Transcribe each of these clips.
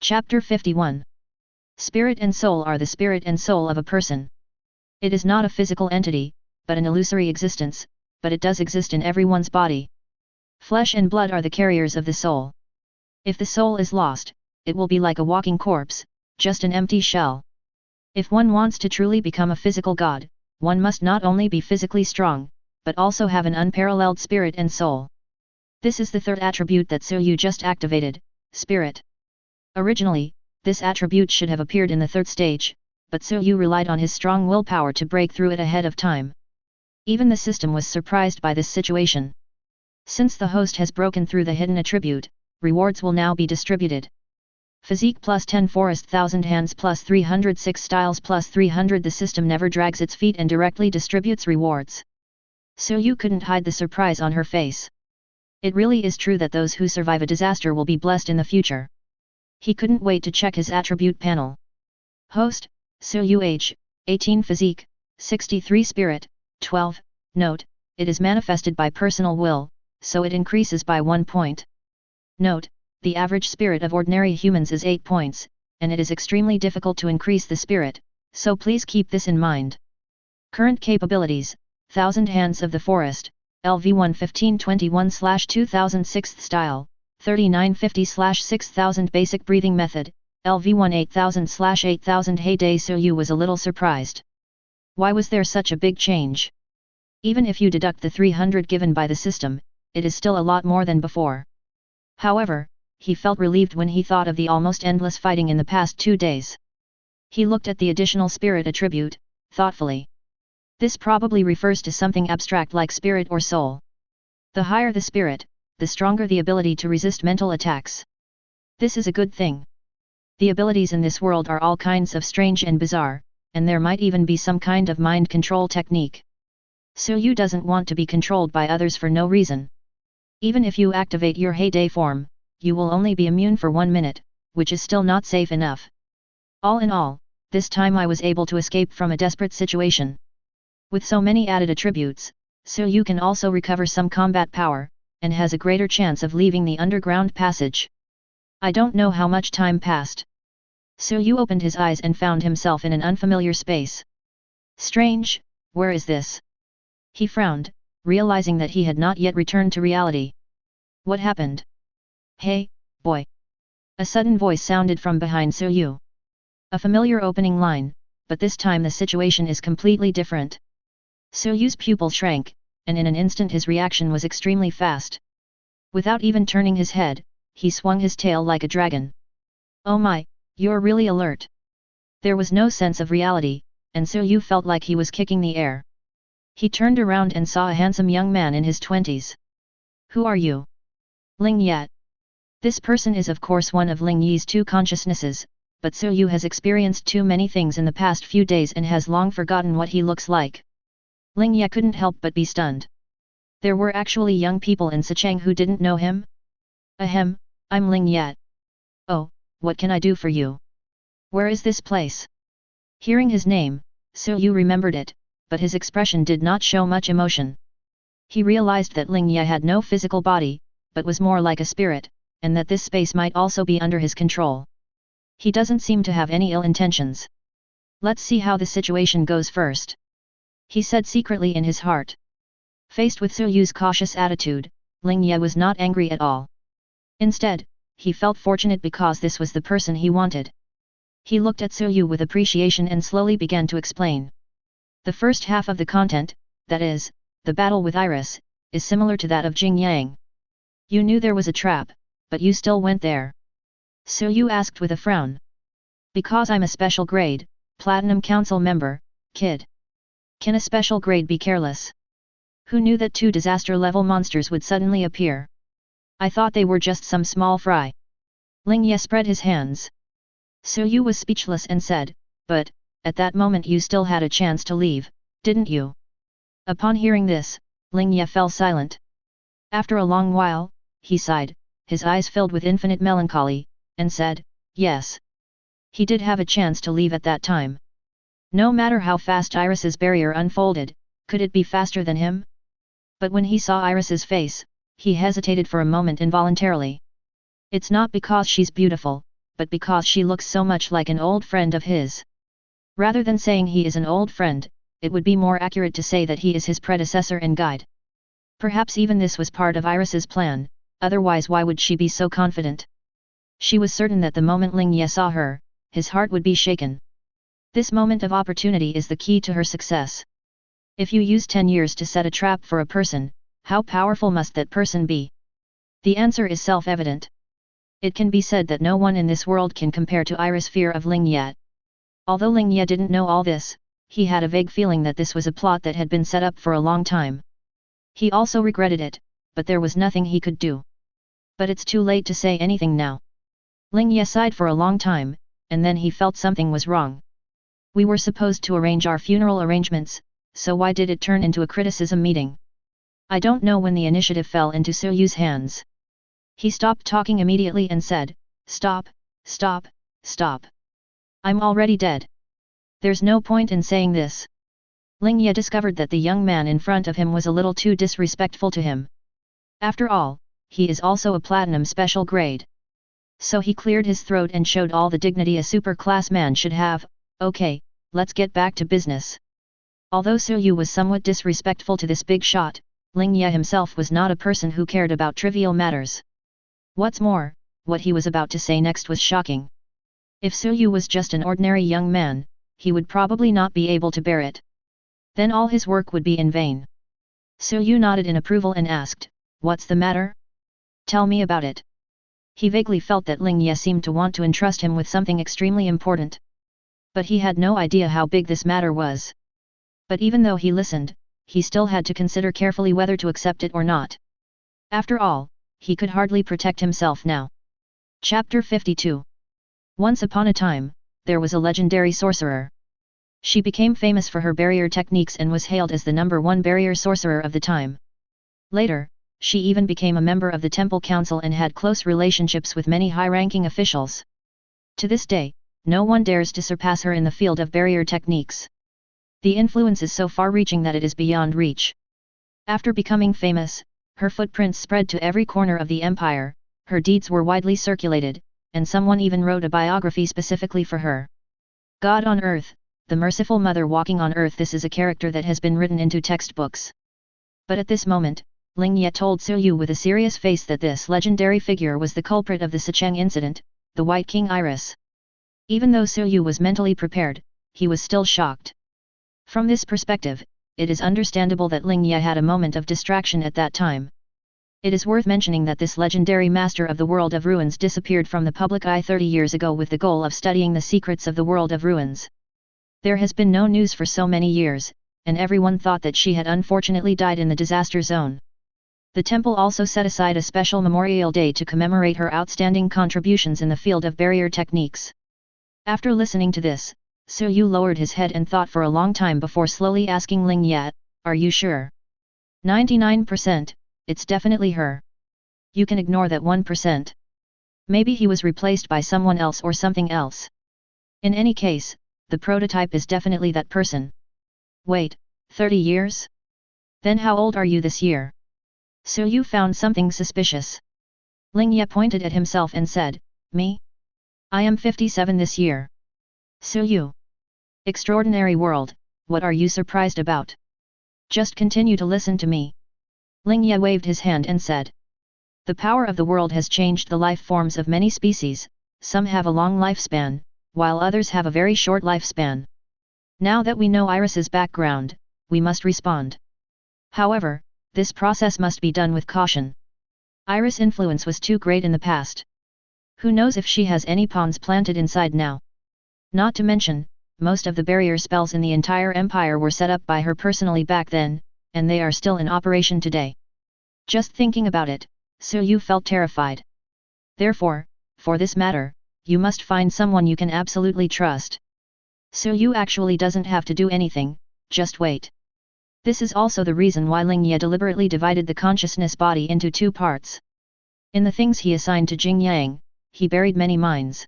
Chapter 51. Spirit and soul are the spirit and soul of a person. It is not a physical entity, but an illusory existence, but it does exist in everyone's body. Flesh and blood are the carriers of the soul. If the soul is lost, it will be like a walking corpse, just an empty shell. If one wants to truly become a physical god, one must not only be physically strong, but also have an unparalleled spirit and soul. This is the third attribute that Suyu just activated, spirit. Originally, this attribute should have appeared in the third stage, but Suyu relied on his strong willpower to break through it ahead of time. Even the system was surprised by this situation. Since the host has broken through the hidden attribute, rewards will now be distributed. Physique plus 10 forest 1000 hands plus 306 styles plus 300. The system never drags its feet and directly distributes rewards. Suyu couldn't hide the surprise on her face. It really is true that those who survive a disaster will be blessed in the future. He couldn't wait to check his attribute panel. Host, Suyu age, 18 physique, 63 spirit, 12, note, it is manifested by personal will, so it increases by 1 point. Note, the average spirit of ordinary humans is 8 points, and it is extremely difficult to increase the spirit, so please keep this in mind. Current capabilities, 1000 hands of the forest, LV1 1521/2006 style, 3950/6000 basic breathing method, LV1 8000/8000 heyday. Suyu was a little surprised. Why was there such a big change? Even if you deduct the 300 given by the system, it is still a lot more than before. However, he felt relieved when he thought of the almost endless fighting in the past 2 days. He looked at the additional spirit attribute, thoughtfully. This probably refers to something abstract like spirit or soul. The higher the spirit, the stronger the ability to resist mental attacks. This is a good thing. The abilities in this world are all kinds of strange and bizarre, and there might even be some kind of mind control technique. Suyu doesn't want to be controlled by others for no reason. Even if you activate your heyday form, you will only be immune for 1 minute, which is still not safe enough. All in all, this time I was able to escape from a desperate situation. With so many added attributes, Suyu can also recover some combat power, and has a greater chance of leaving the underground passage. I don't know how much time passed. Suyu opened his eyes and found himself in an unfamiliar space. Strange, where is this? He frowned, realizing that he had not yet returned to reality. What happened? Hey, boy! A sudden voice sounded from behind Suyu. A familiar opening line, but this time the situation is completely different. Suyu's pupil shrank, and in an instant his reaction was extremely fast. Without even turning his head, he swung his tail like a dragon. Oh my, you're really alert. There was no sense of reality, and Suyu felt like he was kicking the air. He turned around and saw a handsome young man in his 20s. Who are you? Ling Yat. This person is of course one of Ling Yi's 2 consciousnesses, but Suyu has experienced too many things in the past few days and has long forgotten what he looks like. Ling Ye couldn't help but be stunned. There were actually young people in Sicheng who didn't know him? Ahem, I'm Ling Yat. Oh, what can I do for you? Where is this place? Hearing his name, Suyu remembered it, but his expression did not show much emotion. He realized that Ling Ye had no physical body, but was more like a spirit, and that this space might also be under his control. He doesn't seem to have any ill intentions. Let's see how the situation goes first. He said secretly in his heart. Faced with Suyu's cautious attitude, Ling Ye was not angry at all. Instead, he felt fortunate because this was the person he wanted. He looked at Suyu with appreciation and slowly began to explain. The first half of the content, that is, the battle with Iris, is similar to that of Jing Yang. You knew there was a trap, but you still went there. Suyu asked with a frown. Because I'm a special grade, Platinum Council member, kid. Can a special grade be careless? Who knew that 2 disaster-level monsters would suddenly appear? I thought they were just some small fry. Ling Ye spread his hands. Suyu was speechless and said, but, at that moment you still had a chance to leave, didn't you? Upon hearing this, Ling Ye fell silent. After a long while, he sighed, his eyes filled with infinite melancholy, and said, yes. He did have a chance to leave at that time. No matter how fast Iris's barrier unfolded, could it be faster than him? But when he saw Iris's face, he hesitated for a moment involuntarily. It's not because she's beautiful, but because she looks so much like an old friend of his. Rather than saying he is an old friend, it would be more accurate to say that he is his predecessor and guide. Perhaps even this was part of Iris's plan, otherwise why would she be so confident? She was certain that the moment Ling Ye saw her, his heart would be shaken. This moment of opportunity is the key to her success. If you use 10 years to set a trap for a person, how powerful must that person be? The answer is self-evident. It can be said that no one in this world can compare to Iris' fear of Ling Ye. Although Ling Ye didn't know all this, he had a vague feeling that this was a plot that had been set up for a long time. He also regretted it, but there was nothing he could do. But it's too late to say anything now. Ling Ye sighed for a long time, and then he felt something was wrong. We were supposed to arrange our funeral arrangements, so why did it turn into a criticism meeting? I don't know when the initiative fell into Suyu's hands. He stopped talking immediately and said, "Stop, stop, stop. I'm already dead. There's no point in saying this." Ling Ye discovered that the young man in front of him was a little too disrespectful to him. After all, he is also a platinum special grade. So he cleared his throat and showed all the dignity a super-class man should have. "Okay, let's get back to business." Although Suyu was somewhat disrespectful to this big shot, Ling Ye himself was not a person who cared about trivial matters. What's more, what he was about to say next was shocking. If Suyu was just an ordinary young man, he would probably not be able to bear it. Then all his work would be in vain. Suyu nodded in approval and asked, "What's the matter? Tell me about it." He vaguely felt that Ling Ye seemed to want to entrust him with something extremely important. But he had no idea how big this matter was. But even though he listened, he still had to consider carefully whether to accept it or not. After all, he could hardly protect himself now. Chapter 52. Once upon a time, there was a legendary sorcerer. She became famous for her barrier techniques and was hailed as the #1 barrier sorcerer of the time. Later, she even became a member of the Temple Council and had close relationships with many high-ranking officials. To this day, no one dares to surpass her in the field of barrier techniques. The influence is so far-reaching that it is beyond reach. After becoming famous, her footprints spread to every corner of the empire, her deeds were widely circulated, and someone even wrote a biography specifically for her. God on Earth, the merciful mother walking on earth. This is a character that has been written into textbooks. But at this moment, Ling Ye told Suyu with a serious face that this legendary figure was the culprit of the Sicheng incident, the White King Iris. Even though Suyu was mentally prepared, he was still shocked. From this perspective, it is understandable that Ling Ye had a moment of distraction at that time. It is worth mentioning that this legendary master of the world of ruins disappeared from the public eye 30 years ago with the goal of studying the secrets of the world of ruins. There has been no news for so many years, and everyone thought that she had unfortunately died in the disaster zone. The temple also set aside a special memorial day to commemorate her outstanding contributions in the field of barrier techniques. After listening to this, Suyu lowered his head and thought for a long time before slowly asking Ling Ye, "Are you sure?" 99%, it's definitely her. You can ignore that 1%. Maybe he was replaced by someone else or something else. In any case, the prototype is definitely that person. Wait, 30 years? Then how old are you this year? Suyu found something suspicious. Ling Ye pointed at himself and said, "Me? I am 57 this year." Suyu. Extraordinary world, what are you surprised about? Just continue to listen to me. Ling Ye waved his hand and said. The power of the world has changed the life forms of many species, some have a long lifespan, while others have a very short lifespan. Now that we know Iris's background, we must respond. However, this process must be done with caution. Iris' influence was too great in the past. Who knows if she has any pawns planted inside now? Not to mention, most of the barrier spells in the entire empire were set up by her personally back then, and they are still in operation today. Just thinking about it, Suyu felt terrified. Therefore, for this matter, you must find someone you can absolutely trust. Suyu actually doesn't have to do anything, just wait. This is also the reason why Ling Ye deliberately divided the consciousness body into two parts. In the things he assigned to Jing Yang, he buried many minds.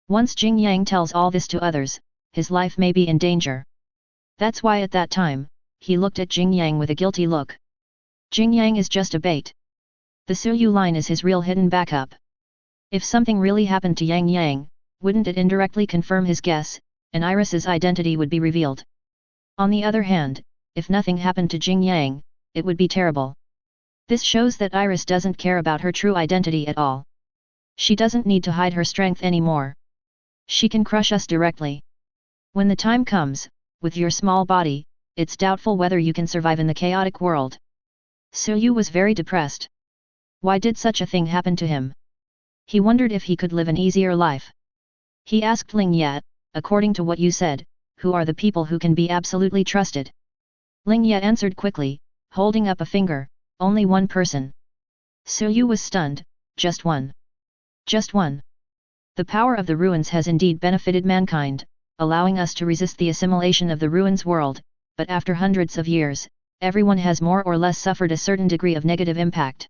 Once Jing Yang tells all this to others, his life may be in danger. That's why at that time, he looked at Jing Yang with a guilty look. Jing Yang is just a bait. The Suyu line is his real hidden backup. If something really happened to Yang Yang, wouldn't it indirectly confirm his guess, and Iris's identity would be revealed? On the other hand, if nothing happened to Jing Yang, it would be terrible. This shows that Iris doesn't care about her true identity at all. She doesn't need to hide her strength anymore. She can crush us directly. When the time comes, with your small body, it's doubtful whether you can survive in the chaotic world. Su Yu was very depressed. Why did such a thing happen to him? He wondered if he could live an easier life. He asked Ling Ye, according to what you said, who are the people who can be absolutely trusted? Ling Ye answered quickly, holding up a finger, only one person. Su Yu was stunned, just one. Just one. The power of the ruins has indeed benefited mankind, allowing us to resist the assimilation of the ruins world, but after hundreds of years, everyone has more or less suffered a certain degree of negative impact.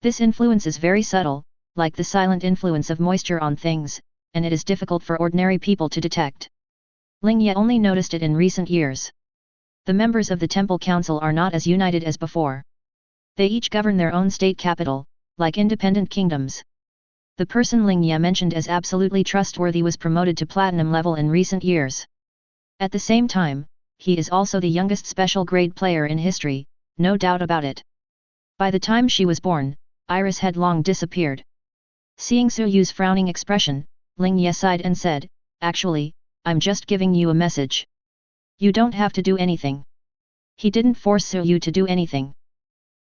This influence is very subtle, like the silent influence of moisture on things, and it is difficult for ordinary people to detect. Ling Ye only noticed it in recent years. The members of the Temple Council are not as united as before. They each govern their own state capital, like independent kingdoms. The person Ling Ye mentioned as absolutely trustworthy was promoted to platinum level in recent years. At the same time, he is also the youngest special grade player in history, no doubt about it. By the time she was born, Iris had long disappeared. Seeing Su Yu's frowning expression, Ling Ye sighed and said, "Actually, I'm just giving you a message. You don't have to do anything." He didn't force Su Yu to do anything.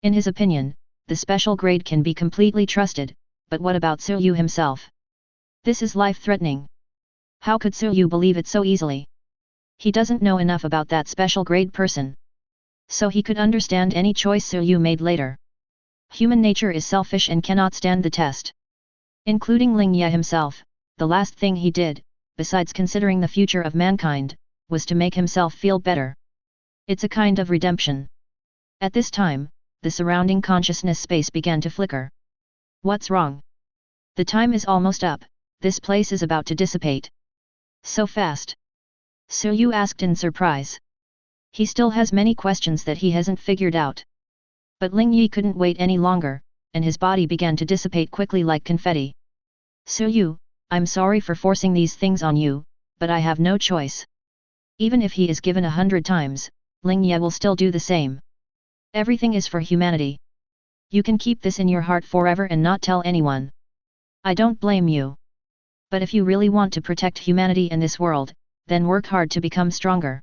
In his opinion, the special grade can be completely trusted, but what about Su Yu himself? This is life-threatening. How could Su Yu believe it so easily? He doesn't know enough about that special grade person. So he could understand any choice Su Yu made later. Human nature is selfish and cannot stand the test. Including Ling Ye himself, the last thing he did, besides considering the future of mankind, was to make himself feel better. It's a kind of redemption. At this time, the surrounding consciousness space began to flicker. What's wrong? The time is almost up, this place is about to dissipate. So fast? Su Yu asked in surprise. He still has many questions that he hasn't figured out. But Ling Yi couldn't wait any longer, and his body began to dissipate quickly like confetti. Su Yu, I'm sorry for forcing these things on you, but I have no choice. Even if he is given 100 times, Ling Ye will still do the same. Everything is for humanity. You can keep this in your heart forever and not tell anyone. I don't blame you. But if you really want to protect humanity in this world, then work hard to become stronger.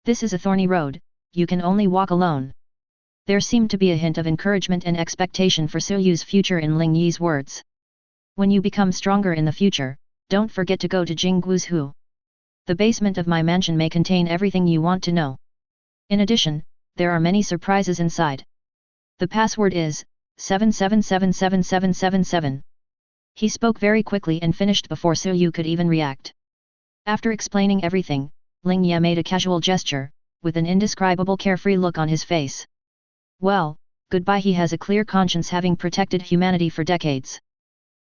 This is a thorny road, you can only walk alone. There seemed to be a hint of encouragement and expectation for Su Yu's future in Ling Yi's words. When you become stronger in the future, don't forget to go to Jinggu's Hu. The basement of my mansion may contain everything you want to know. In addition, there are many surprises inside. The password is 77777777. He spoke very quickly and finished before Su Yu could even react. After explaining everything, Ling Ye made a casual gesture, with an indescribable carefree look on his face. Well, goodbye. He has a clear conscience, having protected humanity for decades.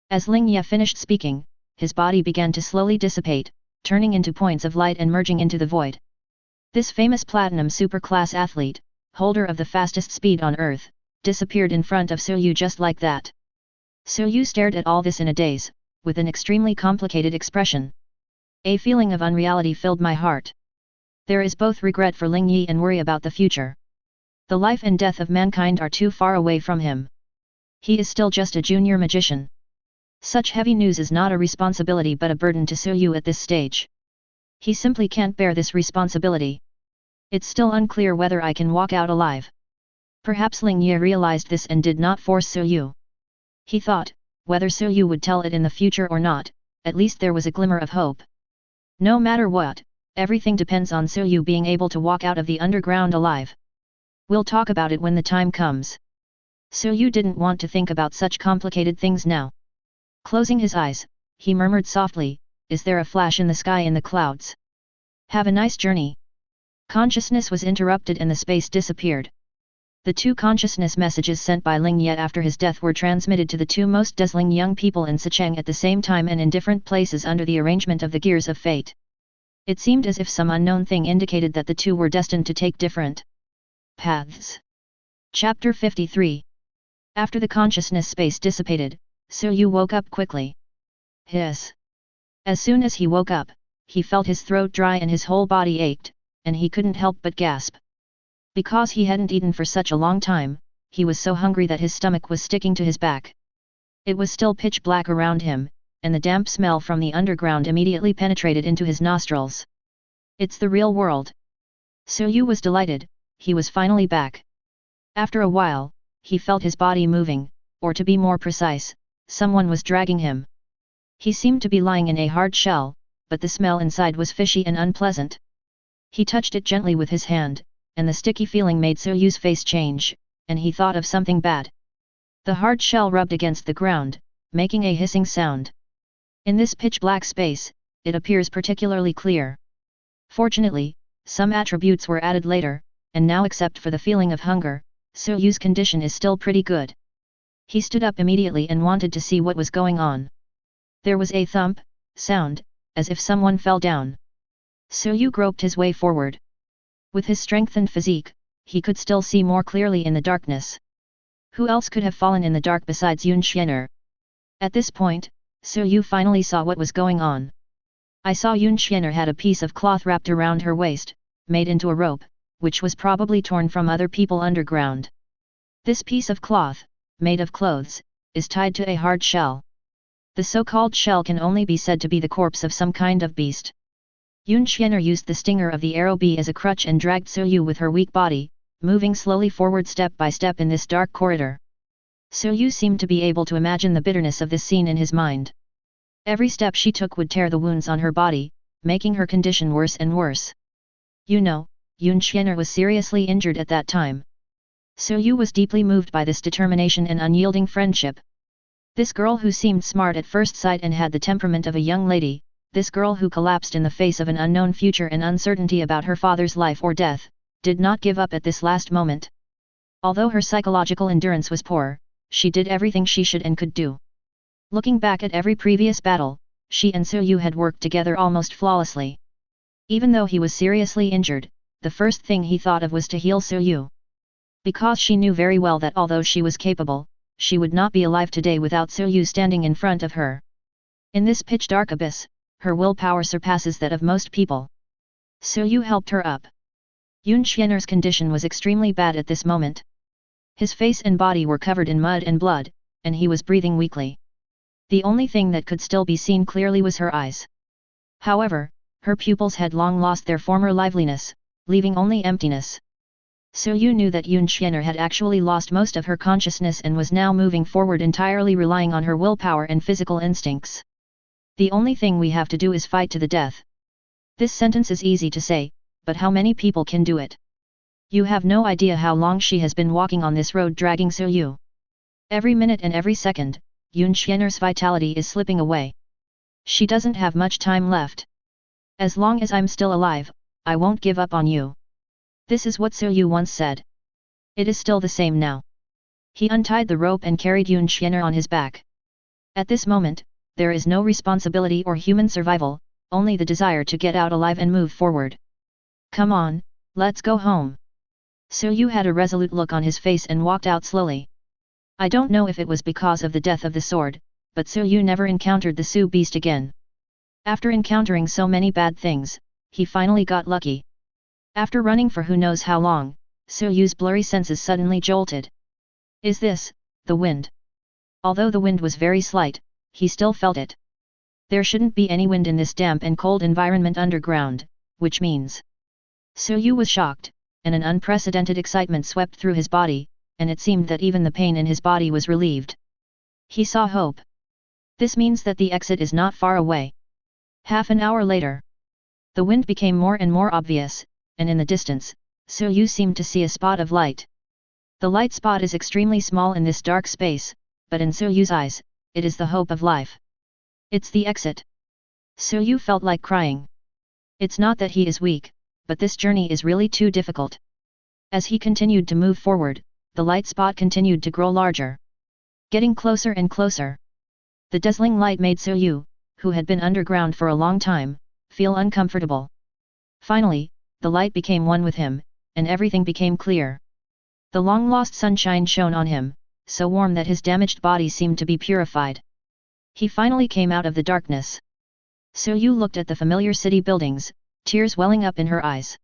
As Ling Ye finished speaking, his body began to slowly dissipate, turning into points of light and merging into the void. This famous platinum superclass athlete, holder of the fastest speed on Earth, disappeared in front of Su Yu just like that. Su Yu stared at all this in a daze, with an extremely complicated expression. A feeling of unreality filled my heart. There is both regret for Ling Yi and worry about the future. The life and death of mankind are too far away from him. He is still just a junior magician. Such heavy news is not a responsibility but a burden to Su Yu at this stage. He simply can't bear this responsibility. It's still unclear whether I can walk out alive. Perhaps Ling Yi realized this and did not force Su Yu. He thought, whether Su Yu would tell it in the future or not, at least there was a glimmer of hope. No matter what, everything depends on Su Yu being able to walk out of the underground alive. We'll talk about it when the time comes. Su Yu didn't want to think about such complicated things now. Closing his eyes, he murmured softly, "Is there a flash in the sky in the clouds? Have a nice journey." Consciousness was interrupted and the space disappeared. The two consciousness messages sent by Ling Ye after his death were transmitted to the two most dazzling young people in Sicheng at the same time and in different places under the arrangement of the gears of fate. It seemed as if some unknown thing indicated that the two were destined to take different paths. Chapter 53. After the consciousness space dissipated, So-yu woke up quickly. Hiss. As soon as he woke up, he felt his throat dry and his whole body ached, and he couldn't help but gasp. Because he hadn't eaten for such a long time, he was so hungry that his stomach was sticking to his back. It was still pitch black around him, and the damp smell from the underground immediately penetrated into his nostrils. It's the real world. So-yu was delighted, he was finally back. After a while, he felt his body moving, or to be more precise, someone was dragging him. He seemed to be lying in a hard shell, but the smell inside was fishy and unpleasant. He touched it gently with his hand, and the sticky feeling made So-yu's face change, and he thought of something bad. The hard shell rubbed against the ground, making a hissing sound. In this pitch-black space, it appears particularly clear. Fortunately, some attributes were added later, and now except for the feeling of hunger, So-yu's condition is still pretty good. He stood up immediately and wanted to see what was going on. There was a thump sound, as if someone fell down. So-yu groped his way forward. With his strengthened physique, he could still see more clearly in the darkness. Who else could have fallen in the dark besides Yun Xian'er? At this point, So-yu finally saw what was going on. I saw Yun Xian'er had a piece of cloth wrapped around her waist, made into a rope, which was probably torn from other people underground. This piece of cloth, made of clothes, is tied to a hard shell. The so-called shell can only be said to be the corpse of some kind of beast. Yun Xian'er used the stinger of the arrow bee as a crutch and dragged So-yu with her weak body, moving slowly forward step by step in this dark corridor. So-yu seemed to be able to imagine the bitterness of this scene in his mind. Every step she took would tear the wounds on her body, making her condition worse and worse. You know, Yun Xian'er was seriously injured at that time. So-yu was deeply moved by this determination and unyielding friendship. This girl who seemed smart at first sight and had the temperament of a young lady, this girl who collapsed in the face of an unknown future and uncertainty about her father's life or death, did not give up at this last moment. Although her psychological endurance was poor, she did everything she should and could do. Looking back at every previous battle, she and So-yu had worked together almost flawlessly. Even though he was seriously injured, the first thing he thought of was to heal So-yu. Because she knew very well that although she was capable, she would not be alive today without So-yu standing in front of her. In this pitch-dark abyss, her willpower surpasses that of most people. So-yu helped her up. Yun Xian'er's condition was extremely bad at this moment. His face and body were covered in mud and blood, and he was breathing weakly. The only thing that could still be seen clearly was her eyes. However, her pupils had long lost their former liveliness, leaving only emptiness. So-yu knew that Yun Xian'er had actually lost most of her consciousness and was now moving forward entirely relying on her willpower and physical instincts. The only thing we have to do is fight to the death. This sentence is easy to say, but how many people can do it? You have no idea how long she has been walking on this road dragging So-yu. Every minute and every second, Yun Xian'er's vitality is slipping away. She doesn't have much time left. As long as I'm still alive, I won't give up on you. This is what So-yu once said. It is still the same now. He untied the rope and carried Yun Xian'er on his back. At this moment, there is no responsibility or human survival, only the desire to get out alive and move forward. Come on, let's go home. So-yu had a resolute look on his face and walked out slowly. I don't know if it was because of the death of the sword, but So-yu never encountered the Su beast again. After encountering so many bad things, he finally got lucky. After running for who knows how long, So-yu's blurry senses suddenly jolted. Is this the wind? Although the wind was very slight, he still felt it. There shouldn't be any wind in this damp and cold environment underground, which means... So-yu was shocked, and an unprecedented excitement swept through his body, and it seemed that even the pain in his body was relieved. He saw hope. This means that the exit is not far away. Half an hour later, the wind became more and more obvious, and in the distance, So-yu seemed to see a spot of light. The light spot is extremely small in this dark space, but in So-yu's eyes, it is the hope of life. It's the exit. So-yu felt like crying. It's not that he is weak, but this journey is really too difficult. As he continued to move forward, the light spot continued to grow larger. Getting closer and closer. The dazzling light made So-yu, who had been underground for a long time, feel uncomfortable. Finally, the light became one with him, and everything became clear. The long-lost sunshine shone on him, so warm that his damaged body seemed to be purified. He finally came out of the darkness. Su-yu looked at the familiar city buildings, tears welling up in her eyes.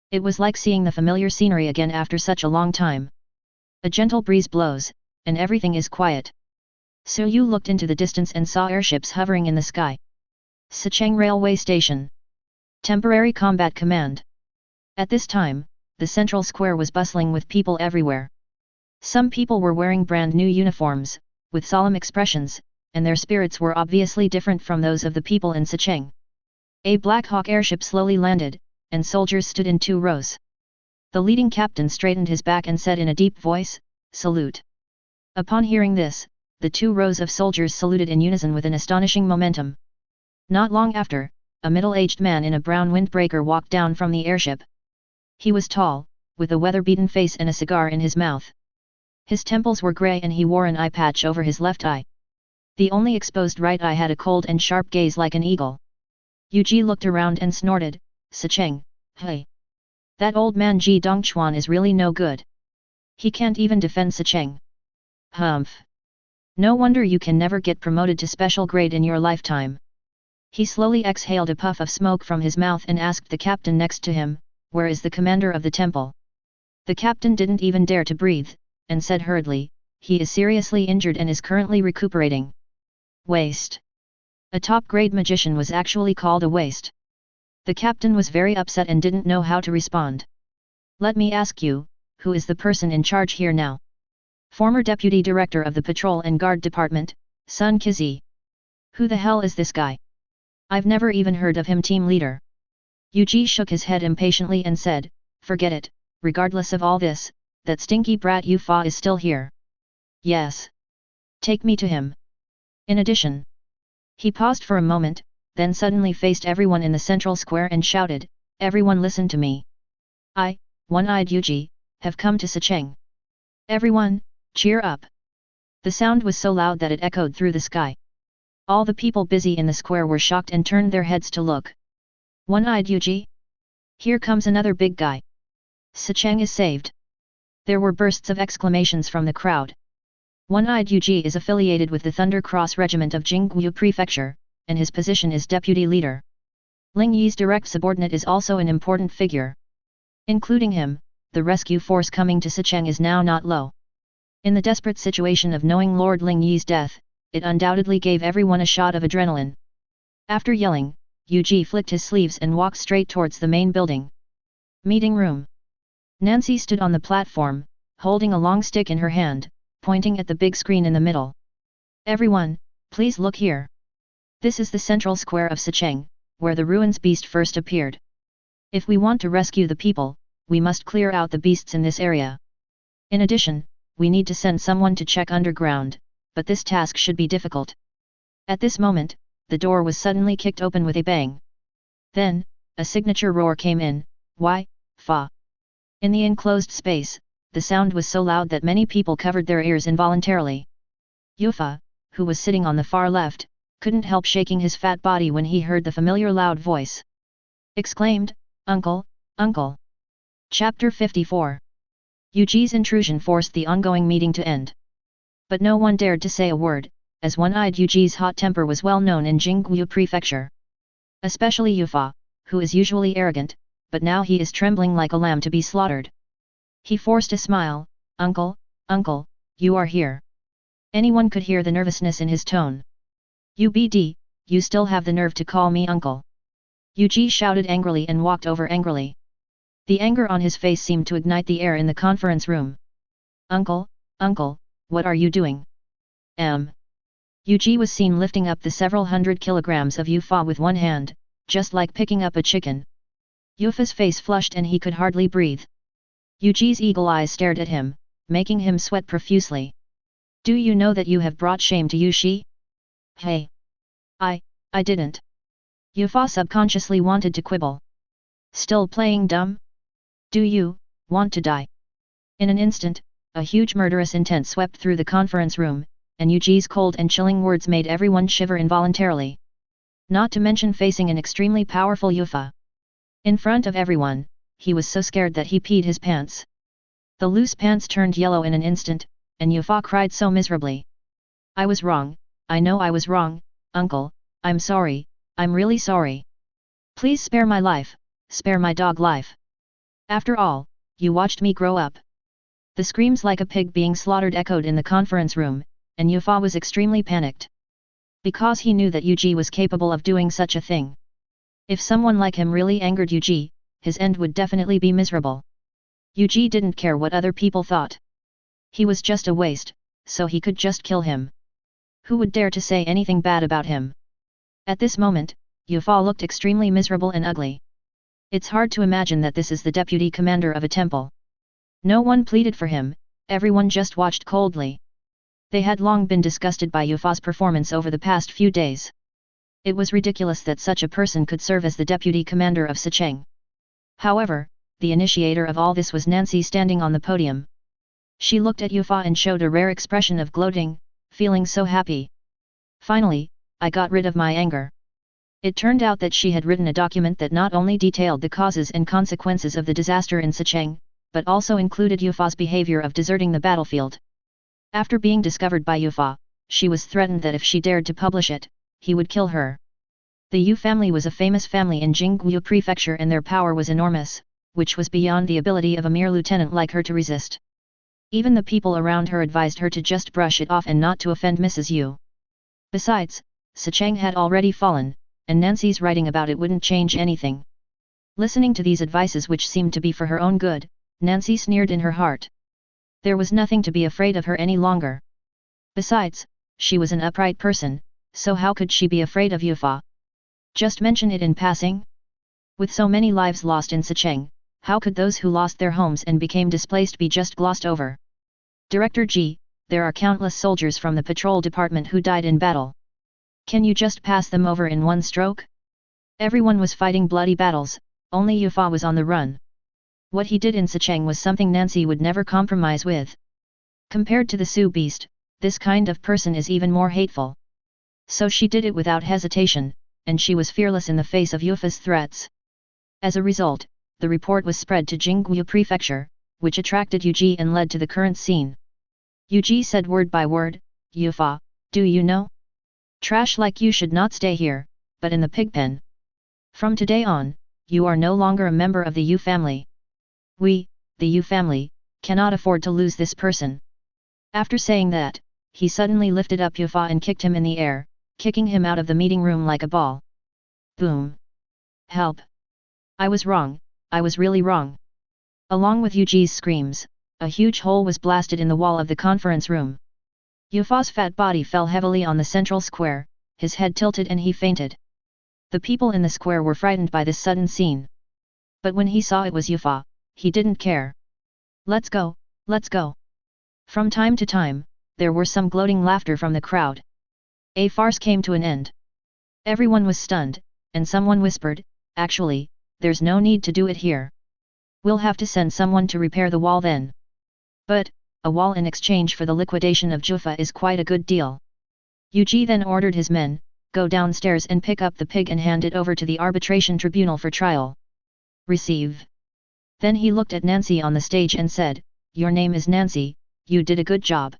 It was like seeing the familiar scenery again after such a long time. A gentle breeze blows, and everything is quiet. Su-yu looked into the distance and saw airships hovering in the sky. Sicheng Railway Station. Temporary Combat Command. At this time, the central square was bustling with people everywhere. Some people were wearing brand new uniforms, with solemn expressions, and their spirits were obviously different from those of the people in Sicheng. A Black Hawk airship slowly landed, and soldiers stood in 2 rows. The leading captain straightened his back and said in a deep voice, "Salute." Upon hearing this, the 2 rows of soldiers saluted in unison with an astonishing momentum. Not long after, a middle-aged man in a brown windbreaker walked down from the airship. He was tall, with a weather-beaten face and a cigar in his mouth. His temples were grey and he wore an eye patch over his left eye. The only exposed right eye had a cold and sharp gaze like an eagle. Yuji looked around and snorted, "Sicheng, hey. That old man Ji Dongchuan is really no good. He can't even defend Sicheng. Humph. No wonder you can never get promoted to special grade in your lifetime." He slowly exhaled a puff of smoke from his mouth and asked the captain next to him, "Where is the commander of the temple?" The captain didn't even dare to breathe, and said hurriedly, "He is seriously injured and is currently recuperating." Waste. A top-grade magician was actually called a waste. The captain was very upset and didn't know how to respond. "Let me ask you, who is the person in charge here now?" "Former deputy director of the patrol and guard department, Sun Kizi." "Who the hell is this guy? I've never even heard of him." "Team leader." Yuji shook his head impatiently and said, "Forget it, regardless of all this, that stinky brat Yufa is still here." "Yes. Take me to him." "In addition." He paused for a moment, then suddenly faced everyone in the central square and shouted, "Everyone listen to me. I, One-Eyed Yuji, have come to Sicheng. Everyone, cheer up." The sound was so loud that it echoed through the sky. All the people busy in the square were shocked and turned their heads to look. "One-Eyed Yuji? Here comes another big guy. Sicheng is saved." There were bursts of exclamations from the crowd. One-Eyed Yuji is affiliated with the Thunder Cross Regiment of Jingguo Prefecture, and his position is deputy leader. Ling Yi's direct subordinate is also an important figure. Including him, the rescue force coming to Sicheng is now not low. In the desperate situation of knowing Lord Ling Yi's death, it undoubtedly gave everyone a shot of adrenaline. After yelling, Yuji flicked his sleeves and walked straight towards the main building. Meeting room. Nancy stood on the platform, holding a long stick in her hand, pointing at the big screen in the middle. "Everyone, please look here. This is the central square of Sicheng, where the ruins beast first appeared. If we want to rescue the people, we must clear out the beasts in this area. In addition, we need to send someone to check underground, but this task should be difficult." At this moment, the door was suddenly kicked open with a bang. Then, a signature roar came in, "Why, fa." In the enclosed space, the sound was so loud that many people covered their ears involuntarily. Yufa, who was sitting on the far left, couldn't help shaking his fat body when he heard the familiar loud voice. Exclaimed, "Uncle, uncle." Chapter 54. Yuji's intrusion forced the ongoing meeting to end. But no one dared to say a word, as One-Eyed Yuji's hot temper was well known in Jingguo Prefecture. Especially Yufa, who is usually arrogant, but now he is trembling like a lamb to be slaughtered. He forced a smile, "Uncle, uncle, you are here." Anyone could hear the nervousness in his tone. "UBD, you still have the nerve to call me uncle." Yuji shouted angrily and walked over angrily. The anger on his face seemed to ignite the air in the conference room. "Uncle, uncle, what are you doing?" Yuji was seen lifting up the several hundred kilograms of Yufa with one hand, just like picking up a chicken. Yufa's face flushed and he could hardly breathe. Yuji's eagle eyes stared at him, making him sweat profusely. "Do you know that you have brought shame to Yushi?" "Hey! I didn't." Yufa subconsciously wanted to quibble. "Still playing dumb? Do you want to die?" In an instant, a huge murderous intent swept through the conference room, and Yuji's cold and chilling words made everyone shiver involuntarily. Not to mention facing an extremely powerful Yufa. In front of everyone, he was so scared that he peed his pants. The loose pants turned yellow in an instant, and Yufa cried so miserably. I was wrong, I know I was wrong, uncle, I'm sorry, I'm really sorry. Please spare my life, spare my dog life. After all, you watched me grow up. The screams like a pig being slaughtered echoed in the conference room, and Yufa was extremely panicked. Because he knew that Yuji was capable of doing such a thing. If someone like him really angered Yuji, his end would definitely be miserable. Yuji didn't care what other people thought. He was just a waste, so he could just kill him. Who would dare to say anything bad about him? At this moment, Yufa looked extremely miserable and ugly. It's hard to imagine that this is the deputy commander of a temple. No one pleaded for him, everyone just watched coldly. They had long been disgusted by Yufa's performance over the past few days. It was ridiculous that such a person could serve as the deputy commander of Sicheng. However, the initiator of all this was Nancy standing on the podium. She looked at Yufa and showed a rare expression of gloating, feeling so happy. Finally, I got rid of my anger. It turned out that she had written a document that not only detailed the causes and consequences of the disaster in Sicheng, but also included Yufa's behavior of deserting the battlefield. After being discovered by Yufa, she was threatened that if she dared to publish it, he would kill her. The Yu family was a famous family in Jingguo Prefecture and their power was enormous, which was beyond the ability of a mere lieutenant like her to resist. Even the people around her advised her to just brush it off and not to offend Mrs. Yu. Besides, Sicheng had already fallen, and Nancy's writing about it wouldn't change anything. Listening to these advices which seemed to be for her own good, Nancy sneered in her heart. There was nothing to be afraid of her any longer. Besides, she was an upright person, so how could she be afraid of Yufa? Just mention it in passing? With so many lives lost in Sicheng, how could those who lost their homes and became displaced be just glossed over? Director G, there are countless soldiers from the patrol department who died in battle. Can you just pass them over in one stroke? Everyone was fighting bloody battles, only Yufa was on the run. What he did in Sicheng was something Nancy would never compromise with. Compared to the Sioux beast, this kind of person is even more hateful. So she did it without hesitation, and she was fearless in the face of Yufa's threats. As a result, the report was spread to Jingguo Prefecture, which attracted Yuji and led to the current scene. Yuji said word by word, Yufa, do you know? Trash like you should not stay here, but in the pigpen. From today on, you are no longer a member of the Yu family. We, the Yu family, cannot afford to lose this person. After saying that, he suddenly lifted up Yufa and kicked him in the air, kicking him out of the meeting room like a ball. Boom! Help! I was wrong, I was really wrong. Along with Yuji's screams, a huge hole was blasted in the wall of the conference room. Yufa's fat body fell heavily on the central square, his head tilted and he fainted. The people in the square were frightened by this sudden scene. But when he saw it was Yufa, he didn't care. Let's go, let's go. From time to time, there were some gloating laughter from the crowd. A farce came to an end. Everyone was stunned, and someone whispered, actually, there's no need to do it here. We'll have to send someone to repair the wall then. But, a wall in exchange for the liquidation of Jufa is quite a good deal. Yuji then ordered his men, go downstairs and pick up the pig and hand it over to the arbitration tribunal for trial. Receive. Then he looked at Nancy on the stage and said, your name is Nancy, you did a good job.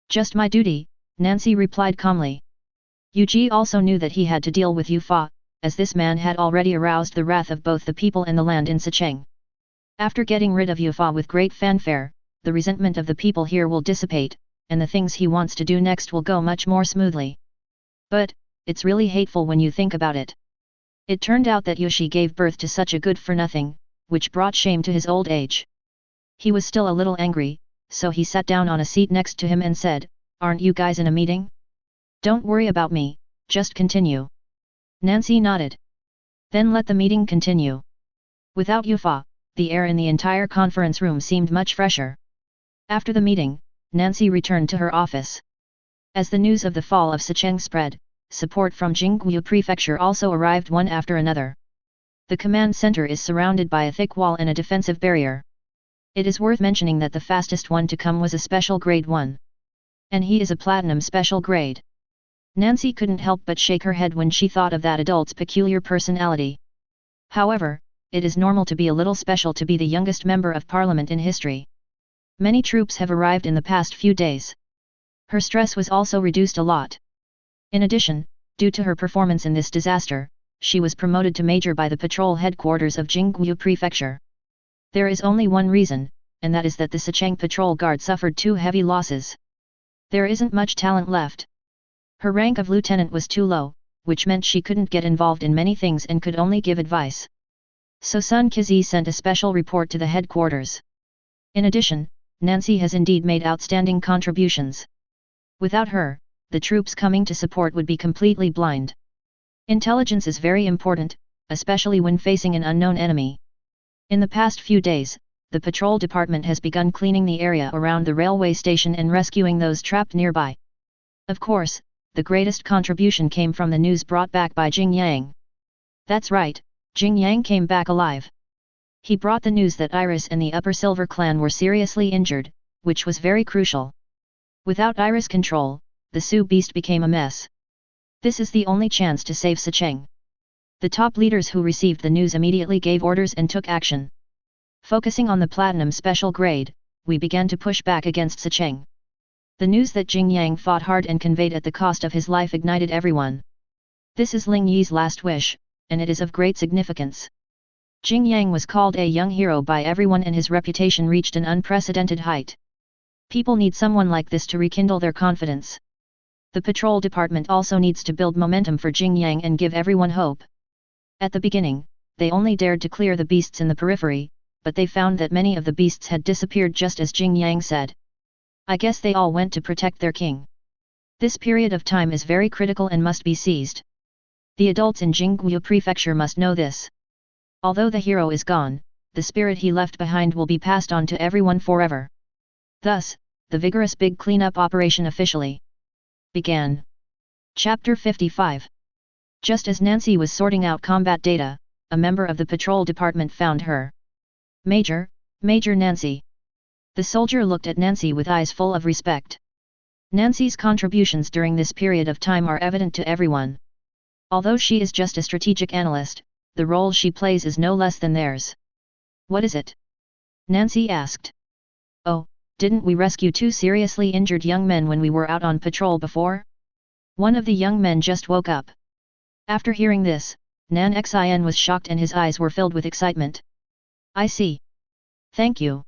Just my duty, Nancy replied calmly. Yuji also knew that he had to deal with Yufa, as this man had already aroused the wrath of both the people and the land in Sicheng. After getting rid of Yufa with great fanfare, the resentment of the people here will dissipate, and the things he wants to do next will go much more smoothly. But, it's really hateful when you think about it. It turned out that Yoshi gave birth to such a good-for-nothing, which brought shame to his old age. He was still a little angry, so he sat down on a seat next to him and said, aren't you guys in a meeting? Don't worry about me, just continue. Nancy nodded. Then let the meeting continue. Without Yufa, the air in the entire conference room seemed much fresher. After the meeting, Nancy returned to her office. As the news of the fall of Sicheng spread, support from Jingguo Prefecture also arrived one after another. The command center is surrounded by a thick wall and a defensive barrier. It is worth mentioning that the fastest one to come was a special grade 1. And he is a platinum special grade. Nancy couldn't help but shake her head when she thought of that adult's peculiar personality. However, it is normal to be a little special to be the youngest member of parliament in history. Many troops have arrived in the past few days. Her stress was also reduced a lot. In addition, due to her performance in this disaster, she was promoted to major by the patrol headquarters of Jingguo Prefecture. There is only one reason, and that is that the Sicheng patrol guard suffered 2 heavy losses. There isn't much talent left. Her rank of lieutenant was too low, which meant she couldn't get involved in many things and could only give advice. So Sun Qizi sent a special report to the headquarters. In addition, Nancy has indeed made outstanding contributions. Without her, the troops coming to support would be completely blind. Intelligence is very important, especially when facing an unknown enemy. In the past few days, the patrol department has begun cleaning the area around the railway station and rescuing those trapped nearby. Of course, the greatest contribution came from the news brought back by Jing Yang. That's right, Jing Yang came back alive. He brought the news that Iris and the Upper Silver clan were seriously injured, which was very crucial. Without Iris control, the Su beast became a mess. This is the only chance to save Sicheng. The top leaders who received the news immediately gave orders and took action. Focusing on the Platinum Special Grade, we began to push back against Sicheng. The news that Jing Yang fought hard and conveyed at the cost of his life ignited everyone. This is Ling Yi's last wish, and it is of great significance. Jing Yang was called a young hero by everyone and his reputation reached an unprecedented height. People need someone like this to rekindle their confidence. The patrol department also needs to build momentum for Jing Yang and give everyone hope. At the beginning, they only dared to clear the beasts in the periphery, but they found that many of the beasts had disappeared just as Jing Yang said. I guess they all went to protect their king. This period of time is very critical and must be seized. The adults in Jingguo Prefecture must know this. Although the hero is gone, the spirit he left behind will be passed on to everyone forever. Thus, the vigorous big cleanup operation officially began. Chapter 55. Just as Nancy was sorting out combat data, a member of the patrol department found her. Major Nancy. The soldier looked at Nancy with eyes full of respect. Nancy's contributions during this period of time are evident to everyone. Although she is just a strategic analyst, the role she plays is no less than theirs. What is it? Nancy asked. Oh, didn't we rescue 2 seriously injured young men when we were out on patrol before? One of the young men just woke up. After hearing this, Nan Xin was shocked and his eyes were filled with excitement. I see. Thank you.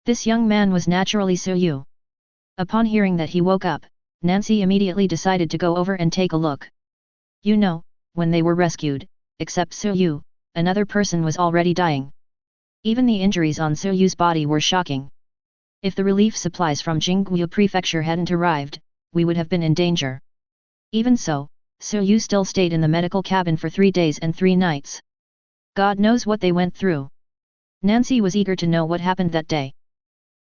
This young man was naturally Su Yu. Upon hearing that he woke up, Nancy immediately decided to go over and take a look. You know, when they were rescued, except Su Yu, another person was already dying. Even the injuries on Su Yu's body were shocking. If the relief supplies from Jingguo Prefecture hadn't arrived, we would have been in danger. Even so, Su Yu still stayed in the medical cabin for 3 days and 3 nights. God knows what they went through. Nancy was eager to know what happened that day.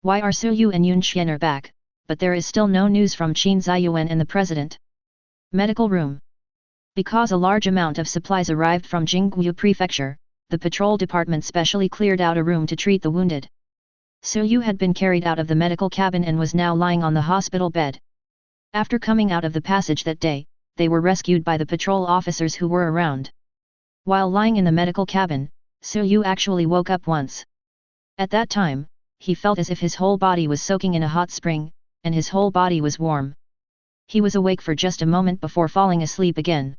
Why are Su Yu and Yun Xian back, but there is still no news from Qin Ziyuan and the president? Medical room. Because a large amount of supplies arrived from Jingguo Prefecture, the patrol department specially cleared out a room to treat the wounded. Su Yu had been carried out of the medical cabin and was now lying on the hospital bed. After coming out of the passage that day, they were rescued by the patrol officers who were around. While lying in the medical cabin, Su Yu actually woke up once. At that time, he felt as if his whole body was soaking in a hot spring, and his whole body was warm. He was awake for just a moment before falling asleep again.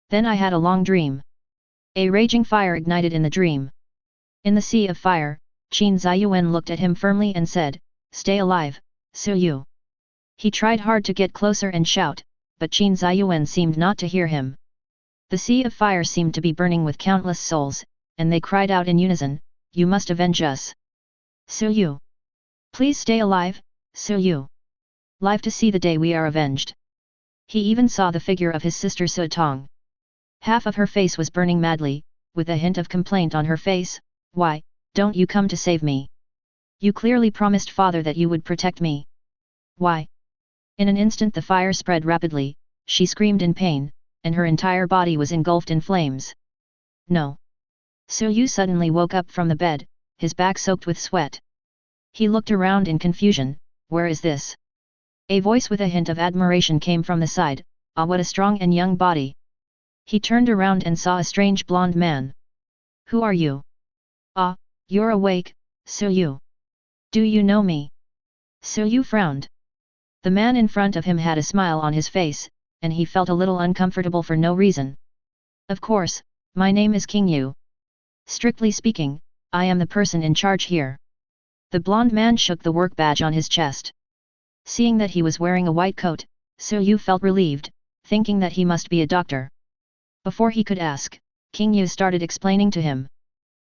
Then I had a long dream. A raging fire ignited in the dream. In the sea of fire, Qin Ziyuan looked at him firmly and said, "Stay alive, Su Yu." He tried hard to get closer and shout, but Qin Ziyuan seemed not to hear him. The sea of fire seemed to be burning with countless souls, and they cried out in unison, "You must avenge us. Su Yu. Please stay alive, Su Yu. Live to see the day we are avenged." He even saw the figure of his sister Su Tong. Half of her face was burning madly, with a hint of complaint on her face. "Why, don't you come to save me? You clearly promised father that you would protect me. Why?" In an instant the fire spread rapidly, she screamed in pain, and her entire body was engulfed in flames. "No." Su Yu suddenly woke up from the bed, his back soaked with sweat. He looked around in confusion. "Where is this?" A voice with a hint of admiration came from the side. "Ah, what a strong and young body." He turned around and saw a strange blonde man. "Who are you?" "Ah, you're awake, Su Yu." Do you know me? Yu frowned. The man in front of him had a smile on his face, and he felt a little uncomfortable for no reason. Of course, my name is King Yu. Strictly speaking, I am the person in charge here. The blonde man shook the work badge on his chest. Seeing that he was wearing a white coat, Yu felt relieved, thinking that he must be a doctor. Before he could ask, King Yu started explaining to him.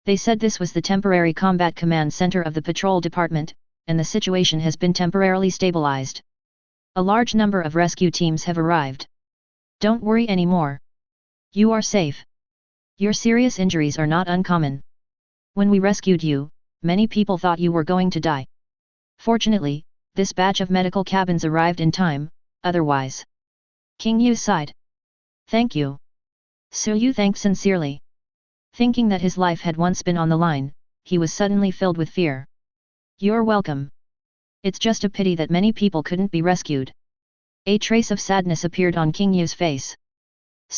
They said this was the temporary combat command center of the patrol department, and the situation has been temporarily stabilized. A large number of rescue teams have arrived. Don't worry anymore. You are safe. Your serious injuries are not uncommon. When we rescued you, many people thought you were going to die. Fortunately, this batch of medical cabins arrived in time, otherwise. King Yu sighed. Thank you. Yu thanked sincerely. Thinking that his life had once been on the line, he was suddenly filled with fear. You're welcome. It's just a pity that many people couldn't be rescued. A trace of sadness appeared on King Yu's face.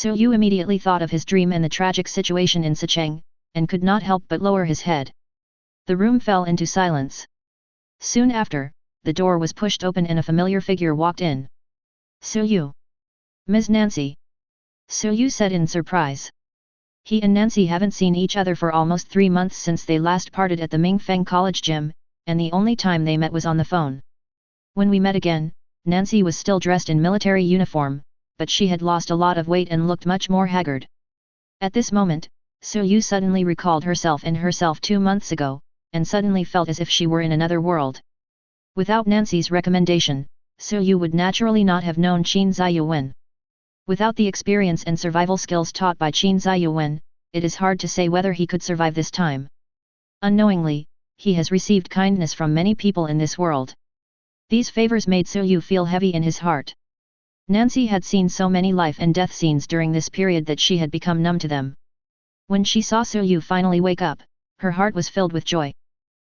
Yu immediately thought of his dream and the tragic situation in Sicheng, and could not help but lower his head. The room fell into silence. Soon after, the door was pushed open and a familiar figure walked in. Yu. Ms. Nancy. Yu said in surprise. He and Nancy haven't seen each other for almost 3 months since they last parted at the Mingfeng College gym, and the only time they met was on the phone. When we met again, Nancy was still dressed in military uniform, but she had lost a lot of weight and looked much more haggard. At this moment, Yu suddenly recalled herself 2 months ago, and suddenly felt as if she were in another world. Without Nancy's recommendation, Yu would naturally not have known Qin Ziyuan. Without the experience and survival skills taught by Qin Ziyuan, it is hard to say whether he could survive this time. Unknowingly, he has received kindness from many people in this world. These favors made Yu feel heavy in his heart. Nancy had seen so many life and death scenes during this period that she had become numb to them. When she saw Yu finally wake up, her heart was filled with joy.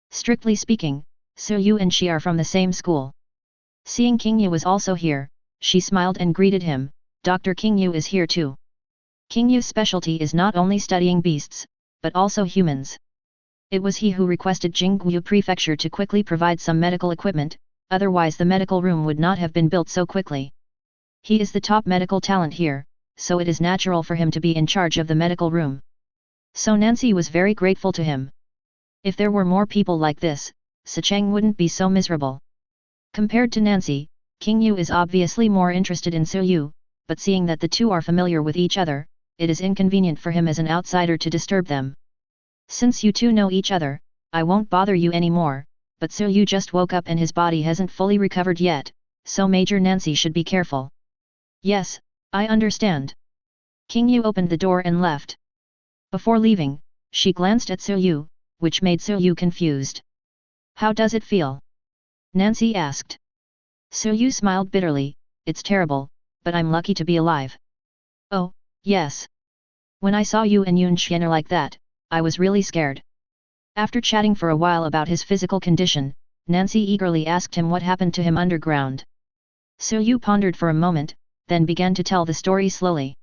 Strictly speaking, Yu and she are from the same school. Seeing King Yu was also here, she smiled and greeted him. Dr. King Yu is here too. King Yu's specialty is not only studying beasts, but also humans. It was he who requested Jingguo Prefecture to quickly provide some medical equipment, otherwise the medical room would not have been built so quickly. He is the top medical talent here, so it is natural for him to be in charge of the medical room. So Nancy was very grateful to him. If there were more people like this, Sicheng wouldn't be so miserable. Compared to Nancy, King Yu is obviously more interested in Yu, but seeing that the two are familiar with each other, it is inconvenient for him as an outsider to disturb them. Since you two know each other, I won't bother you anymore, but Yu just woke up and his body hasn't fully recovered yet, so Major Nancy should be careful. Yes, I understand. King Yu opened the door and left. Before leaving, she glanced at Yu, which made Yu confused. How does it feel? Nancy asked. Yu smiled bitterly, it's terrible, but I'm lucky to be alive. Oh, yes. When I saw you and Yun Xian like that, I was really scared. After chatting for a while about his physical condition, Nancy eagerly asked him what happened to him underground. Yu pondered for a moment, then began to tell the story slowly.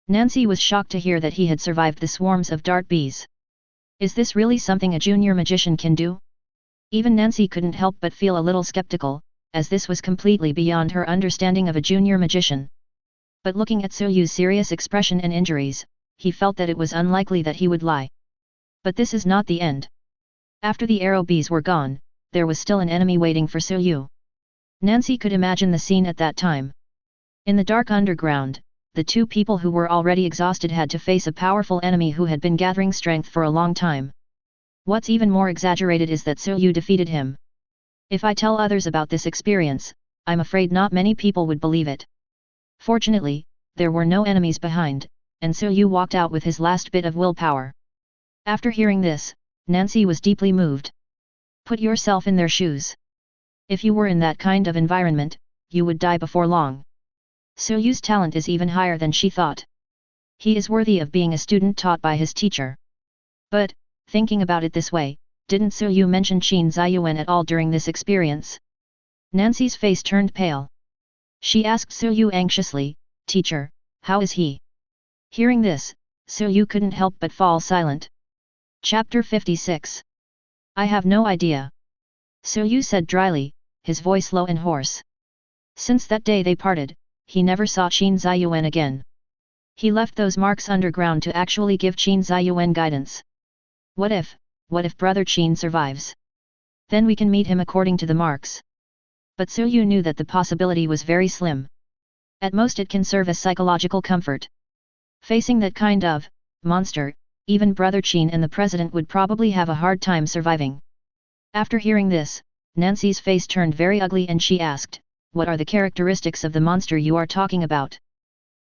Nancy was shocked to hear that he had survived the swarms of dart bees. Is this really something a junior magician can do? Even Nancy couldn't help but feel a little skeptical, as this was completely beyond her understanding of a junior magician. But looking at Yu's serious expression and injuries, he felt that it was unlikely that he would lie. But this is not the end. After the arrow bees were gone, there was still an enemy waiting for Yu. Nancy could imagine the scene at that time. In the dark underground, the two people who were already exhausted had to face a powerful enemy who had been gathering strength for a long time. What's even more exaggerated is that Yu defeated him. If I tell others about this experience, I'm afraid not many people would believe it. Fortunately, there were no enemies behind, and Yu walked out with his last bit of willpower. After hearing this, Nancy was deeply moved. Put yourself in their shoes. If you were in that kind of environment, you would die before long. Yu's talent is even higher than she thought. He is worthy of being a student taught by his teacher. But, thinking about it this way, didn't Yu mention Qin Ziyuan at all during this experience? Nancy's face turned pale. She asked Yu anxiously, "Teacher, how is he?" Hearing this, Yu couldn't help but fall silent. Chapter 56. I have no idea. So Yu said dryly, his voice low and hoarse. Since that day they parted, he never saw Qin Ziyuan again. He left those marks underground to actually give Qin Ziyuan guidance. What if Brother Qin survives? Then we can meet him according to the marks. But Su Yu knew that the possibility was very slim. At most it can serve as psychological comfort. Facing that kind of monster, even Brother Qin and the President would probably have a hard time surviving. After hearing this, Nancy's face turned very ugly and she asked, "What are the characteristics of the monster you are talking about?"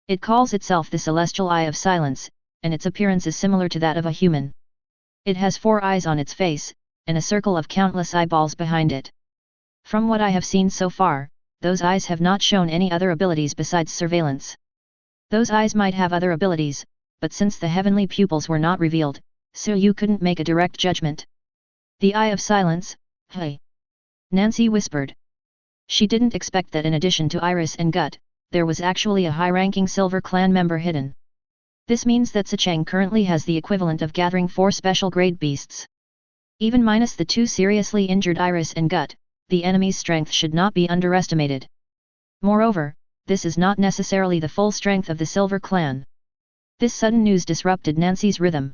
"It calls itself the Celestial Eye of Silence, and its appearance is similar to that of a human. It has 4 eyes on its face, and a circle of countless eyeballs behind it. From what I have seen so far, those eyes have not shown any other abilities besides surveillance. Those eyes might have other abilities, but since the heavenly pupils were not revealed, so you couldn't make a direct judgment." "The Eye of Silence, hey?" Nancy whispered. She didn't expect that in addition to Iris and Gut, there was actually a high-ranking Silver Clan member hidden. This means that Sicheng currently has the equivalent of gathering 4 special-grade beasts. Even minus the 2 seriously injured Iris and Gut, the enemy's strength should not be underestimated. Moreover, this is not necessarily the full strength of the Silver Clan. This sudden news disrupted Nancy's rhythm.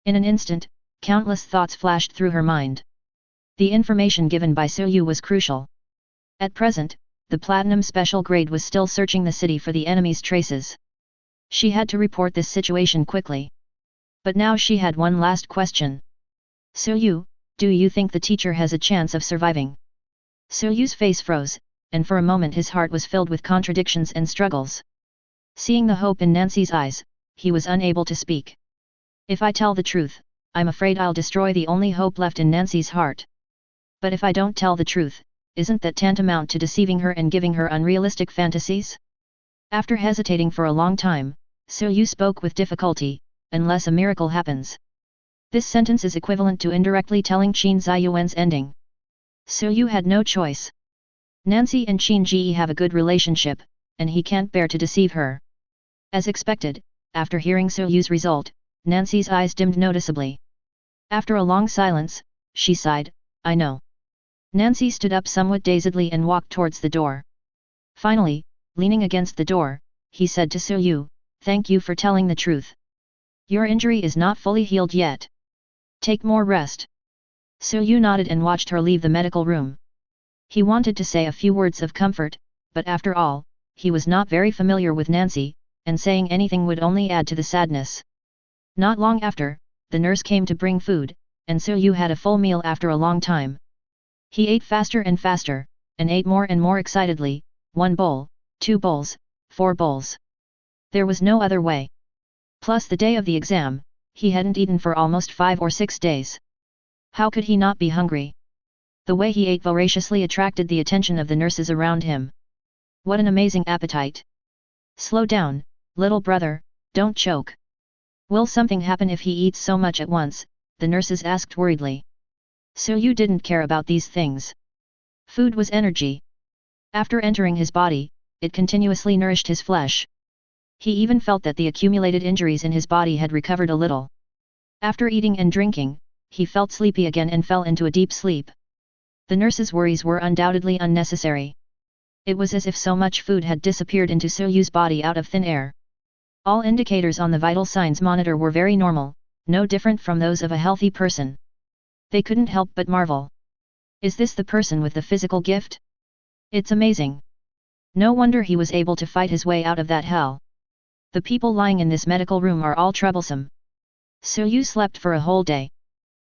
In an instant, countless thoughts flashed through her mind. The information given by Su Yu was crucial. At present, the Platinum Special Grade was still searching the city for the enemy's traces. She had to report this situation quickly. But now she had one last question. "Su Yu, do you think the teacher has a chance of surviving?" Su Yu's face froze, and for a moment his heart was filled with contradictions and struggles. Seeing the hope in Nancy's eyes, he was unable to speak. "If I tell the truth, I'm afraid I'll destroy the only hope left in Nancy's heart. But if I don't tell the truth, isn't that tantamount to deceiving her and giving her unrealistic fantasies?" After hesitating for a long time, Su Yu spoke with difficulty, "Unless a miracle happens." This sentence is equivalent to indirectly telling Qin Ziyuan's ending. Su Yu had no choice. Nancy and Qin Ji have a good relationship, and he can't bear to deceive her. As expected, after hearing Su Yu's result, Nancy's eyes dimmed noticeably. After a long silence, she sighed, "I know." Nancy stood up somewhat dazedly and walked towards the door. Finally, leaning against the door, he said to Su Yu, "Thank you for telling the truth. Your injury is not fully healed yet. Take more rest." Su Yu nodded and watched her leave the medical room. He wanted to say a few words of comfort, but after all, he was not very familiar with Nancy, and saying anything would only add to the sadness. Not long after, the nurse came to bring food, and Su Yu had a full meal after a long time. He ate faster and faster, and ate more and more excitedly, 1 bowl, 2 bowls, 4 bowls. There was no other way. Plus the day of the exam, he hadn't eaten for almost 5 or 6 days. How could he not be hungry? The way he ate voraciously attracted the attention of the nurses around him. What an amazing appetite! "Slow down, little brother, don't choke. Will something happen if he eats so much at once?" the nurses asked worriedly. Su Yu didn't care about these things. Food was energy. After entering his body, it continuously nourished his flesh. He even felt that the accumulated injuries in his body had recovered a little. After eating and drinking, he felt sleepy again and fell into a deep sleep. The nurse's worries were undoubtedly unnecessary. It was as if so much food had disappeared into Su Yu's body out of thin air. All indicators on the vital signs monitor were very normal, no different from those of a healthy person. They couldn't help but marvel. Is this the person with the physical gift? It's amazing. No wonder he was able to fight his way out of that hell. The people lying in this medical room are all troublesome. Su Yu slept for a whole day.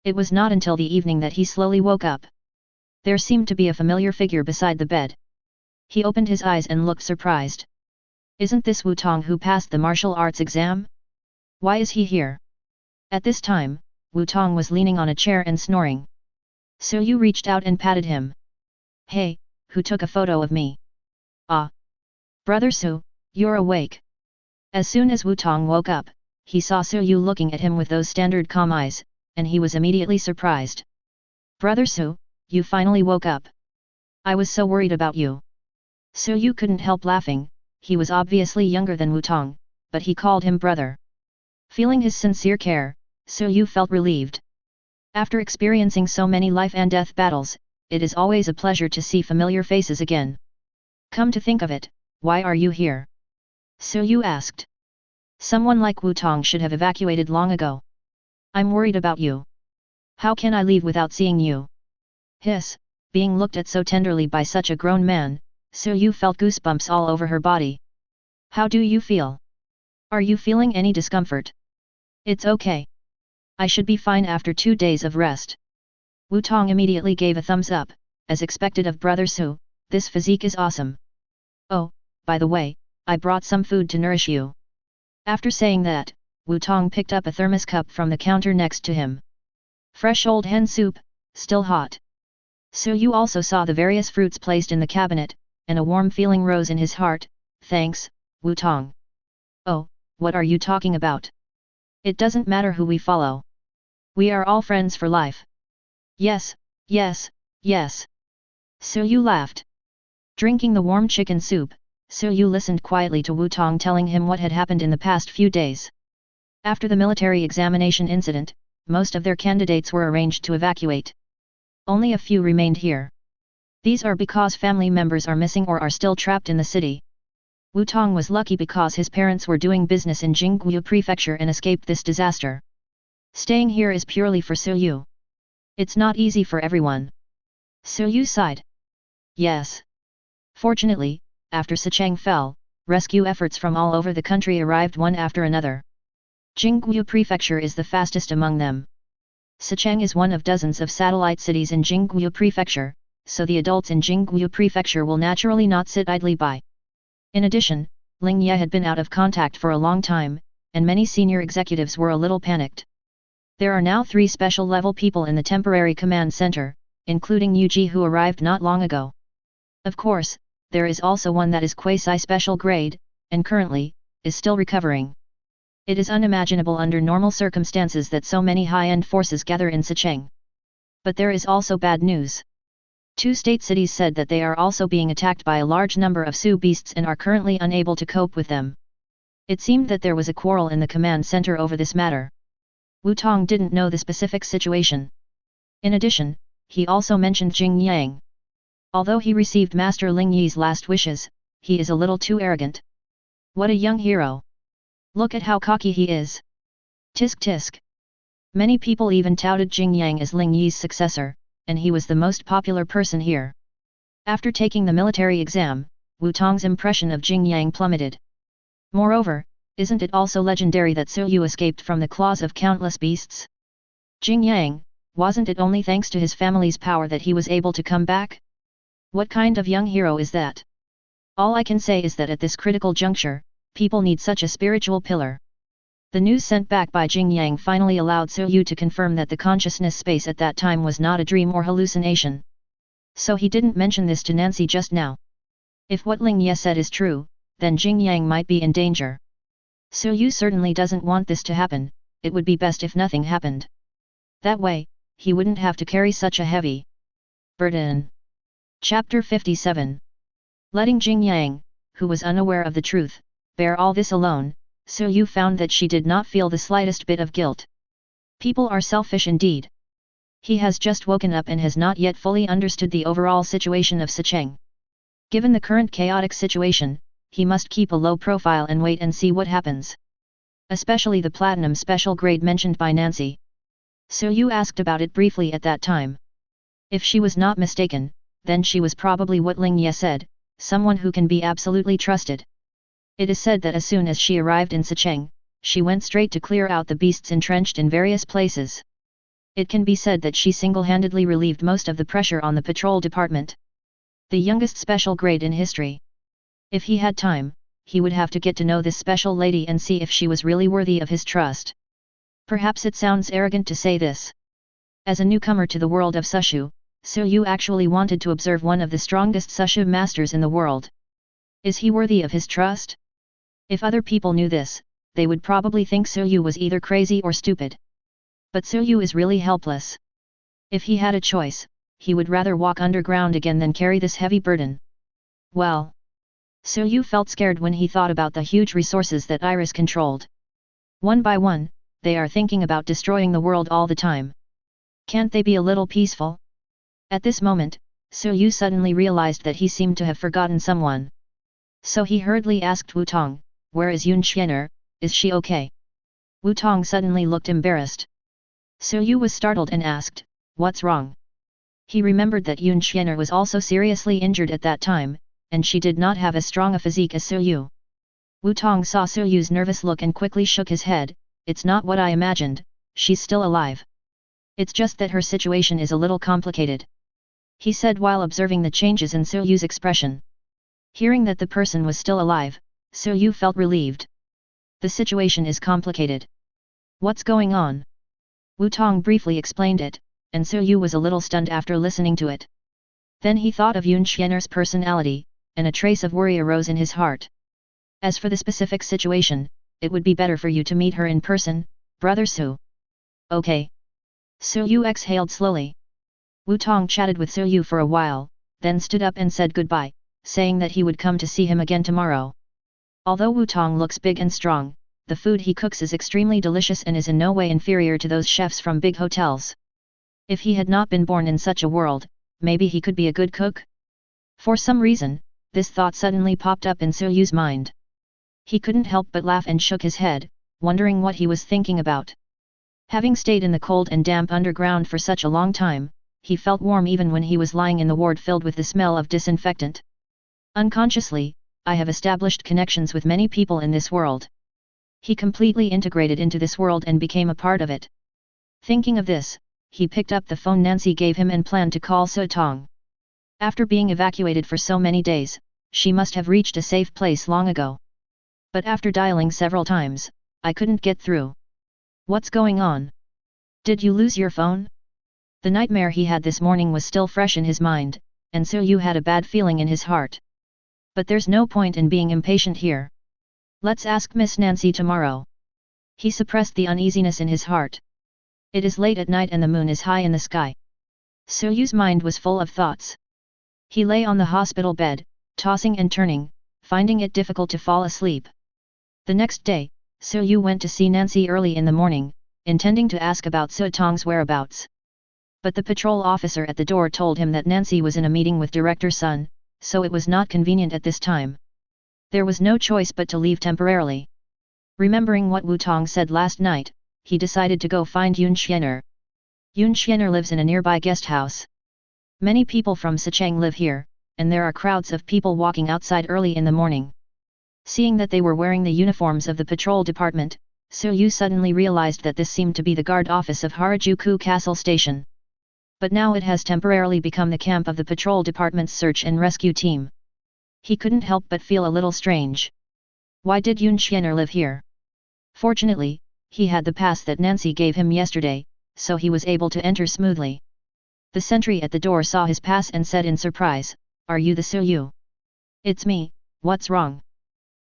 It was not until the evening that he slowly woke up. There seemed to be a familiar figure beside the bed. He opened his eyes and looked surprised. Isn't this Wu Tong who passed the martial arts exam? Why is he here? At this time, Wu Tong was leaning on a chair and snoring. Su Yu reached out and patted him. Hey, who took a photo of me? Ah! Brother Su, you're awake. As soon as Wu Tong woke up, he saw Su Yu looking at him with those standard calm eyes, and he was immediately surprised. Brother Su, you finally woke up. I was so worried about you. Su Yu couldn't help laughing. He was obviously younger than Wu Tong, but he called him brother. Feeling his sincere care, Su Yu felt relieved. After experiencing so many life and death battles, it is always a pleasure to see familiar faces again. Come to think of it, why are you here? Su Yu asked. Someone like Wu Tong should have evacuated long ago. I'm worried about you. How can I leave without seeing you? Hiss, being looked at so tenderly by such a grown man, Su Yu felt goosebumps all over her body. How do you feel? Are you feeling any discomfort? It's okay. I should be fine after 2 days of rest. Wu Tong immediately gave a thumbs up, as expected of brother Su, this physique is awesome. Oh, by the way, I brought some food to nourish you. After saying that, Wu Tong picked up a thermos cup from the counter next to him. Fresh old hen soup, still hot. Su Yu also saw the various fruits placed in the cabinet, and a warm feeling rose in his heart. Thanks, Wu Tong. Oh, what are you talking about? It doesn't matter who we follow. We are all friends for life. Yes, yes, yes. Su Yu laughed. Drinking the warm chicken soup, Su Yu listened quietly to Wu Tong telling him what had happened in the past few days. After the military examination incident, most of their candidates were arranged to evacuate. Only a few remained here. These are because family members are missing or are still trapped in the city. Wu Tong was lucky because his parents were doing business in Jingguo Prefecture and escaped this disaster. Staying here is purely for Su Yu. It's not easy for everyone. Su Yu sighed. Yes. Fortunately, after Sicheng fell, rescue efforts from all over the country arrived one after another. Jingguo Prefecture is the fastest among them. Sicheng is one of dozens of satellite cities in Jingguo Prefecture, so the adults in Jingguo Prefecture will naturally not sit idly by. In addition, Ling Ye had been out of contact for a long time, and many senior executives were a little panicked. There are now 3 special-level people in the temporary command center, including Yu Ji who arrived not long ago. Of course, there is also one that is quasi-special grade, and currently, is still recovering. It is unimaginable under normal circumstances that so many high-end forces gather in Sicheng. But there is also bad news. 2 state cities said that they are also being attacked by a large number of Su beasts and are currently unable to cope with them. It seemed that there was a quarrel in the command center over this matter. Wu Tong didn't know the specific situation. In addition, he also mentioned Jing Yang. Although he received Master Ling Yi's last wishes, he is a little too arrogant. What a young hero! Look at how cocky he is. Tisk tisk. Many people even touted Jing Yang as Ling Yi's successor, and he was the most popular person here. After taking the military exam, Wu Tong's impression of Jing Yang plummeted. Moreover, isn't it also legendary that Su Yu escaped from the claws of countless beasts? Jing Yang, wasn't it only thanks to his family's power that he was able to come back? What kind of young hero is that? All I can say is that at this critical juncture, people need such a spiritual pillar. The news sent back by Jing Yang finally allowed Su Yu to confirm that the consciousness space at that time was not a dream or hallucination. So he didn't mention this to Nancy just now. If what Ling Ye said is true, then Jing Yang might be in danger. Su Yu certainly doesn't want this to happen, it would be best if nothing happened. That way, he wouldn't have to carry such a heavy burden. Chapter 57. Letting Jing Yang, who was unaware of the truth, bear all this alone, Su Yu found that she did not feel the slightest bit of guilt. People are selfish indeed. He has just woken up and has not yet fully understood the overall situation of Sicheng. Given the current chaotic situation, he must keep a low profile and wait and see what happens. Especially the platinum special grade mentioned by Nancy. Su Yu asked about it briefly at that time. If she was not mistaken, then she was probably what Ling Ye said, someone who can be absolutely trusted. It is said that as soon as she arrived in Sicheng, she went straight to clear out the beasts entrenched in various places. It can be said that she single-handedly relieved most of the pressure on the patrol department. The youngest special grade in history. If he had time, he would have to get to know this special lady and see if she was really worthy of his trust. Perhaps it sounds arrogant to say this. As a newcomer to the world of Sushu, Su Yu actually wanted to observe one of the strongest Sushu masters in the world. Is he worthy of his trust? If other people knew this, they would probably think Su Yu was either crazy or stupid. But Su Yu is really helpless. If he had a choice, he would rather walk underground again than carry this heavy burden. Well, Su Yu felt scared when he thought about the huge resources that Iris controlled. One by one, they are thinking about destroying the world all the time. Can't they be a little peaceful? At this moment, So Yu suddenly realized that he seemed to have forgotten someone. So he hurriedly asked Wu Tong, "Where is Yun Xianer, is she okay?" Wu Tong suddenly looked embarrassed. So Yu was startled and asked, "What's wrong?" He remembered that Yun Xianer was also seriously injured at that time, and she did not have as strong a physique as So Yu. Wu Tong saw So Yu's nervous look and quickly shook his head. "It's not what I imagined, she's still alive. It's just that her situation is a little complicated," he said while observing the changes in So Yu's expression. Hearing that the person was still alive, So Yu felt relieved. "The situation is complicated. What's going on?" Wu Tong briefly explained it, and So Yu was a little stunned after listening to it. Then he thought of Yun Xianer's personality, and a trace of worry arose in his heart. "As for the specific situation, it would be better for you to meet her in person, Brother Su." "Okay." So Yu exhaled slowly. Wu Tong chatted with So Yu for a while, then stood up and said goodbye, saying that he would come to see him again tomorrow. Although Wu Tong looks big and strong, the food he cooks is extremely delicious and is in no way inferior to those chefs from big hotels. If he had not been born in such a world, maybe he could be a good cook? For some reason, this thought suddenly popped up in So Yu's mind. He couldn't help but laugh and shook his head, wondering what he was thinking about. Having stayed in the cold and damp underground for such a long time, he felt warm even when he was lying in the ward filled with the smell of disinfectant. Unconsciously, I have established connections with many people in this world. He completely integrated into this world and became a part of it. Thinking of this, he picked up the phone Nancy gave him and planned to call So Tong. After being evacuated for so many days, she must have reached a safe place long ago. But after dialing several times, I couldn't get through. What's going on? Did you lose your phone? The nightmare he had this morning was still fresh in his mind, and So Yu had a bad feeling in his heart. But there's no point in being impatient here. Let's ask Miss Nancy tomorrow. He suppressed the uneasiness in his heart. It is late at night and the moon is high in the sky. So Yu's mind was full of thoughts. He lay on the hospital bed, tossing and turning, finding it difficult to fall asleep. The next day, So Yu went to see Nancy early in the morning, intending to ask about So Tong's whereabouts. But the patrol officer at the door told him that Nancy was in a meeting with Director Sun, so it was not convenient at this time. There was no choice but to leave temporarily. Remembering what Wu Tong said last night, he decided to go find Yun Xianer. Yun Xianer lives in a nearby guest house. Many people from Sicheng live here, and there are crowds of people walking outside early in the morning. Seeing that they were wearing the uniforms of the patrol department, So Yu suddenly realized that this seemed to be the guard office of Harajuku Castle Station. But now it has temporarily become the camp of the patrol department's search and rescue team. He couldn't help but feel a little strange. Why did Yun Xianer live here? Fortunately, he had the pass that Nancy gave him yesterday, so he was able to enter smoothly. The sentry at the door saw his pass and said in surprise, "Are you the So Yu?" "It's me, what's wrong?"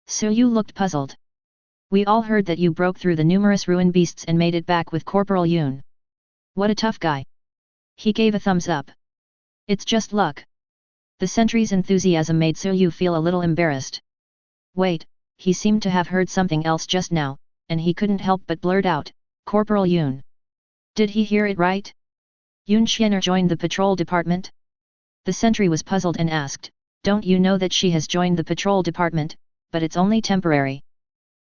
So Yu looked puzzled. "We all heard that you broke through the numerous ruin beasts and made it back with Corporal Yun. What a tough guy." He gave a thumbs up. "It's just luck." The sentry's enthusiasm made So Yu feel a little embarrassed. Wait, he seemed to have heard something else just now, and he couldn't help but blurt out, "Corporal Yun." Did he hear it right? Yun Xianer joined the patrol department? The sentry was puzzled and asked, "Don't you know that she has joined the patrol department, but it's only temporary?"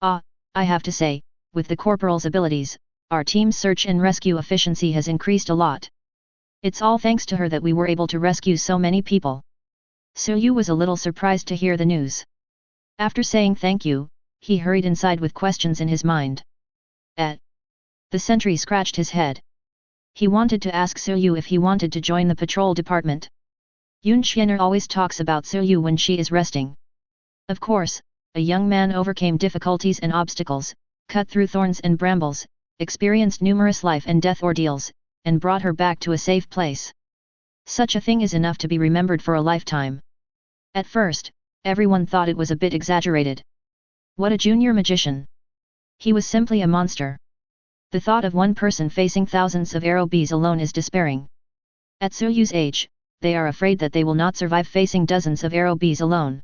"Ah, I have to say, with the corporal's abilities, our team's search and rescue efficiency has increased a lot. It's all thanks to her that we were able to rescue so many people." So Yu was a little surprised to hear the news. After saying thank you, he hurried inside with questions in his mind. The sentry scratched his head. He wanted to ask So Yu if he wanted to join the patrol department. Yun Xianer always talks about So Yu when she is resting. Of course, a young man overcame difficulties and obstacles, cut through thorns and brambles, experienced numerous life and death ordeals, and brought her back to a safe place. Such a thing is enough to be remembered for a lifetime. At first, everyone thought it was a bit exaggerated. What a junior magician! He was simply a monster. The thought of one person facing thousands of arrow bees alone is despairing. At So Yu's age, they are afraid that they will not survive facing dozens of arrow bees alone.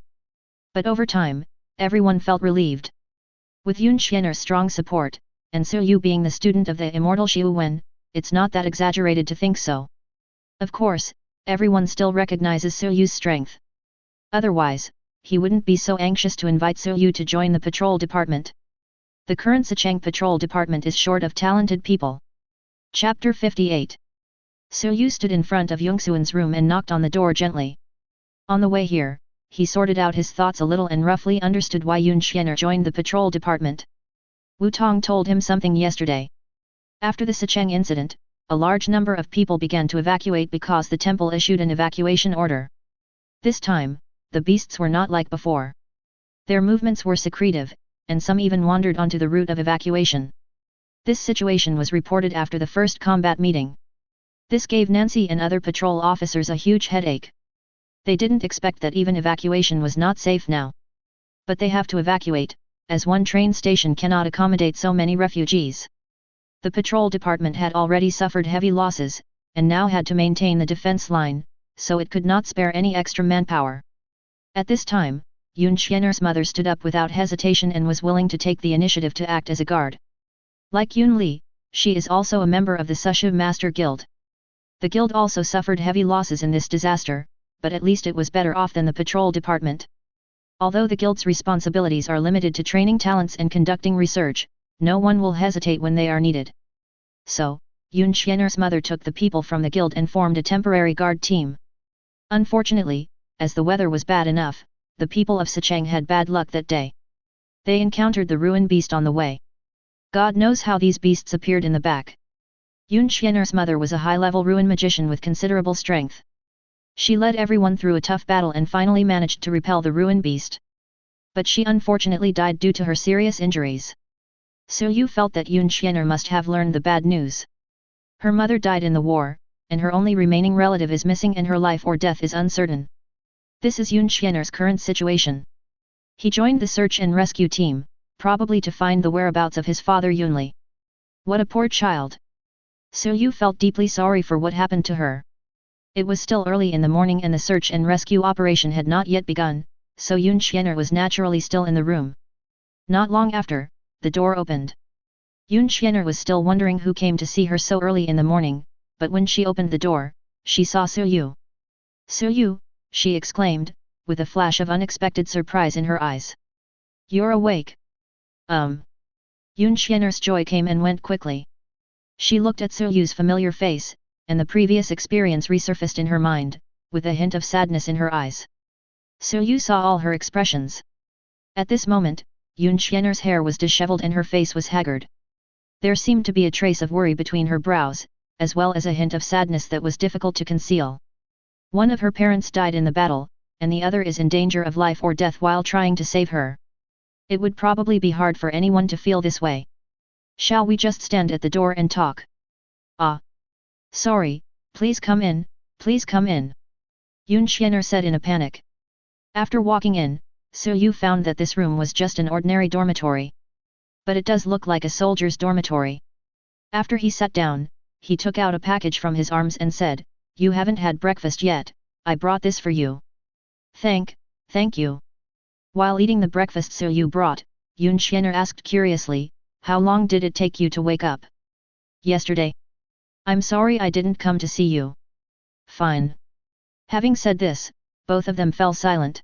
But over time, everyone felt relieved. With Yun Xianer's strong support, and So Yu being the student of the immortal Xiu Wen, it's not that exaggerated to think so. Of course, everyone still recognizes Soyu's strength. Otherwise, he wouldn't be so anxious to invite Soyu to join the patrol department. The current Sicheng patrol department is short of talented people. Chapter 58. Soyu stood in front of Yongsuan's room and knocked on the door gently. On the way here, he sorted out his thoughts a little and roughly understood why Yun Xianer joined the patrol department. Wu Tong told him something yesterday. After the Sicheng incident, a large number of people began to evacuate because the temple issued an evacuation order. This time, the beasts were not like before. Their movements were secretive, and some even wandered onto the route of evacuation. This situation was reported after the first combat meeting. This gave Nancy and other patrol officers a huge headache. They didn't expect that even evacuation was not safe now. But they have to evacuate, as one train station cannot accommodate so many refugees. The patrol department had already suffered heavy losses, and now had to maintain the defense line, so it could not spare any extra manpower. At this time, Yun Xianer's mother stood up without hesitation and was willing to take the initiative to act as a guard. Like Yun Li, she is also a member of the Sushu Master Guild. The guild also suffered heavy losses in this disaster, but at least it was better off than the patrol department. Although the guild's responsibilities are limited to training talents and conducting research, no one will hesitate when they are needed. So, Yun Xianer's mother took the people from the guild and formed a temporary guard team. Unfortunately, as the weather was bad enough, the people of Sicheng had bad luck that day. They encountered the ruin beast on the way. God knows how these beasts appeared in the back. Yun Xianer's mother was a high-level ruin magician with considerable strength. She led everyone through a tough battle and finally managed to repel the ruin beast. But she unfortunately died due to her serious injuries. Soyu felt that Yun Xianer must have learned the bad news. Her mother died in the war, and her only remaining relative is missing and her life or death is uncertain. This is Yun Xianer's current situation. He joined the search and rescue team, probably to find the whereabouts of his father Yunli. What a poor child! Soyu felt deeply sorry for what happened to her. It was still early in the morning and the search and rescue operation had not yet begun, so Yun Xianer was naturally still in the room. Not long after, the door opened. Yun Xianer was still wondering who came to see her so early in the morning, but when she opened the door, she saw Soyu. Soyu, she exclaimed, with a flash of unexpected surprise in her eyes. You're awake. Yun Xianer's joy came and went quickly. She looked at Soyu's familiar face, and the previous experience resurfaced in her mind, with a hint of sadness in her eyes. Soyu saw all her expressions. At this moment, Yun Xianer's hair was disheveled and her face was haggard. There seemed to be a trace of worry between her brows, as well as a hint of sadness that was difficult to conceal. One of her parents died in the battle, and the other is in danger of life or death while trying to save her. It would probably be hard for anyone to feel this way. Shall we just stand at the door and talk? Ah. Sorry, please come in, please come in. Yun Xianer said in a panic. After walking in, Soyu found that this room was just an ordinary dormitory. But it does look like a soldier's dormitory. After he sat down, he took out a package from his arms and said, "You haven't had breakfast yet, I brought this for you." Thank you. While eating the breakfast Soyu brought, Yun Xianer asked curiously, "How long did it take you to wake up?" "Yesterday. I'm sorry I didn't come to see you." "Fine." Having said this, both of them fell silent.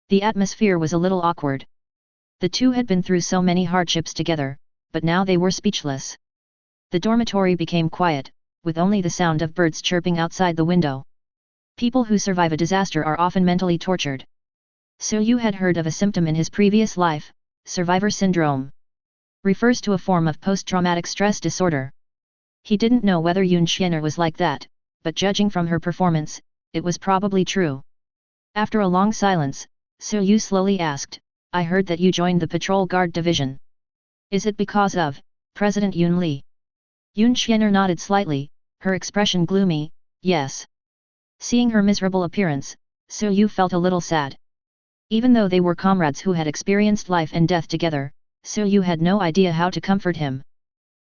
The atmosphere was a little awkward. The two had been through so many hardships together, but now they were speechless. The dormitory became quiet, with only the sound of birds chirping outside the window. People who survive a disaster are often mentally tortured. Soyu had heard of a symptom in his previous life, survivor syndrome. Refers to a form of post-traumatic stress disorder. He didn't know whether Yun Xianer was like that, but judging from her performance, it was probably true. After a long silence, Soyu slowly asked, "I heard that you joined the patrol guard division. Is it because of President Yun Li?" Yun Xianer nodded slightly, her expression gloomy, "Yes." Seeing her miserable appearance, Soyu felt a little sad. Even though they were comrades who had experienced life and death together, Soyu had no idea how to comfort him.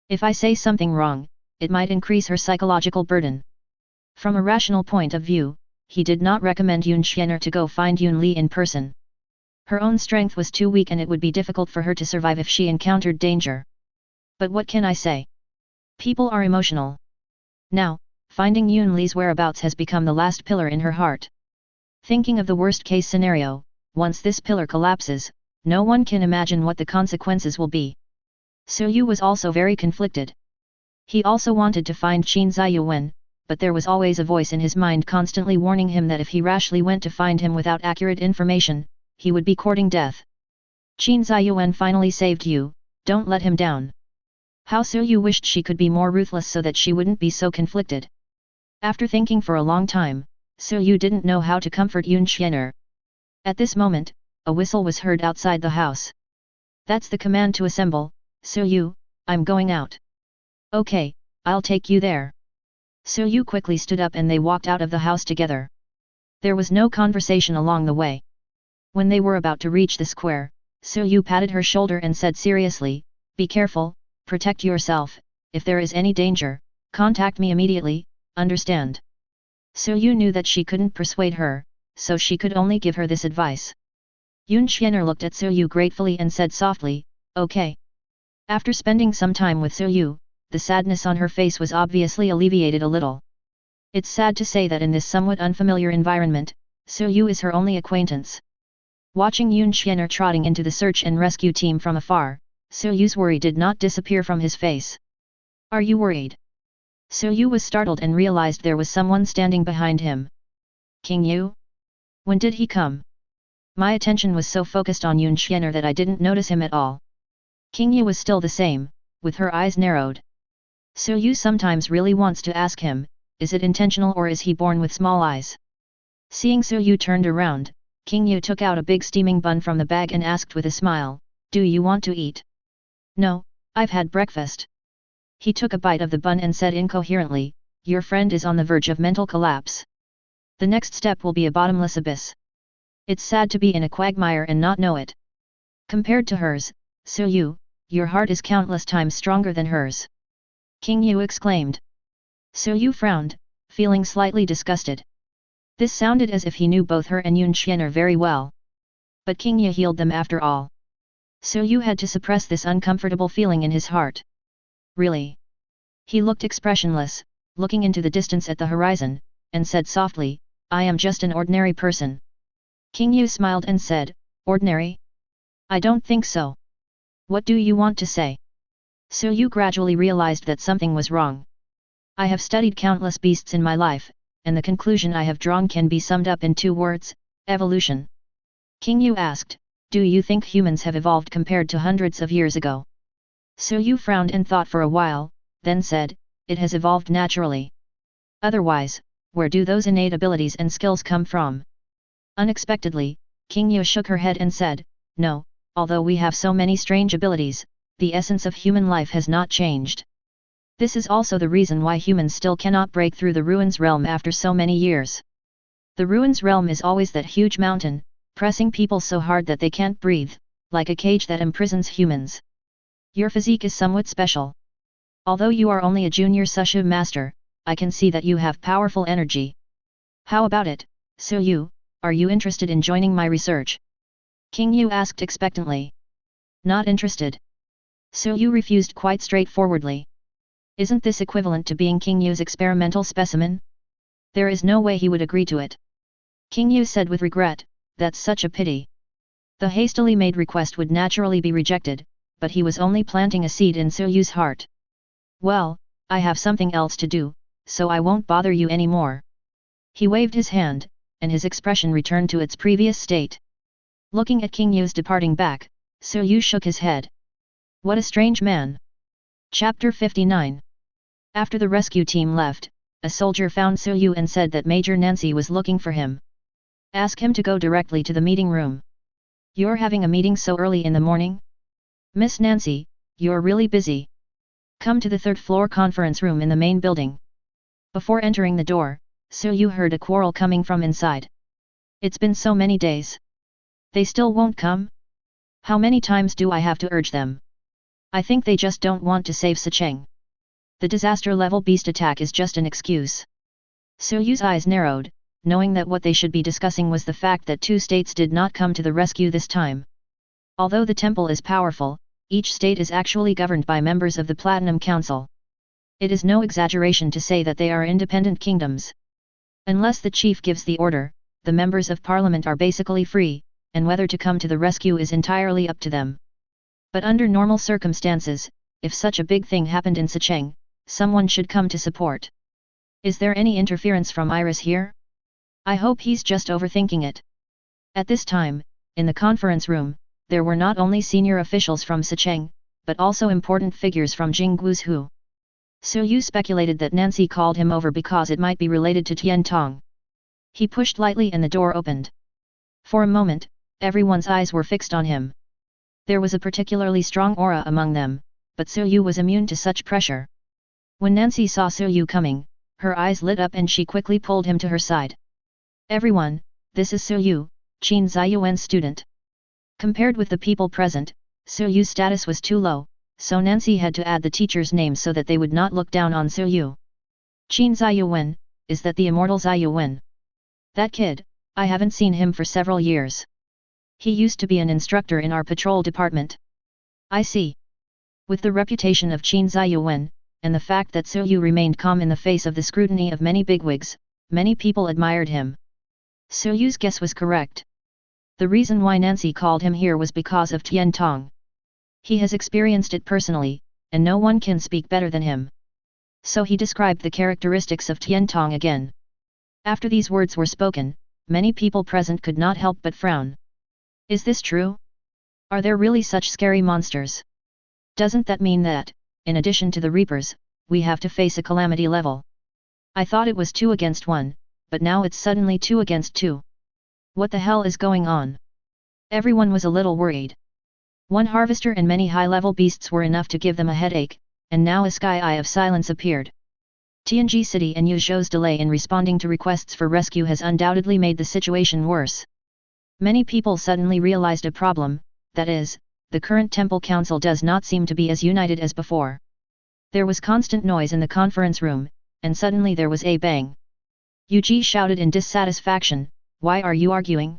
If I say something wrong, it might increase her psychological burden. From a rational point of view, he did not recommend Yun Xianer to go find Yun Li in person. Her own strength was too weak and it would be difficult for her to survive if she encountered danger. But what can I say? People are emotional. Now, Finding Yun Li's whereabouts has become the last pillar in her heart. Thinking of the worst-case scenario, once this pillar collapses, no one can imagine what the consequences will be. So Yu was also very conflicted. He also wanted to find Qin Ziyuan, but there was always a voice in his mind constantly warning him that if he rashly went to find him without accurate information, he would be courting death. Qin Ziyuan finally saved Yu, don't let him down. How So Yu wished she could be more ruthless so that she wouldn't be so conflicted. After thinking for a long time, So Yu didn't know how to comfort Yun Xianer. At this moment, a whistle was heard outside the house. That's the command to assemble, So Yu, I'm going out. Okay, I'll take you there. So Yu quickly stood up and they walked out of the house together. There was no conversation along the way. When they were about to reach the square, So Yu patted her shoulder and said seriously, be careful, protect yourself, if there is any danger, contact me immediately, understand? So Yu knew that she couldn't persuade her, so she could only give her this advice. Yun Xianer looked at So Yu gratefully and said softly, okay. After spending some time with So Yu, the sadness on her face was obviously alleviated a little. It's sad to say that in this somewhat unfamiliar environment, So Yu is her only acquaintance. Watching Yun Xianer trotting into the search and rescue team from afar, So Yu's worry did not disappear from his face. Are you worried? So Yu was startled and realized there was someone standing behind him. King Yu? When did he come? My attention was so focused on Yun Xianer that I didn't notice him at all. King Yu was still the same, with her eyes narrowed. So Yu sometimes really wants to ask him, is it intentional or is he born with small eyes? Seeing So Yu turned around, King Yu took out a big steaming bun from the bag and asked with a smile, do you want to eat? No, I've had breakfast. He took a bite of the bun and said incoherently, your friend is on the verge of mental collapse. The next step will be a bottomless abyss. It's sad to be in a quagmire and not know it. Compared to hers, So Yu, your heart is countless times stronger than hers. King Yu exclaimed. So Yu frowned, feeling slightly disgusted. This sounded as if he knew both her and Yun Xianer very well. But King Yu healed them after all. So Yu had to suppress this uncomfortable feeling in his heart. Really? He looked expressionless, looking into the distance at the horizon, and said softly, I am just an ordinary person. King Yu smiled and said, ordinary? I don't think so. What do you want to say? So Yu gradually realized that something was wrong. I have studied countless beasts in my life, and the conclusion I have drawn can be summed up in 2 words, evolution. King Yu asked, do you think humans have evolved compared to hundreds of years ago? So Yu frowned and thought for a while, then said, it has evolved naturally. Otherwise, where do those innate abilities and skills come from? Unexpectedly, King Yu shook her head and said, no, although we have so many strange abilities, the essence of human life has not changed. This is also the reason why humans still cannot break through the ruins realm after so many years. The ruins realm is always that huge mountain, pressing people so hard that they can't breathe, like a cage that imprisons humans. Your physique is somewhat special. Although you are only a junior Sushu master, I can see that you have powerful energy. How about it, So Yu, are you interested in joining my research? King Yu asked expectantly. Not interested. So Yu refused quite straightforwardly. Isn't this equivalent to being King Yu's experimental specimen? There is no way he would agree to it. King Yu said with regret, that's such a pity. The hastily made request would naturally be rejected, but he was only planting a seed in So Yu's heart. Well, I have something else to do, so I won't bother you anymore. He waved his hand, and his expression returned to its previous state. Looking at King Yu's departing back, So Yu shook his head. What a strange man. Chapter 59. After the rescue team left, a soldier found So Yu and said that Major Nancy was looking for him. Ask him to go directly to the meeting room. You're having a meeting so early in the morning? Miss Nancy, you're really busy. Come to the 3rd floor conference room in the main building. Before entering the door, So Yu heard a quarrel coming from inside. It's been so many days. They still won't come? How many times do I have to urge them? I think they just don't want to save Sicheng. The disaster-level beast attack is just an excuse. So Yu's eyes narrowed, knowing that what they should be discussing was the fact that 2 states did not come to the rescue this time. Although the temple is powerful, each state is actually governed by members of the Platinum Council. It is no exaggeration to say that they are independent kingdoms. Unless the chief gives the order, the members of parliament are basically free, and whether to come to the rescue is entirely up to them. But under normal circumstances, if such a big thing happened in Sicheng, someone should come to support. Is there any interference from Iris here? I hope he's just overthinking it. At this time, in the conference room, there were not only senior officials from Sicheng, but also important figures from Jingguizhou. Su Yu speculated that Nancy called him over because it might be related to Tian Tong. He pushed lightly and the door opened. For a moment, everyone's eyes were fixed on him. There was a particularly strong aura among them, but Su Yu was immune to such pressure. When Nancy saw Su Yu coming, her eyes lit up and she quickly pulled him to her side. Everyone, this is Su Yu, Qin Ziyuan's student. Compared with the people present, Su Yu's status was too low, so Nancy had to add the teacher's name so that they would not look down on Su Yu. Qin Ziyuan, is that the immortal Ziyuan? That kid, I haven't seen him for several years. He used to be an instructor in our patrol department. I see. With the reputation of Qin Ziyuan, and the fact that Su Yu remained calm in the face of the scrutiny of many bigwigs, many people admired him. Su Yu's guess was correct. The reason why Nancy called him here was because of Tian Tong. He has experienced it personally, and no one can speak better than him. So he described the characteristics of Tian Tong again. After these words were spoken, many people present could not help but frown. Is this true? Are there really such scary monsters? Doesn't that mean that, in addition to the Reapers, we have to face a calamity level? I thought it was 2 against 1, but now it's suddenly 2 against 2. What the hell is going on? Everyone was a little worried. One harvester and many high-level beasts were enough to give them a headache, and now a sky eye of silence appeared. Tianji City and Yuzhou's delay in responding to requests for rescue has undoubtedly made the situation worse. Many people suddenly realized a problem, that is, the current temple council does not seem to be as united as before. There was constant noise in the conference room, and suddenly there was a bang. Yuji shouted in dissatisfaction, "Why are you arguing?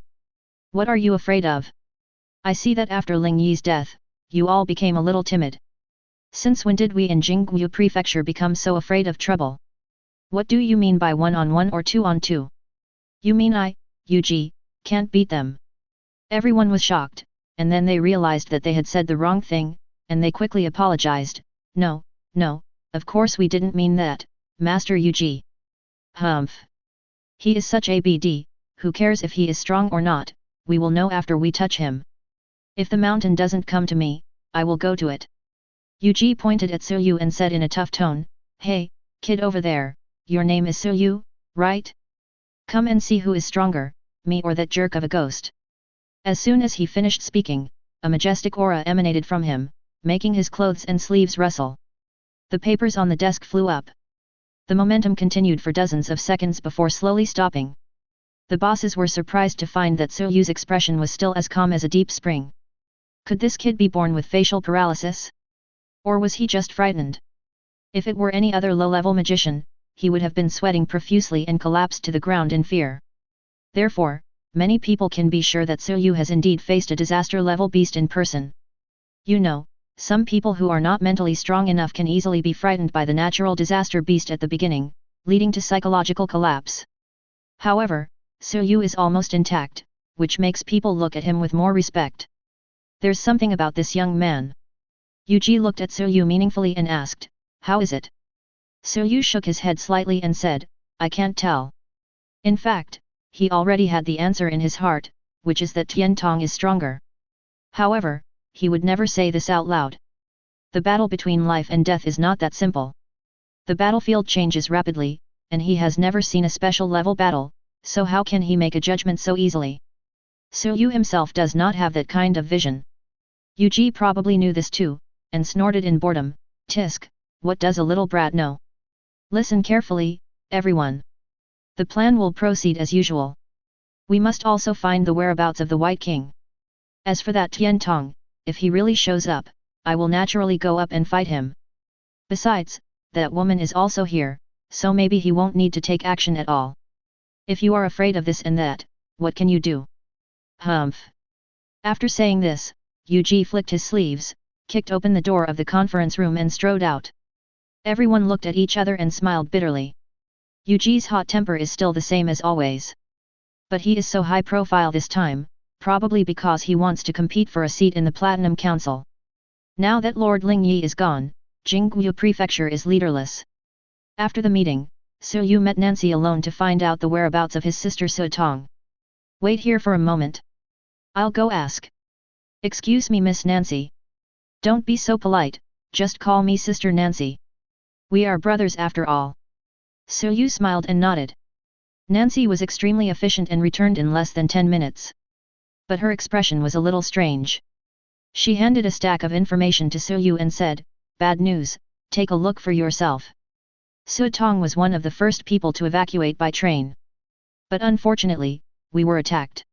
What are you afraid of? I see that after Ling Yi's death, you all became a little timid. Since when did we in Jingguo Prefecture become so afraid of trouble? What do you mean by 1-on-1 or 2-on-2? You mean I, Yuji, can't beat them?" Everyone was shocked, and then they realized that they had said the wrong thing, and they quickly apologized. No, of course we didn't mean that, Master Yuji. Humph. He is such a BD, who cares if he is strong or not, we will know after we touch him. If the mountain doesn't come to me, I will go to it. Yuji pointed at Su Yu and said in a tough tone, "Hey, kid over there, your name is Su Yu, right? Come and see who is stronger, me or that jerk of a ghost." As soon as he finished speaking, a majestic aura emanated from him, making his clothes and sleeves rustle. The papers on the desk flew up. The momentum continued for dozens of seconds before slowly stopping. The bosses were surprised to find that Su Yu's expression was still as calm as a deep spring. Could this kid be born with facial paralysis? Or was he just frightened? If it were any other low-level magician, he would have been sweating profusely and collapsed to the ground in fear. Therefore, many people can be sure that Su Yu has indeed faced a disaster-level beast in person. You know, some people who are not mentally strong enough can easily be frightened by the natural disaster beast at the beginning, leading to psychological collapse. However, Su Yu is almost intact, which makes people look at him with more respect. There's something about this young man. Yuji looked at Su Yu meaningfully and asked, "How is it?" Su Yu shook his head slightly and said, "I can't tell." In fact, he already had the answer in his heart, which is that Tian Tong is stronger. However, he would never say this out loud. The battle between life and death is not that simple. The battlefield changes rapidly, and he has never seen a special level battle, so how can he make a judgment so easily? Su Yu himself does not have that kind of vision. Yuji probably knew this too, and snorted in boredom, "Tisk, what does a little brat know? Listen carefully, everyone. The plan will proceed as usual. We must also find the whereabouts of the White King. As for that Tian Tong, if he really shows up, I will naturally go up and fight him. Besides, that woman is also here, so maybe he won't need to take action at all. If you are afraid of this and that, what can you do?" Humph. After saying this, Yuji flicked his sleeves, kicked open the door of the conference room and strode out. Everyone looked at each other and smiled bitterly. Yuji's hot temper is still the same as always. But he is so high profile this time, probably because he wants to compete for a seat in the Platinum Council. Now that Lord Lingyi is gone, Jingguo Prefecture is leaderless. After the meeting, Su Yu met Nancy alone to find out the whereabouts of his sister Su Tong. Wait here for a moment. I'll go ask. Excuse me, Miss Nancy. Don't be so polite, just call me Sister Nancy. We are brothers after all. Su Yu smiled and nodded. Nancy was extremely efficient and returned in less than 10 minutes. But her expression was a little strange. She handed a stack of information to Su Yu and said, "Bad news, take a look for yourself." Su Tong was one of the first people to evacuate by train. But unfortunately, we were attacked.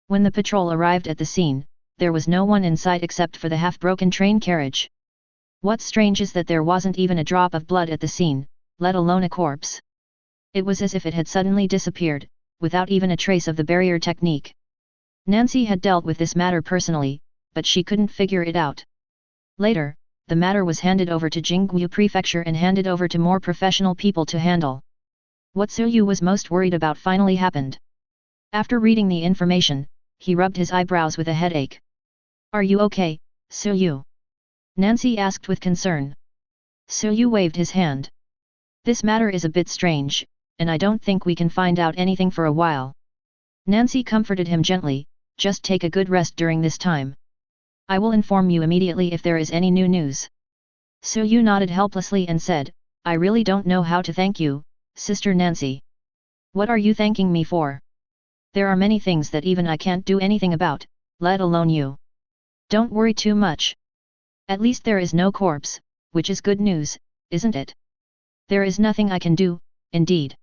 When the patrol arrived at the scene, there was no one in sight except for the half-broken train carriage. What's strange is that there wasn't even a drop of blood at the scene, let alone a corpse. It was as if it had suddenly disappeared, without even a trace of the barrier technique. Nancy had dealt with this matter personally, but she couldn't figure it out. Later, the matter was handed over to Jingguo Prefecture and handed over to more professional people to handle. What Su Yu was most worried about finally happened. After reading the information, he rubbed his eyebrows with a headache. "Are you okay, Su Yu?" Nancy asked with concern. Su Yu waved his hand. "This matter is a bit strange, and I don't think we can find out anything for a while." Nancy comforted him gently, "Just take a good rest during this time. I will inform you immediately if there is any new news." Su Yu nodded helplessly and said, "I really don't know how to thank you, Sister Nancy." "What are you thanking me for? There are many things that even I can't do anything about, let alone you. Don't worry too much. At least there is no corpse, which is good news, isn't it?" "There is nothing I can do, indeed."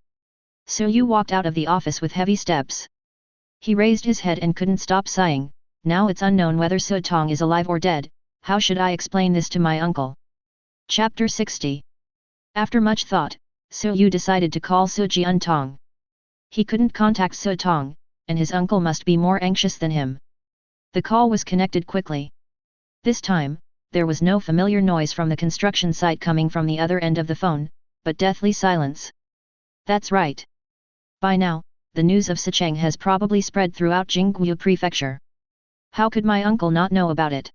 Su Yu walked out of the office with heavy steps. He raised his head and couldn't stop sighing. "Now it's unknown whether Su Tong is alive or dead, how should I explain this to my uncle?" Chapter 60. After much thought, Su Yu decided to call Su Jiantong. He couldn't contact Su Tong, and his uncle must be more anxious than him. The call was connected quickly. This time, there was no familiar noise from the construction site coming from the other end of the phone, but deathly silence. That's right. By now, the news of Sicheng has probably spread throughout Jingguo Prefecture. How could my uncle not know about it?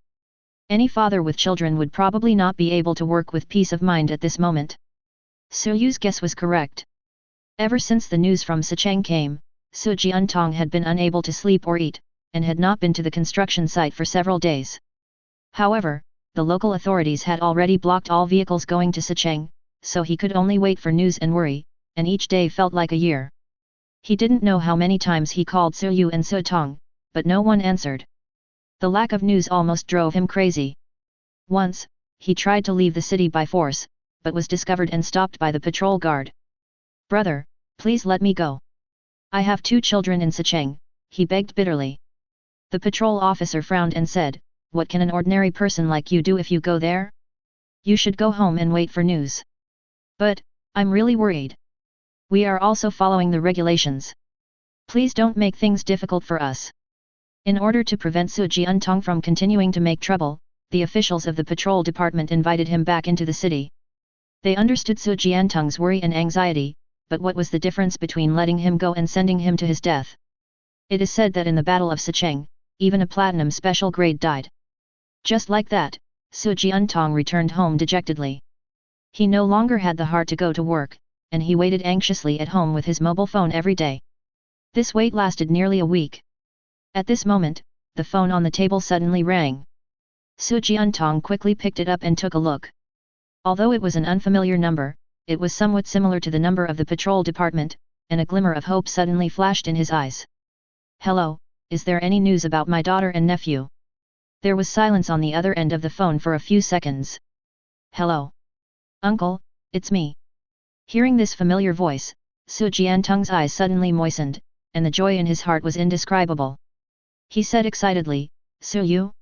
Any father with children would probably not be able to work with peace of mind at this moment. Su Yu's guess was correct. Ever since the news from Sicheng came, Su Jiantong had been unable to sleep or eat, and had not been to the construction site for several days. However, the local authorities had already blocked all vehicles going to Sicheng, so he could only wait for news and worry, and each day felt like a year. He didn't know how many times he called Su Yu and Su Tong, but no one answered. The lack of news almost drove him crazy. Once, he tried to leave the city by force, but was discovered and stopped by the patrol guard. "Brother, please let me go. I have 2 children in Sicheng," he begged bitterly. The patrol officer frowned and said, "What can an ordinary person like you do if you go there? You should go home and wait for news." "But, I'm really worried. We are also following the regulations. Please don't make things difficult for us." In order to prevent Su Jiantong from continuing to make trouble, the officials of the patrol department invited him back into the city. They understood Su Jiantong's worry and anxiety, but what was the difference between letting him go and sending him to his death? It is said that in the Battle of Sicheng, even a platinum special grade died. Just like that, Su Jiantong returned home dejectedly. He no longer had the heart to go to work, and he waited anxiously at home with his mobile phone every day. This wait lasted nearly a week. At this moment, the phone on the table suddenly rang. Su Jiantong quickly picked it up and took a look. Although it was an unfamiliar number, it was somewhat similar to the number of the patrol department, and a glimmer of hope suddenly flashed in his eyes. "Hello, is there any news about my daughter and nephew?" There was silence on the other end of the phone for a few seconds. "Hello? Uncle, it's me." Hearing this familiar voice, Su Jiantong's eyes suddenly moistened, and the joy in his heart was indescribable. He said excitedly, "Su Yu?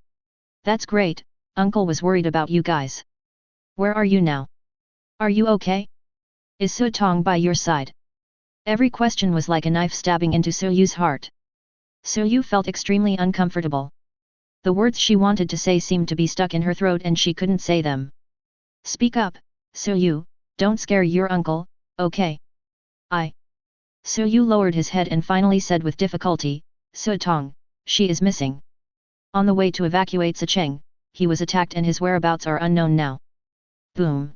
That's great, Uncle was worried about you guys. Where are you now? Are you okay? Is Su Tong by your side?" Every question was like a knife stabbing into Su Yu's heart. Su Yu felt extremely uncomfortable. The words she wanted to say seemed to be stuck in her throat and she couldn't say them. "Speak up, So you, don't scare your uncle, okay? So you lowered his head and finally said with difficulty, So Tong, she is missing. On the way to evacuate Sicheng, he was attacked and his whereabouts are unknown now. Boom.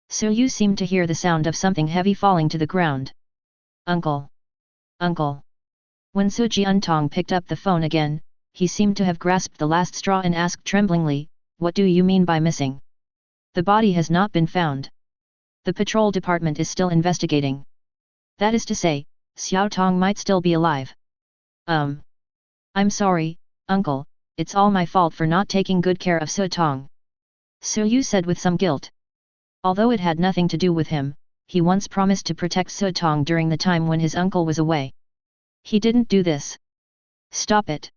So you seemed to hear the sound of something heavy falling to the ground. Uncle. Uncle. When Su Jiantong picked up the phone again, he seemed to have grasped the last straw and asked tremblingly, What do you mean by missing? The body has not been found. The patrol department is still investigating. That is to say, Xiao Tong might still be alive. I'm sorry, uncle, it's all my fault for not taking good care of Su Tong. So you said with some guilt. Although it had nothing to do with him, he once promised to protect Su Tong during the time when his uncle was away. He didn't do this. Stop it.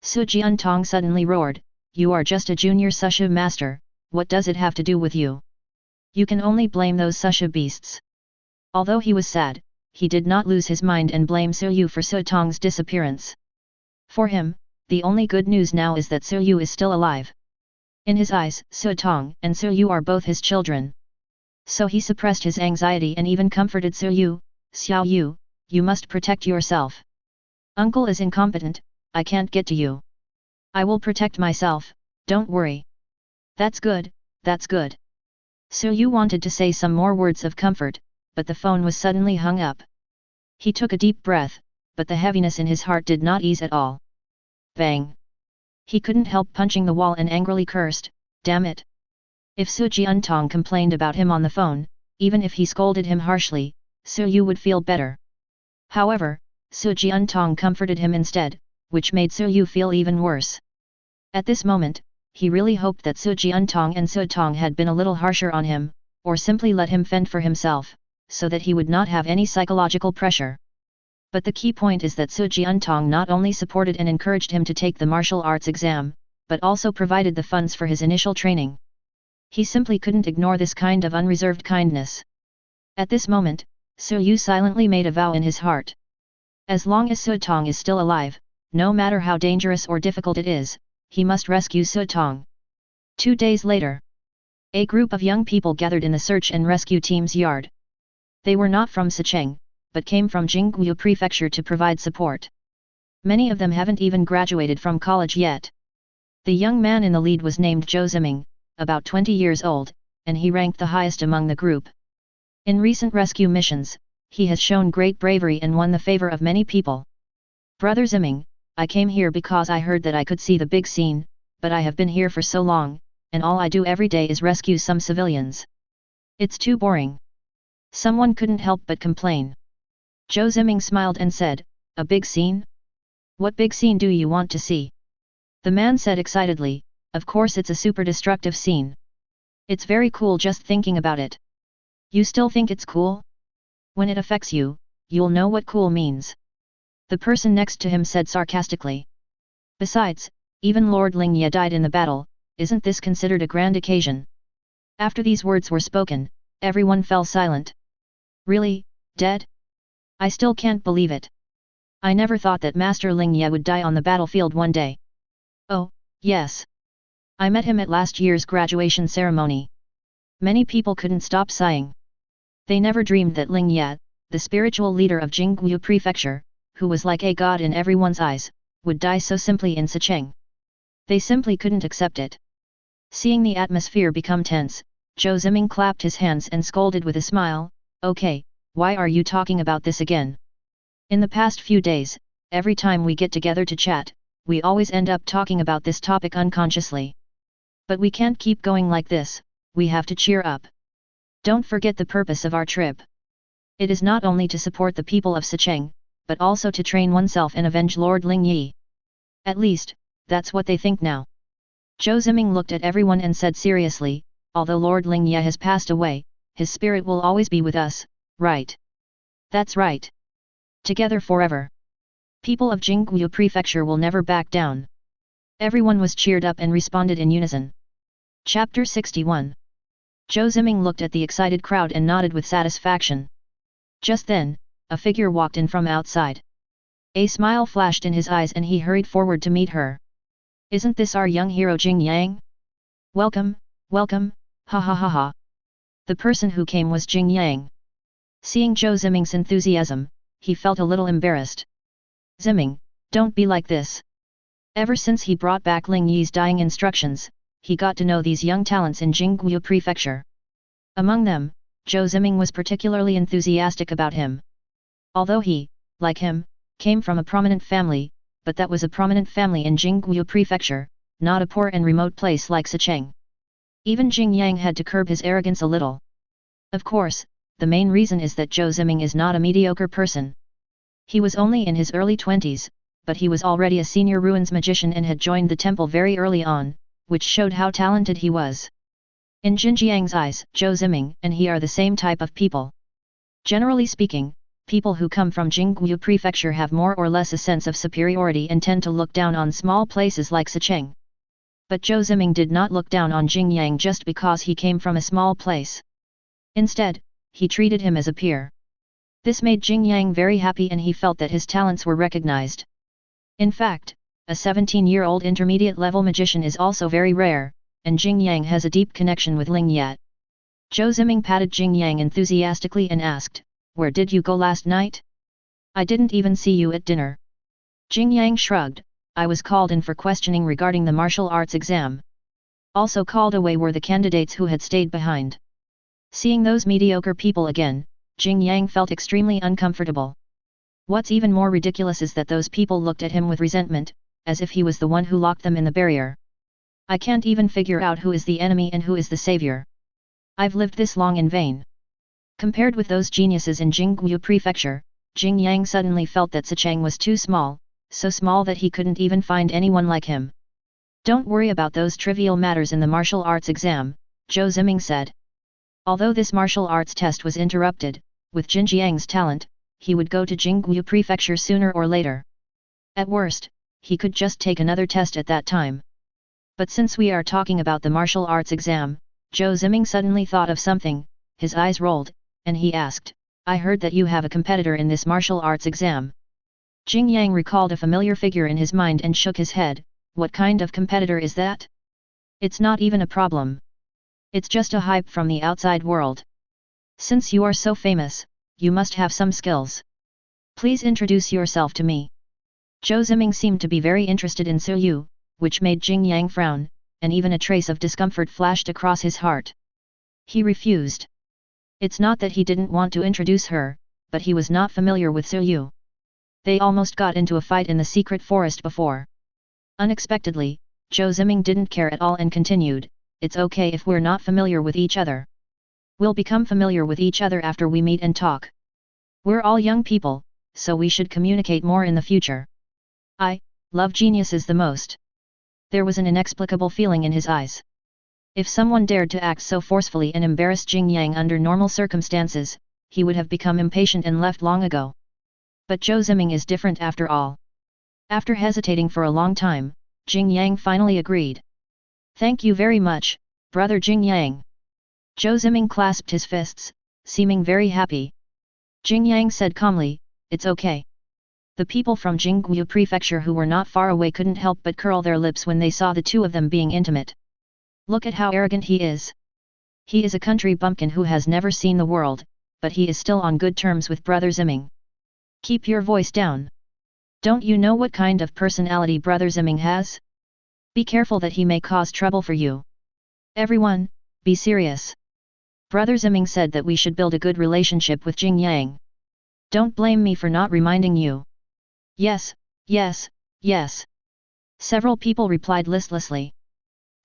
Su Jiantong suddenly roared, You are just a junior susha master, what does it have to do with you? You can only blame those susha beasts. Although he was sad, he did not lose his mind and blame Su Yu for Su Tong's disappearance. For him, the only good news now is that Su Yu is still alive. In his eyes, Su Tong and Su Yu are both his children. So he suppressed his anxiety and even comforted Su Yu, Xiao Yu, you must protect yourself. Uncle is incompetent, I can't get to you. I will protect myself, don't worry. That's good, that's good. Su Yu wanted to say some more words of comfort, but the phone was suddenly hung up. He took a deep breath, but the heaviness in his heart did not ease at all. Bang! He couldn't help punching the wall and angrily cursed, Damn it! If Su Jiantong complained about him on the phone, even if he scolded him harshly, Su Yu would feel better. However, Su Jiantong comforted him instead, which made Su Yu feel even worse. At this moment, he really hoped that Su Jiantong and Su Tong had been a little harsher on him, or simply let him fend for himself, so that he would not have any psychological pressure. But the key point is that Su Jiantong not only supported and encouraged him to take the martial arts exam, but also provided the funds for his initial training. He simply couldn't ignore this kind of unreserved kindness. At this moment, Su Yu silently made a vow in his heart. As long as Su Tong is still alive, no matter how dangerous or difficult it is, he must rescue Su Tong. 2 days later, a group of young people gathered in the search and rescue team's yard. They were not from Sicheng, but came from Jingguo Prefecture to provide support. Many of them haven't even graduated from college yet. The young man in the lead was named Zhou Ziming, about 20 years old, and he ranked the highest among the group. In recent rescue missions, he has shown great bravery and won the favor of many people. Brother Ziming, I came here because I heard that I could see the big scene, but I have been here for so long, and all I do every day is rescue some civilians. It's too boring. Someone couldn't help but complain. Zhou Ziming smiled and said, A big scene? What big scene do you want to see? The man said excitedly, Of course it's a super destructive scene. It's very cool just thinking about it. You still think it's cool? When it affects you, you'll know what cool means. The person next to him said sarcastically. Besides, even Lord Lingye died in the battle, isn't this considered a grand occasion? After these words were spoken, everyone fell silent. Really, dead? I still can't believe it. I never thought that Master Lingye would die on the battlefield one day. Oh, yes. I met him at last year's graduation ceremony. Many people couldn't stop sighing. They never dreamed that Lingye, the spiritual leader of Jingguo Prefecture, who was like a god in everyone's eyes, would die so simply in Sicheng. They simply couldn't accept it. Seeing the atmosphere become tense, Zhou Ziming clapped his hands and scolded with a smile, Okay, why are you talking about this again? In the past few days, every time we get together to chat, we always end up talking about this topic unconsciously. But we can't keep going like this, we have to cheer up. Don't forget the purpose of our trip. It is not only to support the people of Sicheng, but also to train oneself and avenge Lord Lingye. At least, that's what they think now. Zhou Ziming looked at everyone and said seriously, Although Lord Lingye has passed away, his spirit will always be with us, right? That's right. Together forever. People of Jingguo Prefecture will never back down. Everyone was cheered up and responded in unison. Chapter 61. Zhou Ziming looked at the excited crowd and nodded with satisfaction. Just then, a figure walked in from outside. A smile flashed in his eyes and he hurried forward to meet her. Isn't this our young hero Jing Yang? Welcome, welcome, ha ha ha ha. The person who came was Jing Yang. Seeing Zhou Ziming's enthusiasm, he felt a little embarrassed. Ziming, don't be like this. Ever since he brought back Ling Yi's dying instructions, he got to know these young talents in Jingguo Prefecture. Among them, Zhou Ziming was particularly enthusiastic about him. Although he, like him, came from a prominent family, but that was a prominent family in Jingguo Prefecture, not a poor and remote place like Sicheng. Even Jing Yang had to curb his arrogance a little. Of course, the main reason is that Zhou Ziming is not a mediocre person. He was only in his early 20s, but he was already a senior ruins magician and had joined the temple very early on, which showed how talented he was. In Jinjiang's eyes, Zhou Ziming and he are the same type of people. Generally speaking, people who come from Jingguo Prefecture have more or less a sense of superiority and tend to look down on small places like Sicheng. But Zhou Ziming did not look down on Jing Yang just because he came from a small place. Instead, he treated him as a peer. This made Jing Yang very happy and he felt that his talents were recognized. In fact, a 17-year-old intermediate-level magician is also very rare, and Jing Yang has a deep connection with Ling Yat. Zhou Ziming patted Jing Yang enthusiastically and asked, "Where did you go last night? I didn't even see you at dinner." Jing Yang shrugged, "I was called in for questioning regarding the martial arts exam. Also called away were the candidates who had stayed behind." Seeing those mediocre people again, Jing Yang felt extremely uncomfortable. What's even more ridiculous is that those people looked at him with resentment, as if he was the one who locked them in the barrier. I can't even figure out who is the enemy and who is the savior. I've lived this long in vain. Compared with those geniuses in Jingguo Prefecture, Jing Yang suddenly felt that Sicheng was too small, so small that he couldn't even find anyone like him. Don't worry about those trivial matters in the martial arts exam, Zhou Ziming said. Although this martial arts test was interrupted, with Jin Jiang's talent, he would go to Jingguo Prefecture sooner or later. At worst, he could just take another test at that time. But since we are talking about the martial arts exam, Zhou Ziming suddenly thought of something, his eyes rolled, and he asked, "I heard that you have a competitor in this martial arts exam." Jing Yang recalled a familiar figure in his mind and shook his head. "What kind of competitor is that? It's not even a problem. It's just a hype from the outside world. Since you are so famous, you must have some skills. Please introduce yourself to me." Zhou Ziming seemed to be very interested in Su Yu, which made Jing Yang frown, and even a trace of discomfort flashed across his heart. He refused. It's not that he didn't want to introduce her, but he was not familiar with Su Yu. They almost got into a fight in the secret forest before. Unexpectedly, Zhou Ziming didn't care at all and continued, "It's okay if we're not familiar with each other. We'll become familiar with each other after we meet and talk. We're all young people, so we should communicate more in the future. I love geniuses the most." There was an inexplicable feeling in his eyes. If someone dared to act so forcefully and embarrass Jing Yang under normal circumstances, he would have become impatient and left long ago. But Zhou Ziming is different after all. After hesitating for a long time, Jing Yang finally agreed. "Thank you very much, brother Jing Yang." Zhou Ziming clasped his fists, seeming very happy. Jing Yang said calmly, "It's okay." The people from Jingguo Prefecture who were not far away couldn't help but curl their lips when they saw the two of them being intimate. Look at how arrogant he is. He is a country bumpkin who has never seen the world, but he is still on good terms with brother Ziming. Keep your voice down. Don't you know what kind of personality brother Ziming has? Be careful that he may cause trouble for you. Everyone, be serious. Brother Ziming said that we should build a good relationship with Jing Yang. Don't blame me for not reminding you. Yes, yes, yes. Several people replied listlessly.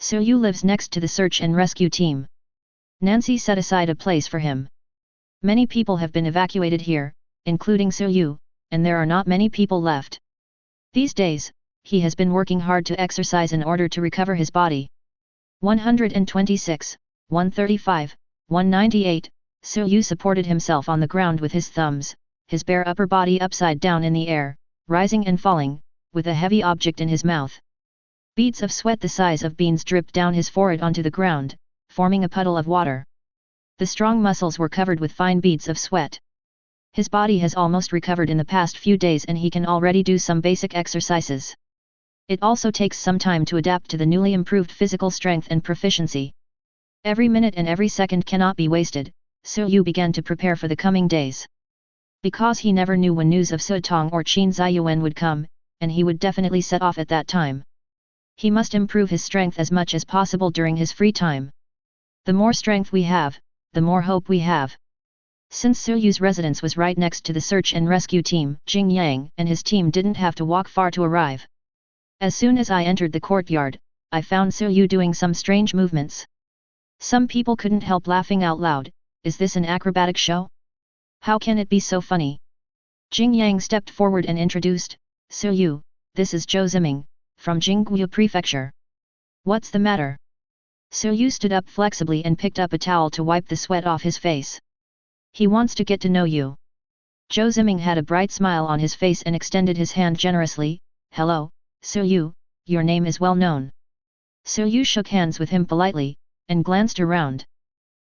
Su Yu lives next to the search and rescue team. Nancy set aside a place for him. Many people have been evacuated here, including Su Yu, and there are not many people left. These days, he has been working hard to exercise in order to recover his body. 126, 135, 198, Su Yu supported himself on the ground with his thumbs, his bare upper body upside down in the air, rising and falling, with a heavy object in his mouth. Beads of sweat the size of beans dripped down his forehead onto the ground, forming a puddle of water. The strong muscles were covered with fine beads of sweat. His body has almost recovered in the past few days and he can already do some basic exercises. It also takes some time to adapt to the newly improved physical strength and proficiency. Every minute and every second cannot be wasted, so Yu began to prepare for the coming days. Because he never knew when news of Sutong or Qin Ziyuan would come, and he would definitely set off at that time. He must improve his strength as much as possible during his free time. The more strength we have, the more hope we have. Since Su Yu's residence was right next to the search and rescue team, Jing Yang and his team didn't have to walk far to arrive. As soon as I entered the courtyard, I found Su Yu doing some strange movements. Some people couldn't help laughing out loud. Is this an acrobatic show? How can it be so funny? Jing Yang stepped forward and introduced, Su Yu, this is Zhou Ziming, from Jingguo Prefecture. What's the matter? Su Yu stood up flexibly and picked up a towel to wipe the sweat off his face. He wants to get to know you. Zhou Ziming had a bright smile on his face and extended his hand generously. Hello, Su Yu, your name is well known. Su Yu shook hands with him politely, and glanced around.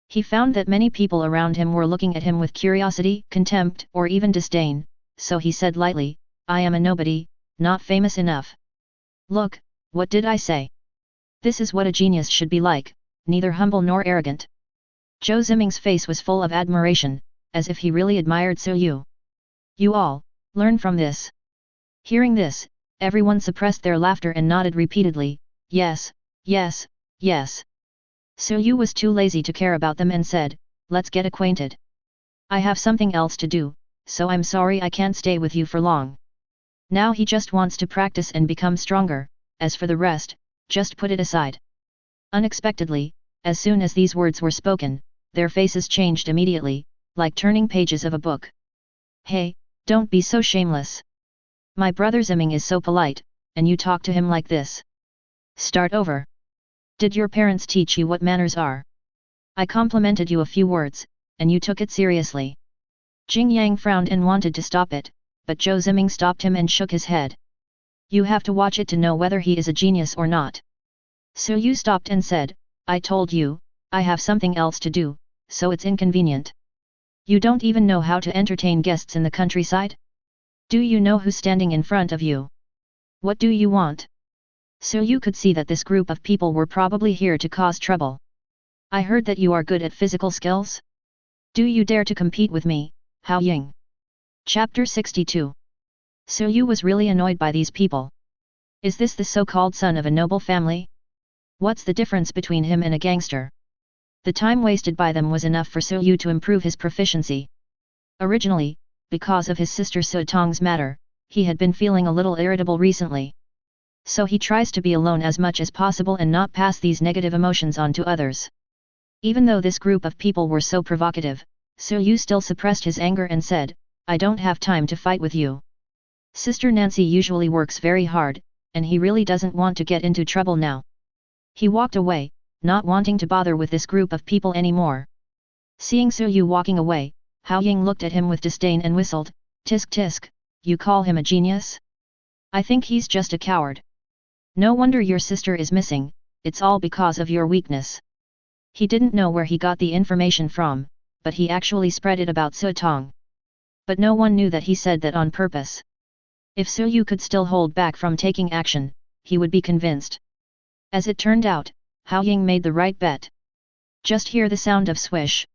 He found that many people around him were looking at him with curiosity, contempt, or even disdain, so he said lightly, I am a nobody, not famous enough. Look, what did I say? This is what a genius should be like, neither humble nor arrogant. Zhou Ziming's face was full of admiration, as if he really admired Su Yu. You all, learn from this. Hearing this, everyone suppressed their laughter and nodded repeatedly, yes, yes, yes. Su Yu was too lazy to care about them and said, let's get acquainted. I have something else to do, so I'm sorry I can't stay with you for long. Now he just wants to practice and become stronger, as for the rest, just put it aside. Unexpectedly, as soon as these words were spoken, their faces changed immediately, like turning pages of a book. Hey, don't be so shameless. My brother Ziming is so polite, and you talk to him like this. Start over. Did your parents teach you what manners are? I complimented you a few words, and you took it seriously. Jing Yang frowned and wanted to stop it, but Zhou Ziming stopped him and shook his head. You have to watch it to know whether he is a genius or not. Su Yu stopped and said, I told you, I have something else to do, so it's inconvenient. You don't even know how to entertain guests in the countryside? Do you know who's standing in front of you? What do you want? Su Yu could see that this group of people were probably here to cause trouble. I heard that you are good at physical skills? Do you dare to compete with me, Hao Ying? Chapter 62. Su Yu was really annoyed by these people. Is this the so-called son of a noble family? What's the difference between him and a gangster? The time wasted by them was enough for Su Yu to improve his proficiency. Originally, because of his sister Su Tong's matter, he had been feeling a little irritable recently. So he tries to be alone as much as possible and not pass these negative emotions on to others. Even though this group of people were so provocative, Su Yu still suppressed his anger and said, I don't have time to fight with you. Sister Nancy usually works very hard, and he really doesn't want to get into trouble now. He walked away, not wanting to bother with this group of people anymore. Seeing Su Yu walking away, Hao Ying looked at him with disdain and whistled, Tisk tisk, you call him a genius? I think he's just a coward. No wonder your sister is missing, it's all because of your weakness. He didn't know where he got the information from, but he actually spread it about Su Tong. But no one knew that he said that on purpose. If Su Yu could still hold back from taking action, he would be convinced. As it turned out, Hao Ying made the right bet. Just hear the sound of swish.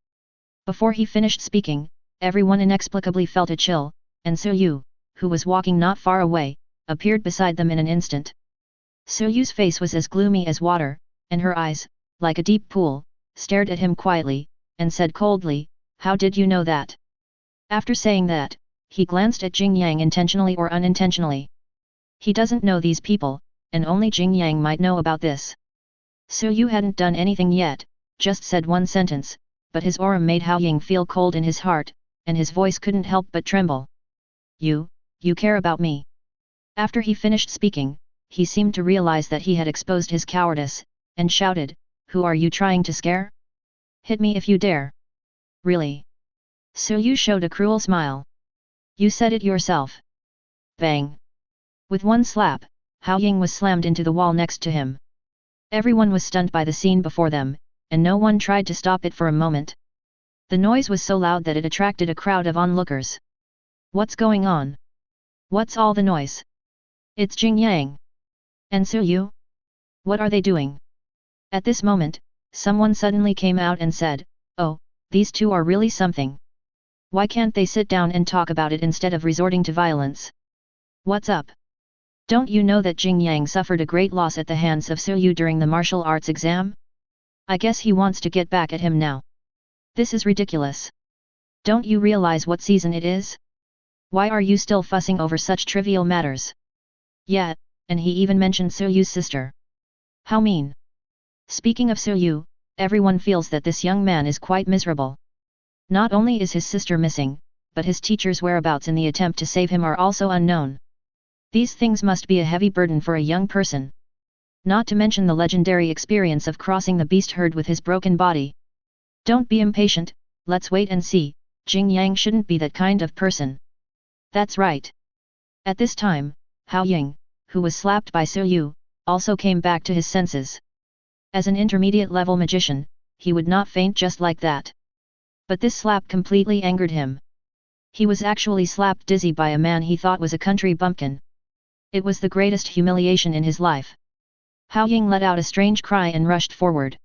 Before he finished speaking, everyone inexplicably felt a chill, and Su Yu, who was walking not far away, appeared beside them in an instant. Su Yu's face was as gloomy as water, and her eyes, like a deep pool, stared at him quietly, and said coldly, How did you know that? After saying that, he glanced at Jing Yang intentionally or unintentionally. He doesn't know these people, and only Jing Yang might know about this. Su Yu hadn't done anything yet, just said one sentence, but his aura made Hao Ying feel cold in his heart, and his voice couldn't help but tremble. You care about me. After he finished speaking, he seemed to realize that he had exposed his cowardice, and shouted, Who are you trying to scare? Hit me if you dare. Really? Su Yu showed a cruel smile. You said it yourself. Bang. With one slap, Hao Ying was slammed into the wall next to him. Everyone was stunned by the scene before them, and no one tried to stop it for a moment. The noise was so loud that it attracted a crowd of onlookers. What's going on? What's all the noise? It's Jing Yang. And Su Yu? What are they doing? At this moment, someone suddenly came out and said, "Oh, these two are really something. Why can't they sit down and talk about it instead of resorting to violence? What's up? Don't you know that Jing Yang suffered a great loss at the hands of Su Yu during the martial arts exam? I guess he wants to get back at him now. This is ridiculous. Don't you realize what season it is? Why are you still fussing over such trivial matters? Yeah, and he even mentioned Su Yu's sister. How mean. Speaking of Su Yu, everyone feels that this young man is quite miserable. Not only is his sister missing, but his teacher's whereabouts in the attempt to save him are also unknown. These things must be a heavy burden for a young person. Not to mention the legendary experience of crossing the beast herd with his broken body. Don't be impatient, let's wait and see. Jing Yang shouldn't be that kind of person. That's right. At this time, Hao Ying, who was slapped by Su Yu, also came back to his senses. As an intermediate-level magician, he would not faint just like that. But this slap completely angered him. He was actually slapped dizzy by a man he thought was a country bumpkin. It was the greatest humiliation in his life. Hao Ying let out a strange cry and rushed forward.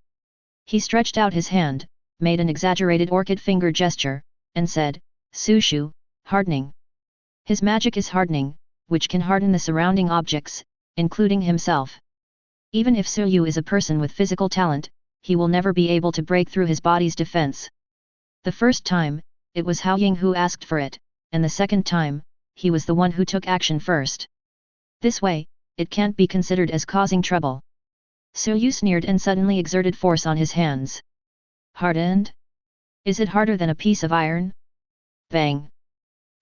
He stretched out his hand, made an exaggerated orchid finger gesture, and said, "Sushu, hardening." His magic is hardening, which can harden the surrounding objects, including himself. Even if Su Yu is a person with physical talent, he will never be able to break through his body's defense. The first time, it was Hao Ying who asked for it, and the second time, he was the one who took action first. This way, it can't be considered as causing trouble. Su Yu sneered and suddenly exerted force on his hands. Hardened? Is it harder than a piece of iron? Bang!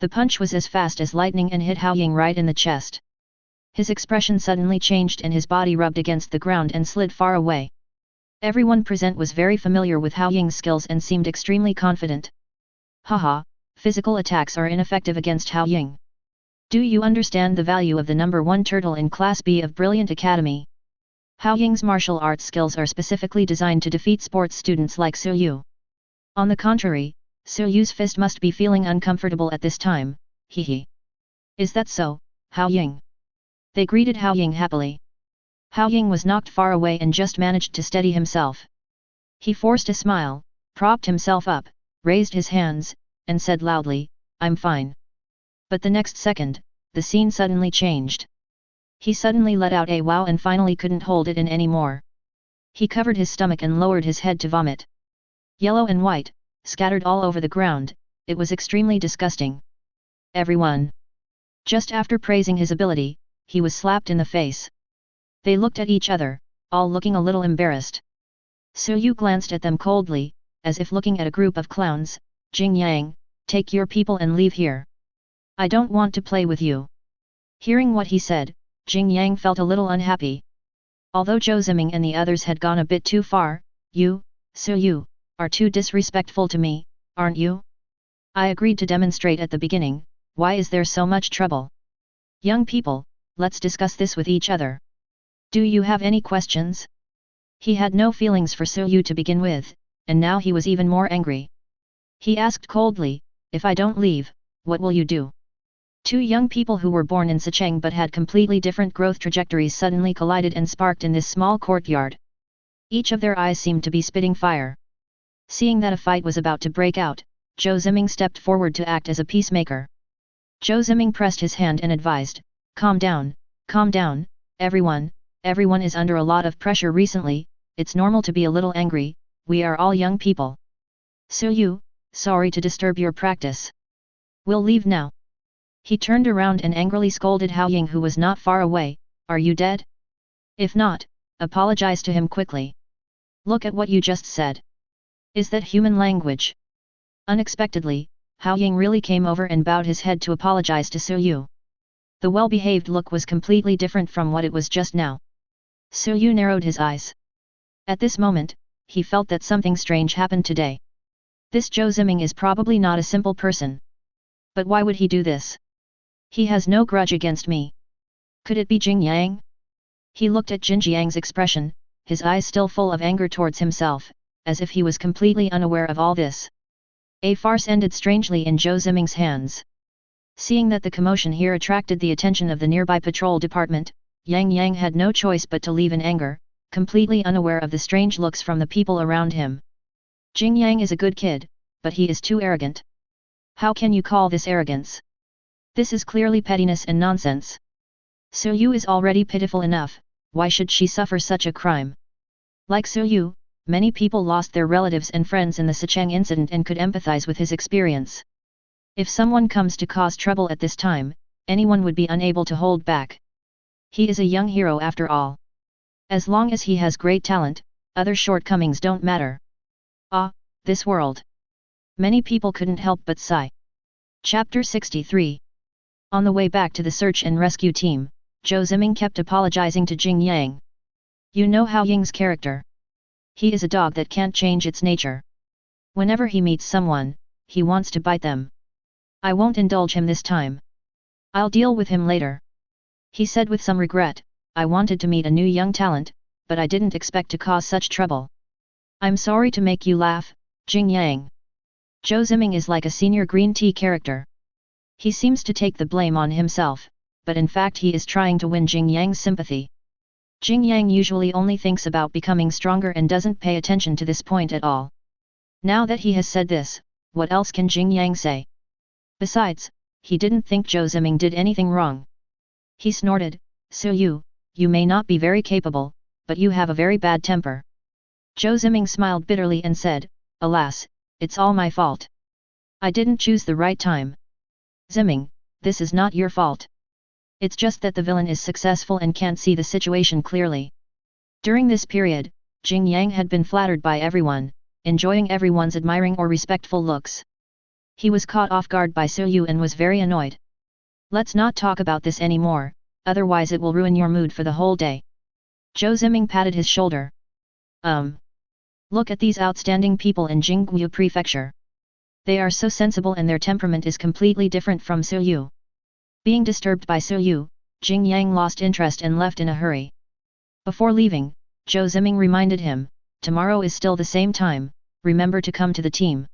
The punch was as fast as lightning and hit Hao Ying right in the chest. His expression suddenly changed and his body rubbed against the ground and slid far away. Everyone present was very familiar with Hao Ying's skills and seemed extremely confident. Haha, physical attacks are ineffective against Hao Ying. Do you understand the value of the number 1 turtle in Class B of Brilliant Academy? Hao Ying's martial arts skills are specifically designed to defeat sports students like Su Yu. On the contrary, Su Yu's fist must be feeling uncomfortable at this time, hehe. Is that so, Hao Ying? They greeted Hao Ying happily. Hao Ying was knocked far away and just managed to steady himself. He forced a smile, propped himself up, raised his hands, and said loudly, "I'm fine." But the next second, the scene suddenly changed. He suddenly let out a wow and finally couldn't hold it in anymore. He covered his stomach and lowered his head to vomit. Yellow and white, scattered all over the ground, it was extremely disgusting. Everyone. Just after praising his ability, he was slapped in the face. They looked at each other, all looking a little embarrassed. Su Yu glanced at them coldly, as if looking at a group of clowns. "Jing Yang, take your people and leave here. I don't want to play with you." Hearing what he said, Jing Yang felt a little unhappy. Although Zhou Ziming and the others had gone a bit too far, "You, Su Yu, are too disrespectful to me, aren't you? I agreed to demonstrate at the beginning, why is there so much trouble? Young people, let's discuss this with each other. Do you have any questions?" He had no feelings for Su Yu to begin with, and now he was even more angry. He asked coldly, "If I don't leave, what will you do?" Two young people who were born in Sicheng but had completely different growth trajectories suddenly collided and sparked in this small courtyard. Each of their eyes seemed to be spitting fire. Seeing that a fight was about to break out, Zhou Ziming stepped forward to act as a peacemaker. Zhou Ziming pressed his hand and advised, calm down, everyone is under a lot of pressure recently, it's normal to be a little angry, we are all young people. Su Yu, sorry to disturb your practice. We'll leave now." He turned around and angrily scolded Hao Ying who was not far away, "Are you dead? If not, apologize to him quickly. Look at what you just said. Is that human language?" Unexpectedly, Hao Ying really came over and bowed his head to apologize to Su Yu. The well-behaved look was completely different from what it was just now. Su Yu narrowed his eyes. At this moment, he felt that something strange happened today. This Zhou Ziming is probably not a simple person. But why would he do this? He has no grudge against me. Could it be Jing Yang? He looked at Jin Jiang's expression, his eyes still full of anger towards himself, as if he was completely unaware of all this. A farce ended strangely in Zhou Ziming's hands. Seeing that the commotion here attracted the attention of the nearby patrol department, Yang Yang had no choice but to leave in anger, completely unaware of the strange looks from the people around him. Jing Yang is a good kid, but he is too arrogant. How can you call this arrogance? This is clearly pettiness and nonsense. Su Yu is already pitiful enough, why should she suffer such a crime? Like Su Yu, many people lost their relatives and friends in the Sicheng incident and could empathize with his experience. If someone comes to cause trouble at this time, anyone would be unable to hold back. He is a young hero after all. As long as he has great talent, other shortcomings don't matter. Ah, this world. Many people couldn't help but sigh. Chapter 63. On the way back to the search and rescue team, Zhou Ziming kept apologizing to Jing Yang. You know Hao Ying's character. He is a dog that can't change its nature. Whenever he meets someone, he wants to bite them. I won't indulge him this time. I'll deal with him later. He said with some regret, I wanted to meet a new young talent, but I didn't expect to cause such trouble. I'm sorry to make you laugh, Jing Yang. Zhou Ziming is like a senior green tea character. He seems to take the blame on himself, but in fact he is trying to win Jing Yang's sympathy. Jing Yang usually only thinks about becoming stronger and doesn't pay attention to this point at all. Now that he has said this, what else can Jing Yang say? Besides, he didn't think Zhou Ziming did anything wrong. He snorted, Su Yu, you may not be very capable, but you have a very bad temper. Zhou Ziming smiled bitterly and said, alas, it's all my fault. I didn't choose the right time. Ziming, this is not your fault. It's just that the villain is successful and can't see the situation clearly. During this period, Jing Yang had been flattered by everyone, enjoying everyone's admiring or respectful looks. He was caught off guard by Su Yu and was very annoyed. Let's not talk about this anymore, otherwise it will ruin your mood for the whole day. Zhou Ziming patted his shoulder. Look at these outstanding people in Jingguo Prefecture. They are so sensible and their temperament is completely different from Su Yu. Being disturbed by Su Yu, Jing Yang lost interest and left in a hurry. Before leaving, Zhou Ziming reminded him, tomorrow is still the same time, remember to come to the team.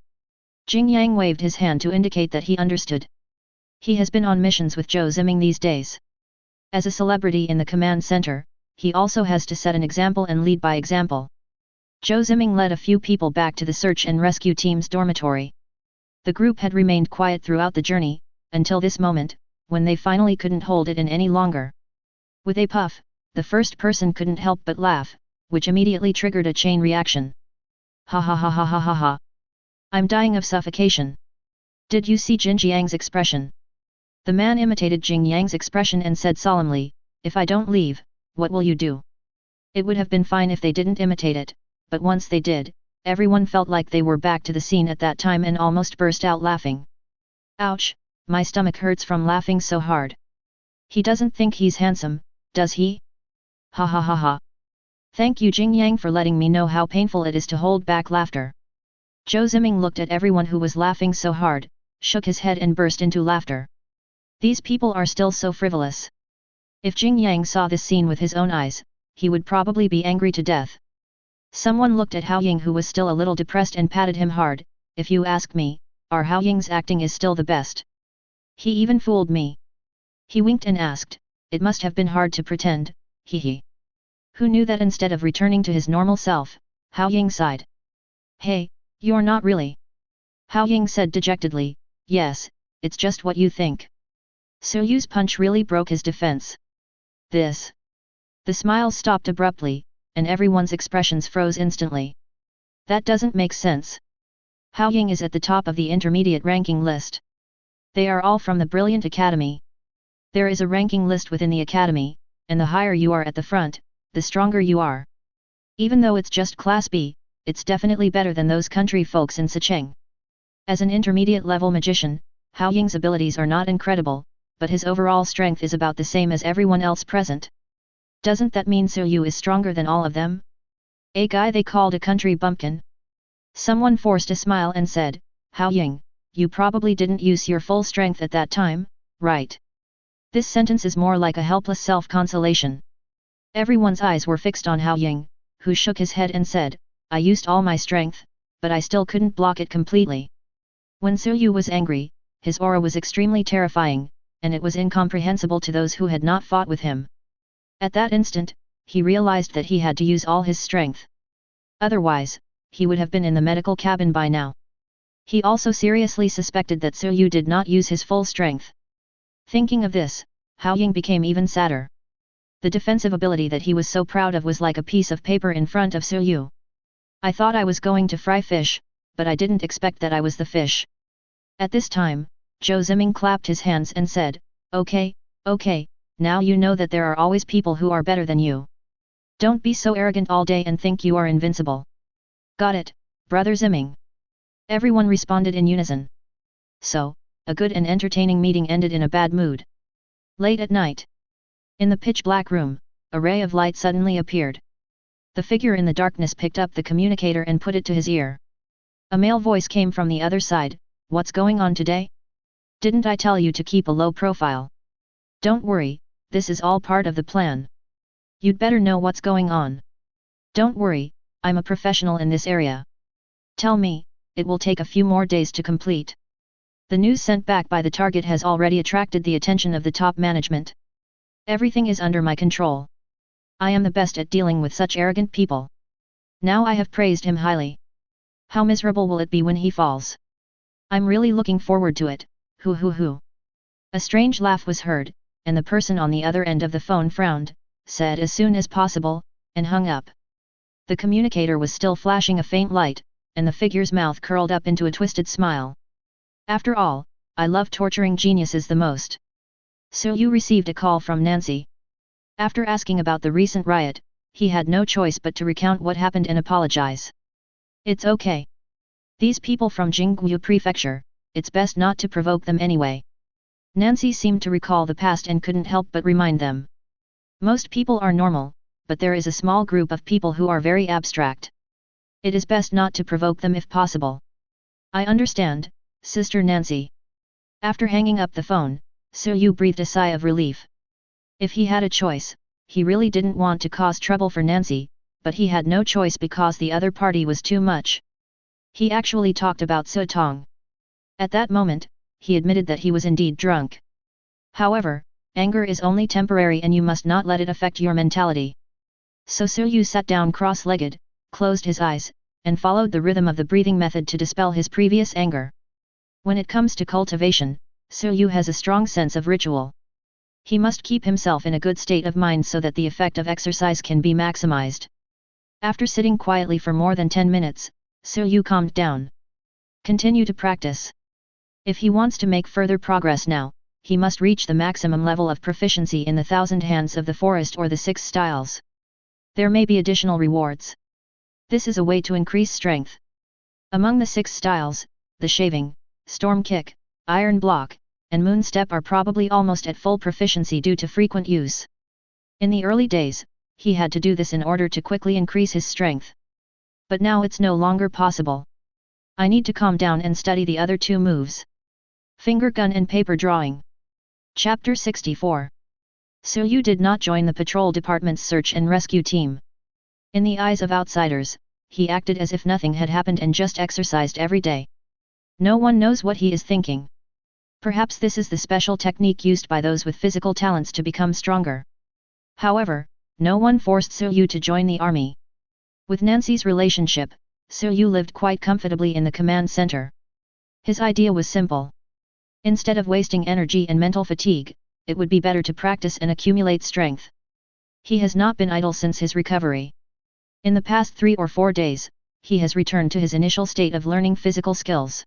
Jing Yang waved his hand to indicate that he understood. He has been on missions with Zhou Ziming these days. As a celebrity in the command center, he also has to set an example and lead by example. Zhou Ziming led a few people back to the search and rescue team's dormitory. The group had remained quiet throughout the journey, until this moment, when they finally couldn't hold it in any longer. With a puff, the first person couldn't help but laugh, which immediately triggered a chain reaction. Ha ha ha ha ha ha ha. I'm dying of suffocation. Did you see Jin Jiang's expression? The man imitated Jing Yang's expression and said solemnly, if I don't leave, what will you do? It would have been fine if they didn't imitate it, but once they did, everyone felt like they were back to the scene at that time and almost burst out laughing. Ouch, my stomach hurts from laughing so hard. He doesn't think he's handsome, does he? Ha ha ha ha. Thank you Jing Yang for letting me know how painful it is to hold back laughter. Zhou Ziming looked at everyone who was laughing so hard, shook his head and burst into laughter. These people are still so frivolous. If Jing Yang saw this scene with his own eyes, he would probably be angry to death. Someone looked at Hao Ying who was still a little depressed and patted him hard, if you ask me, our Hao Ying's acting is still the best. He even fooled me. He winked and asked, it must have been hard to pretend, hee. Who knew that instead of returning to his normal self, Hao Ying sighed. Hey, you're not really. Hao Ying said dejectedly, yes, it's just what you think. Su Yu's punch really broke his defense. This. The smile stopped abruptly, and everyone's expressions froze instantly. That doesn't make sense. Hao Ying is at the top of the intermediate ranking list. They are all from the Brilliant Academy. There is a ranking list within the academy, and the higher you are at the front, the stronger you are. Even though it's just Class B, it's definitely better than those country folks in Sicheng. As an intermediate level magician, Hao Ying's abilities are not incredible, but his overall strength is about the same as everyone else present. Doesn't that mean Su Yu is stronger than all of them? A guy they called a country bumpkin? Someone forced a smile and said, Hao Ying, you probably didn't use your full strength at that time, right? This sentence is more like a helpless self-consolation. Everyone's eyes were fixed on Hao Ying, who shook his head and said, I used all my strength, but I still couldn't block it completely. When Su Yu was angry, his aura was extremely terrifying, and it was incomprehensible to those who had not fought with him. At that instant, he realized that he had to use all his strength. Otherwise, he would have been in the medical cabin by now. He also seriously suspected that Su Yu did not use his full strength. Thinking of this, Hao Ying became even sadder. The defensive ability that he was so proud of was like a piece of paper in front of Su Yu. I thought I was going to fry fish, but I didn't expect that I was the fish. At this time, Zhou Ziming clapped his hands and said, "Okay, okay, now you know that there are always people who are better than you. Don't be so arrogant all day and think you are invincible." "Got it, Brother Ziming." Everyone responded in unison. So, a good and entertaining meeting ended in a bad mood. Late at night. In the pitch-black room, a ray of light suddenly appeared. The figure in the darkness picked up the communicator and put it to his ear. A male voice came from the other side, "What's going on today? Didn't I tell you to keep a low profile? Don't worry, this is all part of the plan. You'd better know what's going on. Don't worry, I'm a professional in this area. Tell me, it will take a few more days to complete. The news sent back by the target has already attracted the attention of the top management. Everything is under my control. I am the best at dealing with such arrogant people. Now I have praised him highly. How miserable will it be when he falls? I'm really looking forward to it, hoo hoo hoo." A strange laugh was heard, and the person on the other end of the phone frowned, said as soon as possible, and hung up. The communicator was still flashing a faint light, and the figure's mouth curled up into a twisted smile. "After all, I love torturing geniuses the most." Su Yu received a call from Nancy. After asking about the recent riot, he had no choice but to recount what happened and apologize. "It's okay. These people from Jingguo Prefecture, it's best not to provoke them anyway." Nancy seemed to recall the past and couldn't help but remind them. "Most people are normal, but there is a small group of people who are very abstract. It is best not to provoke them if possible." "I understand, Sister Nancy." After hanging up the phone, Su Yu breathed a sigh of relief. If he had a choice, he really didn't want to cause trouble for Nancy, but he had no choice because the other party was too much. He actually talked about Su Tong. At that moment, he admitted that he was indeed drunk. However, anger is only temporary and you must not let it affect your mentality. So Su Yu sat down cross-legged, closed his eyes, and followed the rhythm of the breathing method to dispel his previous anger. When it comes to cultivation, Su Yu has a strong sense of ritual. He must keep himself in a good state of mind so that the effect of exercise can be maximized. After sitting quietly for more than 10 minutes, Su Yu calmed down. Continue to practice. If he wants to make further progress now, he must reach the maximum level of proficiency in the 1,000 Hands of the Forest or the 6 styles. There may be additional rewards. This is a way to increase strength. Among the 6 styles, the Shaving, Storm Kick, Iron Block, and Moon Step are probably almost at full proficiency due to frequent use. In the early days, he had to do this in order to quickly increase his strength. But now it's no longer possible. I need to calm down and study the other 2 moves. Finger Gun and Paper Drawing. Chapter 64. Su Yu did not join the patrol department's search and rescue team. In the eyes of outsiders, he acted as if nothing had happened and just exercised every day. No one knows what he is thinking. Perhaps this is the special technique used by those with physical talents to become stronger. However, no one forced Su Yu to join the army. With Nancy's relationship, Su Yu lived quite comfortably in the command center. His idea was simple. Instead of wasting energy and mental fatigue, it would be better to practice and accumulate strength. He has not been idle since his recovery. In the past 3 or 4 days, he has returned to his initial state of learning physical skills.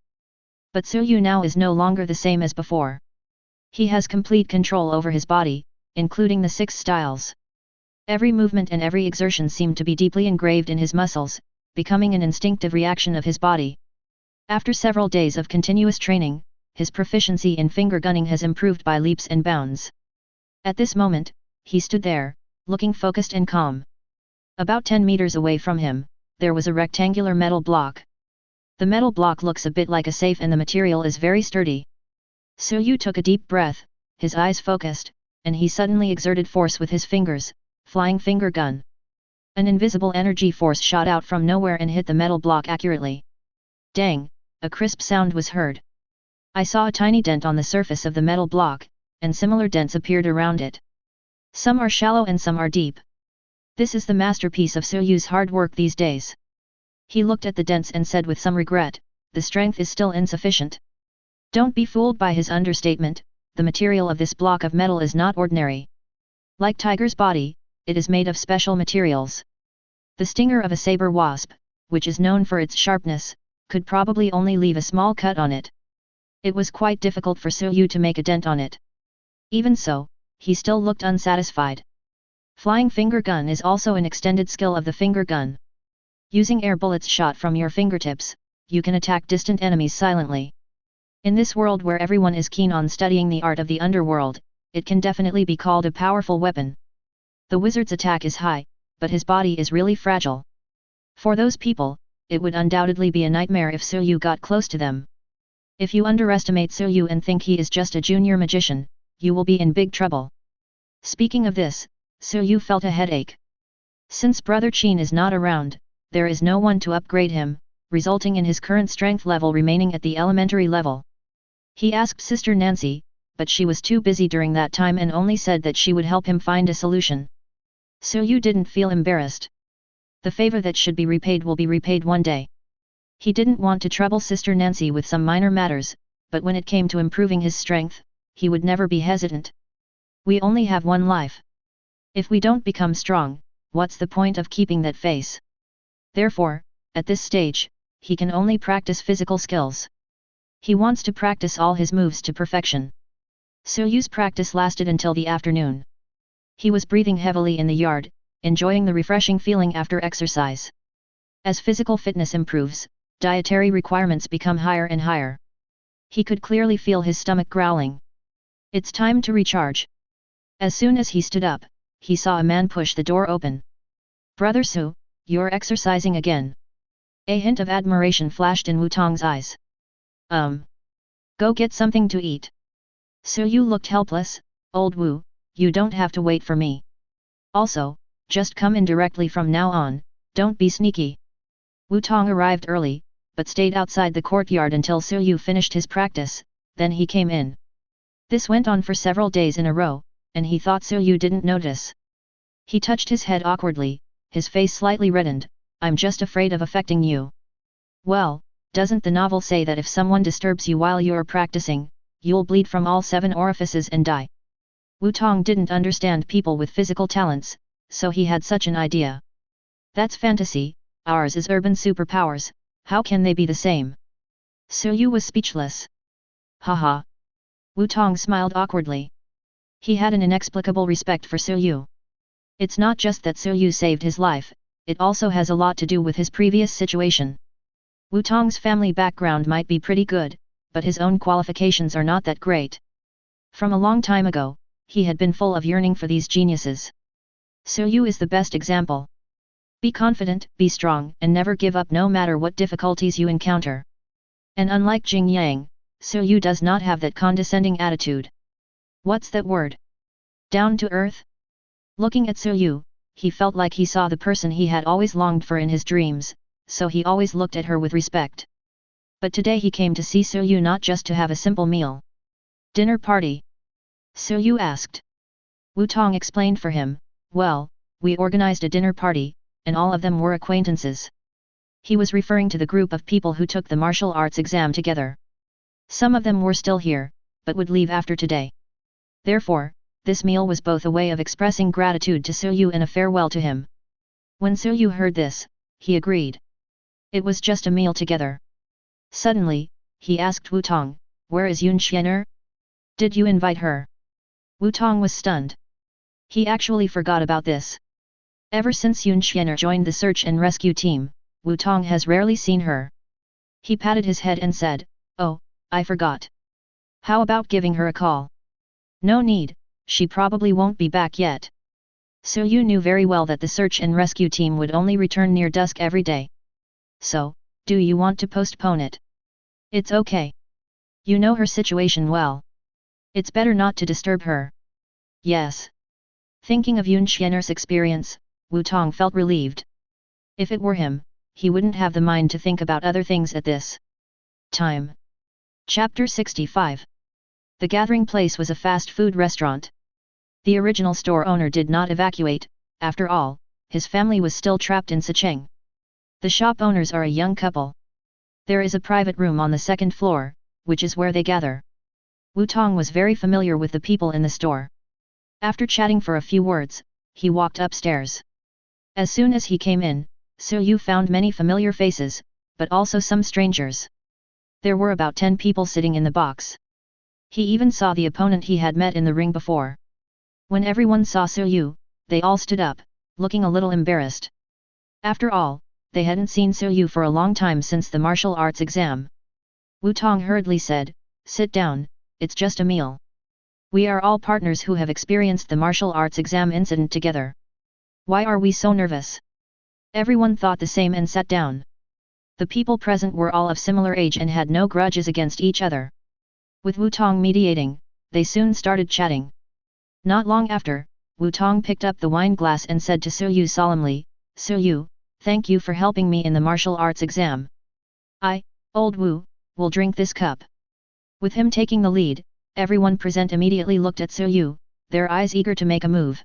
But Su Yu now is no longer the same as before. He has complete control over his body, including the 6 styles. Every movement and every exertion seemed to be deeply engraved in his muscles, becoming an instinctive reaction of his body. After several days of continuous training, his proficiency in finger gunning has improved by leaps and bounds. At this moment, he stood there, looking focused and calm. About 10 meters away from him, there was a rectangular metal block. The metal block looks a bit like a safe and the material is very sturdy. Su Yu took a deep breath, his eyes focused, and he suddenly exerted force with his fingers, flying finger gun. An invisible energy force shot out from nowhere and hit the metal block accurately. Dang, a crisp sound was heard. I saw a tiny dent on the surface of the metal block, and similar dents appeared around it. Some are shallow and some are deep. This is the masterpiece of Soyu's hard work these days. He looked at the dents and said with some regret, the strength is still insufficient. Don't be fooled by his understatement, the material of this block of metal is not ordinary. Like tiger's body, it is made of special materials. The stinger of a saber wasp, which is known for its sharpness, could probably only leave a small cut on it. It was quite difficult for Soyu to make a dent on it. Even so, he still looked unsatisfied. Flying finger gun is also an extended skill of the finger gun. Using air bullets shot from your fingertips, you can attack distant enemies silently. In this world where everyone is keen on studying the art of the underworld, it can definitely be called a powerful weapon. The wizard's attack is high, but his body is really fragile. For those people, it would undoubtedly be a nightmare if Soyu got close to them. If you underestimate Soyu and think he is just a junior magician, you will be in big trouble. Speaking of this, Soyu felt a headache. Since Brother Qin is not around, there is no one to upgrade him, resulting in his current strength level remaining at the elementary level. He asked Sister Nancy, but she was too busy during that time and only said that she would help him find a solution. Soyu didn't feel embarrassed. The favor that should be repaid will be repaid one day. He didn't want to trouble Sister Nancy with some minor matters, but when it came to improving his strength, he would never be hesitant. We only have one life. If we don't become strong, what's the point of keeping that face? Therefore, at this stage, he can only practice physical skills. He wants to practice all his moves to perfection. Soyu's practice lasted until the afternoon. He was breathing heavily in the yard, enjoying the refreshing feeling after exercise. As physical fitness improves, dietary requirements become higher and higher. He could clearly feel his stomach growling. It's time to recharge. As soon as he stood up, he saw a man push the door open. Brother Su, you're exercising again. A hint of admiration flashed in Wutong's eyes. Go get something to eat. Soyu looked helpless. Old Wu, you don't have to wait for me. Also, just come in directly from now on, don't be sneaky. Wutong arrived early, but stayed outside the courtyard until Soyu finished his practice, then he came in. This went on for several days in a row, and he thought Soyu didn't notice. He touched his head awkwardly, his face slightly reddened. I'm just afraid of affecting you. Well, doesn't the novel say that if someone disturbs you while you're practicing, you'll bleed from all 7 orifices and die? Wutong didn't understand people with physical talents, so he had such an idea. That's fantasy, ours is urban superpowers, how can they be the same? Soyu was speechless. Haha. Wutong smiled awkwardly. He had an inexplicable respect for Soyu. It's not just that Soyu saved his life, it also has a lot to do with his previous situation. Wutong's family background might be pretty good, but his own qualifications are not that great. From a long time ago, he had been full of yearning for these geniuses. Soyu is the best example. Be confident, be strong, and never give up no matter what difficulties you encounter. And unlike Jing Yang, Soyu does not have that condescending attitude. What's that word? Down to earth? Looking at Soyu, he felt like he saw the person he had always longed for in his dreams, so he always looked at her with respect. But today he came to see Soyu not just to have a simple meal. Dinner party? Soyu asked. Wutong explained for him, well, we organized a dinner party, and all of them were acquaintances. He was referring to the group of people who took the martial arts exam together. Some of them were still here, but would leave after today. Therefore, this meal was both a way of expressing gratitude to Soyu and a farewell to him. When Soyu heard this, he agreed. It was just a meal together. Suddenly, he asked Wutong, where is Yun Xianer? Did you invite her? Wutong was stunned. He actually forgot about this. Ever since Yun Xianer joined the search and rescue team, Wutong has rarely seen her. He patted his head and said, oh, I forgot. How about giving her a call? No need, she probably won't be back yet. Soyu knew very well that the search and rescue team would only return near dusk every day. So, do you want to postpone it? It's okay. You know her situation well. It's better not to disturb her. Yes. Thinking of Yun Xianer's experience, Wutong felt relieved. If it were him, he wouldn't have the mind to think about other things at this time. Chapter 65. The gathering place was a fast food restaurant. The original store owner did not evacuate, after all, his family was still trapped in Sicheng. The shop owners are a young couple. There is a private room on the second floor, which is where they gather. Wu Tong was very familiar with the people in the store. After chatting for a few words, he walked upstairs. As soon as he came in, Su Yu found many familiar faces, but also some strangers. There were about 10 people sitting in the box. He even saw the opponent he had met in the ring before. When everyone saw Su Yu, they all stood up, looking a little embarrassed. After all, they hadn't seen Su Yu for a long time since the martial arts exam. Wu Tong hurriedly said, "Sit down, it's just a meal. We are all partners who have experienced the martial arts exam incident together. Why are we so nervous?" Everyone thought the same and sat down. The people present were all of similar age and had no grudges against each other. With Wu Tong mediating, they soon started chatting. Not long after, Wu Tong picked up the wine glass and said to Su Yu solemnly, "Su Yu, thank you for helping me in the martial arts exam. I, old Wu, will drink this cup." With him taking the lead, everyone present immediately looked at Su Yu, their eyes eager to make a move.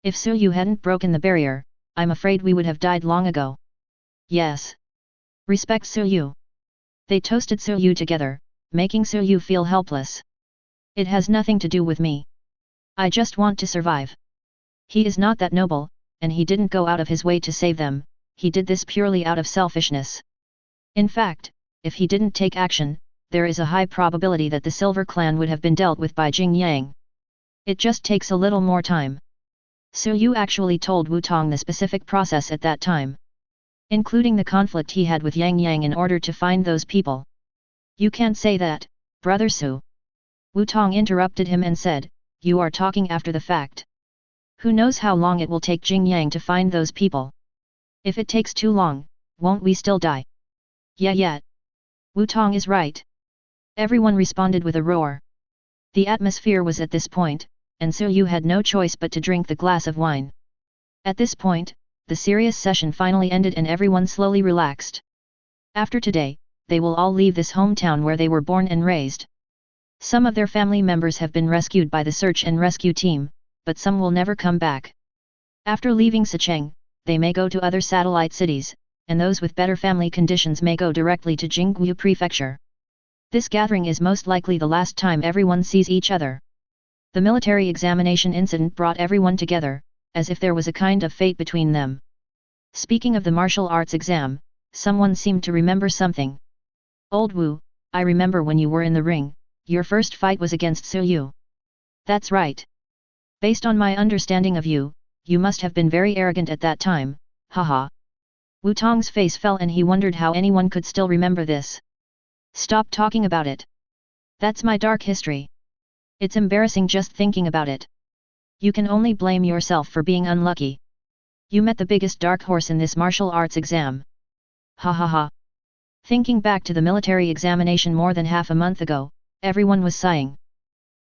If Su Yu hadn't broken the barrier, I'm afraid we would have died long ago. Yes. Respect Su Yu. They toasted Su Yu together, making Su Yu feel helpless. It has nothing to do with me. I just want to survive. He is not that noble, and he didn't go out of his way to save them, he did this purely out of selfishness. In fact, if he didn't take action, there is a high probability that the Silver Clan would have been dealt with by Jing Yang. It just takes a little more time. Su Yu actually told Wu Tong the specific process at that time, including the conflict he had with Yang Yang in order to find those people. You can't say that, brother Su. Wu Tong interrupted him and said, "You are talking after the fact. Who knows how long it will take Jing Yang to find those people? If it takes too long, won't we still die?" Yeah. Wu Tong is right. Everyone responded with a roar. The atmosphere was at this point, and Su Yu had no choice but to drink the glass of wine. At this point, the serious session finally ended and everyone slowly relaxed. After today, they will all leave this hometown where they were born and raised. Some of their family members have been rescued by the search and rescue team, but some will never come back. After leaving Sicheng, they may go to other satellite cities, and those with better family conditions may go directly to Jingguo Prefecture. This gathering is most likely the last time everyone sees each other. The military examination incident brought everyone together, as if there was a kind of fate between them. Speaking of the martial arts exam, someone seemed to remember something. "Old Wu, I remember when you were in the ring, your first fight was against Su Yu." "That's right. Based on my understanding of you, you must have been very arrogant at that time, haha." Wu Tong's face fell and he wondered how anyone could still remember this. "Stop talking about it. That's my dark history. It's embarrassing just thinking about it. You can only blame yourself for being unlucky. You met the biggest dark horse in this martial arts exam. Ha ha ha." Thinking back to the military examination more than half a month ago, everyone was sighing.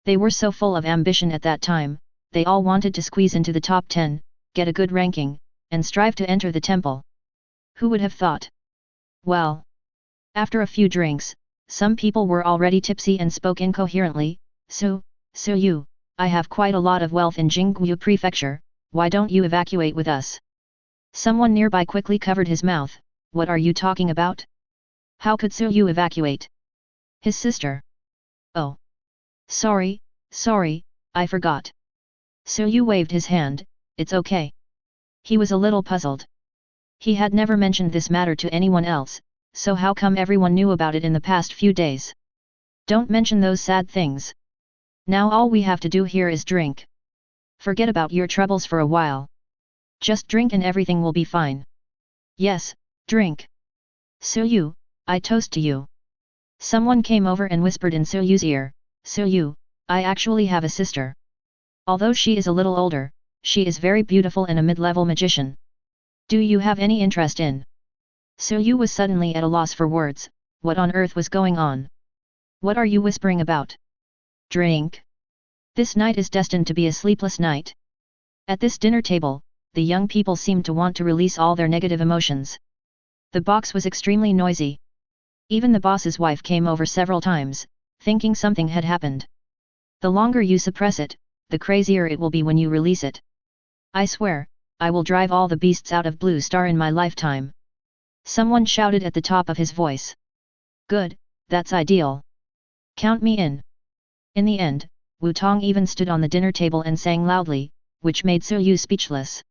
They were so full of ambition at that time, they all wanted to squeeze into the top 10, get a good ranking, and strive to enter the temple. Who would have thought? Well, after a few drinks, some people were already tipsy and spoke incoherently. Su Yu, I have quite a lot of wealth in Jingguo Prefecture, why don't you evacuate with us?" Someone nearby quickly covered his mouth. "What are you talking about? How could Su Yu evacuate? His sister." "Oh. Sorry, I forgot." Su Yu waved his hand, "It's okay." He was a little puzzled. He had never mentioned this matter to anyone else, so how come everyone knew about it in the past few days? Don't mention those sad things. Now all we have to do here is drink. Forget about your troubles for a while. Just drink and everything will be fine. Yes, drink. Su Yu, I toast to you. Someone came over and whispered in Su Yu's ear, "Su Yu, I actually have a sister. Although she is a little older, she is very beautiful and a mid-level magician. Do you have any interest in?" Su Yu was suddenly at a loss for words. What on earth was going on? "What are you whispering about? Drink? This night is destined to be a sleepless night." At this dinner table, the young people seemed to want to release all their negative emotions. The box was extremely noisy. Even the boss's wife came over several times, thinking something had happened. The longer you suppress it, the crazier it will be when you release it. I swear, I will drive all the beasts out of Blue Star in my lifetime. Someone shouted at the top of his voice. Good, that's ideal. Count me in. In the end, Wu Tong even stood on the dinner table and sang loudly, which made Su Yu speechless.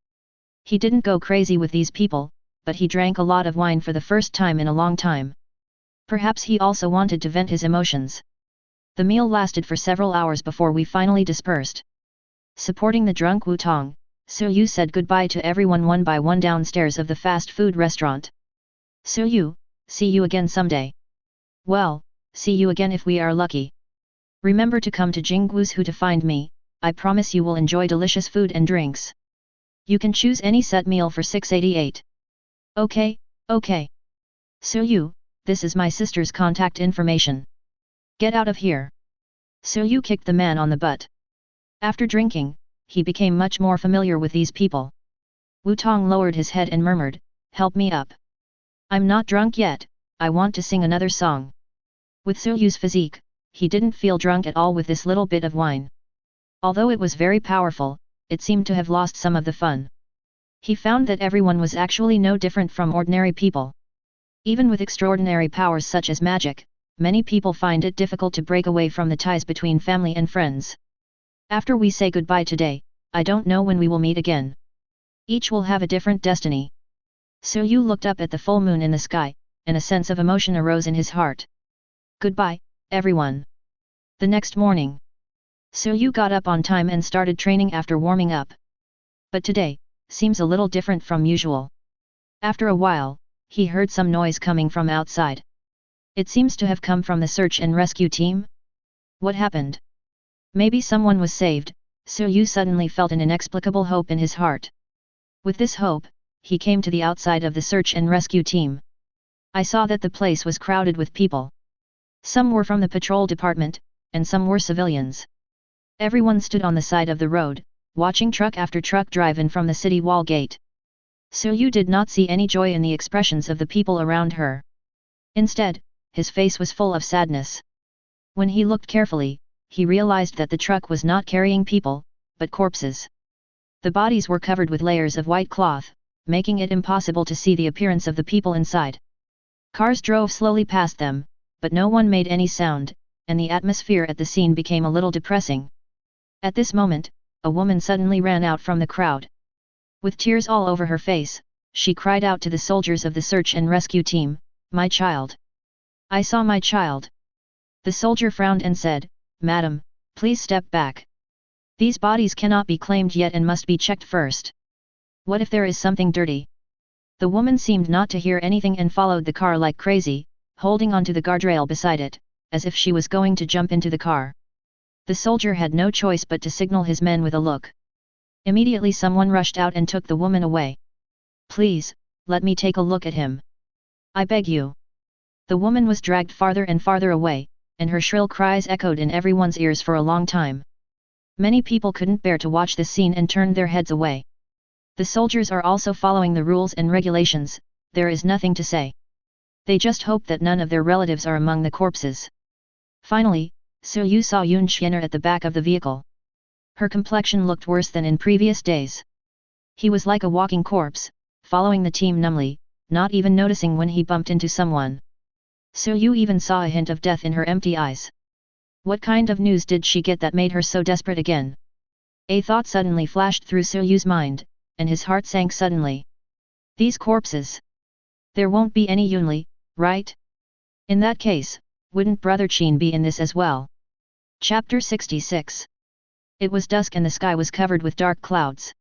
He didn't go crazy with these people, but he drank a lot of wine for the first time in a long time. Perhaps he also wanted to vent his emotions. The meal lasted for several hours before we finally dispersed. Supporting the drunk Wu Tong, Su Yu said goodbye to everyone one by one downstairs of the fast food restaurant. Su Yu, see you again someday. Well, see you again if we are lucky. Remember to come to Jinggu's to find me, I promise you will enjoy delicious food and drinks. You can choose any set meal for 688. Okay, okay. Su Yu, this is my sister's contact information. Get out of here. Su Yu kicked the man on the butt. After drinking, he became much more familiar with these people. Wu Tong lowered his head and murmured, help me up. I'm not drunk yet, I want to sing another song. With Su Yu's physique, he didn't feel drunk at all with this little bit of wine. Although it was very powerful, it seemed to have lost some of the fun. He found that everyone was actually no different from ordinary people. Even with extraordinary powers such as magic, many people find it difficult to break away from the ties between family and friends. After we say goodbye today, I don't know when we will meet again. Each will have a different destiny. Su Yu looked up at the full moon in the sky, and a sense of emotion arose in his heart. Goodbye, everyone. The next morning, Su Yu got up on time and started training after warming up. But today, seems a little different from usual. After a while, he heard some noise coming from outside. It seems to have come from the search and rescue team. What happened? Maybe someone was saved. Su Yu suddenly felt an inexplicable hope in his heart. With this hope, he came to the outside of the search and rescue team. I saw that the place was crowded with people. Some were from the patrol department, and some were civilians. Everyone stood on the side of the road, watching truck after truck drive in from the city wall gate. Su Yu did not see any joy in the expressions of the people around her. Instead, his face was full of sadness. When he looked carefully, he realized that the truck was not carrying people, but corpses. The bodies were covered with layers of white cloth, making it impossible to see the appearance of the people inside. Cars drove slowly past them, but no one made any sound, and the atmosphere at the scene became a little depressing. At this moment, a woman suddenly ran out from the crowd. With tears all over her face, she cried out to the soldiers of the search and rescue team, "My child! I saw my child!" The soldier frowned and said, "Madam, please step back. These bodies cannot be claimed yet and must be checked first. What if there is something dirty?" The woman seemed not to hear anything and followed the car like crazy, holding onto the guardrail beside it, as if she was going to jump into the car. The soldier had no choice but to signal his men with a look. Immediately someone rushed out and took the woman away. "Please, let me take a look at him. I beg you." The woman was dragged farther and farther away, and her shrill cries echoed in everyone's ears for a long time. Many people couldn't bear to watch this scene and turned their heads away. The soldiers are also following the rules and regulations, there is nothing to say. They just hope that none of their relatives are among the corpses. Finally, Su Yu saw Yun Xianer at the back of the vehicle. Her complexion looked worse than in previous days. He was like a walking corpse, following the team numbly, not even noticing when he bumped into someone. Su Yu even saw a hint of death in her empty eyes. What kind of news did she get that made her so desperate again? A thought suddenly flashed through Su Yu's mind, and his heart sank suddenly. These corpses. There won't be any Yunli, right? In that case, wouldn't Brother Qin be in this as well? Chapter 66. It was dusk and the sky was covered with dark clouds.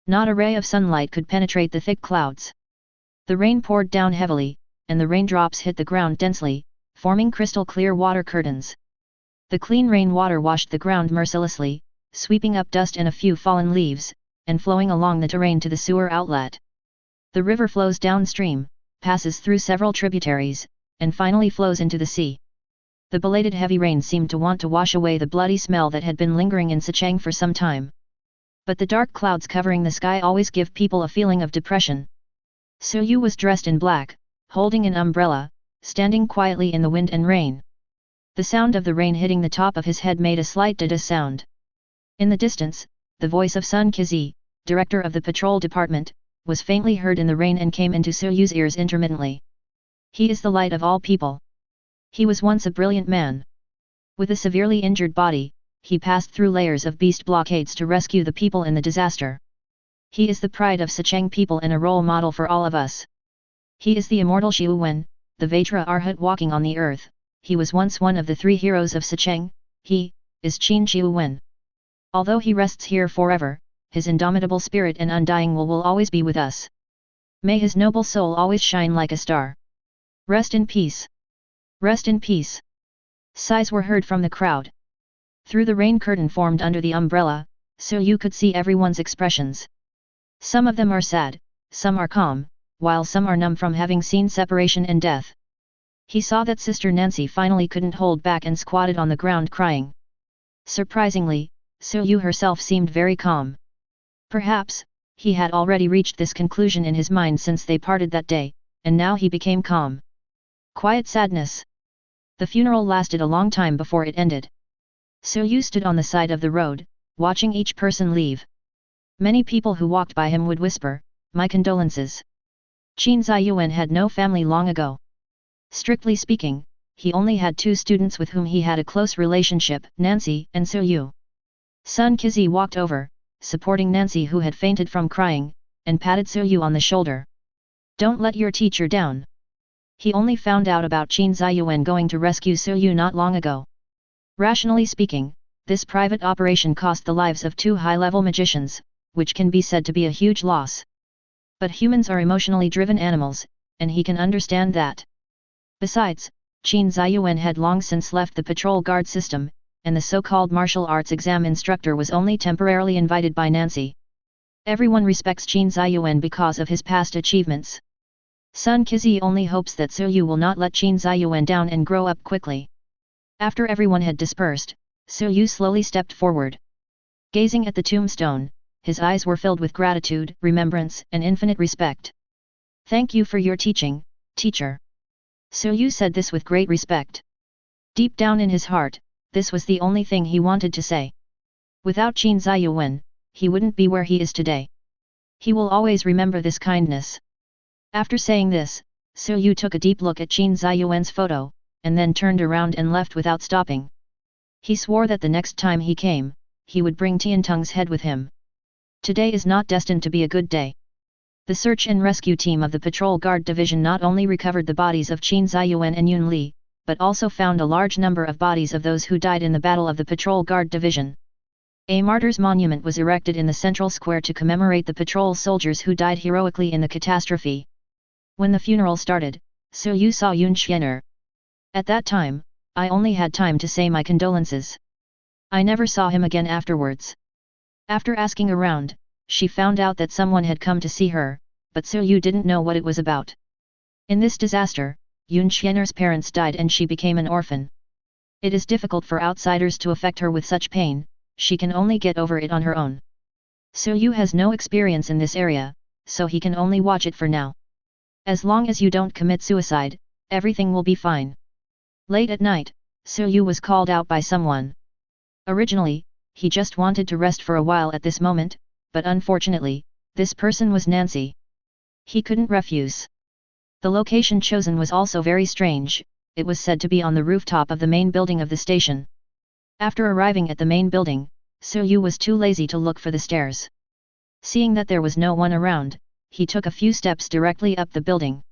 Not a ray of sunlight could penetrate the thick clouds. The rain poured down heavily, and the raindrops hit the ground densely, forming crystal clear water curtains. The clean rain water washed the ground mercilessly, sweeping up dust and a few fallen leaves, and flowing along the terrain to the sewer outlet. The river flows downstream, passes through several tributaries, and finally flows into the sea. The belated heavy rain seemed to want to wash away the bloody smell that had been lingering in Sichang for some time. But the dark clouds covering the sky always give people a feeling of depression. Su Yu was dressed in black, holding an umbrella, standing quietly in the wind and rain. The sound of the rain hitting the top of his head made a slight da-da sound. In the distance, the voice of Sun Qizi, director of the patrol department, was faintly heard in the rain and came into So-Yu's ears intermittently. He is the light of all people. He was once a brilliant man. With a severely injured body, he passed through layers of beast blockades to rescue the people in the disaster. He is the pride of Sicheng people and a role model for all of us. He is the immortal Xiu Wen, the Vajra Arhat walking on the earth. He was once one of the 3 heroes of Sicheng. He is Qin Xiu Wen. Although he rests here forever, his indomitable spirit and undying will always be with us. May his noble soul always shine like a star. Rest in peace. Rest in peace. Sighs were heard from the crowd. Through the rain curtain formed under the umbrella, So-Yu could see everyone's expressions. Some of them are sad, some are calm, while some are numb from having seen separation and death. He saw that Sister Nancy finally couldn't hold back and squatted on the ground crying. Surprisingly, So-Yu herself seemed very calm. Perhaps, he had already reached this conclusion in his mind since they parted that day, and now he became calm. Quiet sadness. The funeral lasted a long time before it ended. So-Yu stood on the side of the road, watching each person leave. Many people who walked by him would whisper, "My condolences." Qin Ziyuan had no family long ago. Strictly speaking, he only had 2 students with whom he had a close relationship, Nancy and So-Yu. Sun Qizi walked over, supporting Nancy who had fainted from crying, and patted So-Yu on the shoulder. "Don't let your teacher down. He only found out about Qin Ziyuan going to rescue So-Yu not long ago. Rationally speaking, this private operation cost the lives of 2 high-level magicians, which can be said to be a huge loss. But humans are emotionally driven animals, and he can understand that. Besides, Qin Ziyuan had long since left the patrol guard system, and the so-called martial arts exam instructor was only temporarily invited by Nancy. Everyone respects Qin Ziyuan because of his past achievements. Sun Qizi only hopes that So-Yu will not let Qin Ziyuan down and grow up quickly. After everyone had dispersed, So-Yu slowly stepped forward. Gazing at the tombstone, his eyes were filled with gratitude, remembrance, and infinite respect. "Thank you for your teaching, teacher." So-Yu said this with great respect. Deep down in his heart, this was the only thing he wanted to say. Without Qin Ziyuan, he wouldn't be where he is today. He will always remember this kindness. After saying this, So-Yu took a deep look at Qin Ziyuan's photo, and then turned around and left without stopping. He swore that the next time he came, he would bring Tiantung's head with him. Today is not destined to be a good day. The search and rescue team of the Patrol Guard Division not only recovered the bodies of Qin Ziyuan and Yun Li, but also found a large number of bodies of those who died in the Battle of the Patrol Guard Division. A martyr's monument was erected in the central square to commemorate the patrol soldiers who died heroically in the catastrophe. When the funeral started, So-Yu saw Yun Xianer. At that time, I only had time to say my condolences. I never saw him again afterwards. After asking around, she found out that someone had come to see her, but So-Yu didn't know what it was about. In this disaster, Yun Xianer's parents died and she became an orphan. It is difficult for outsiders to affect her with such pain, she can only get over it on her own. So-Yu has no experience in this area, so he can only watch it for now. As long as you don't commit suicide, everything will be fine. Late at night, So-Yu was called out by someone. Originally, he just wanted to rest for a while at this moment, but unfortunately, this person was Nancy. He couldn't refuse. The location chosen was also very strange, it was said to be on the rooftop of the main building of the station. After arriving at the main building, So-Yu was too lazy to look for the stairs. Seeing that there was no one around, he took a few steps directly up the building.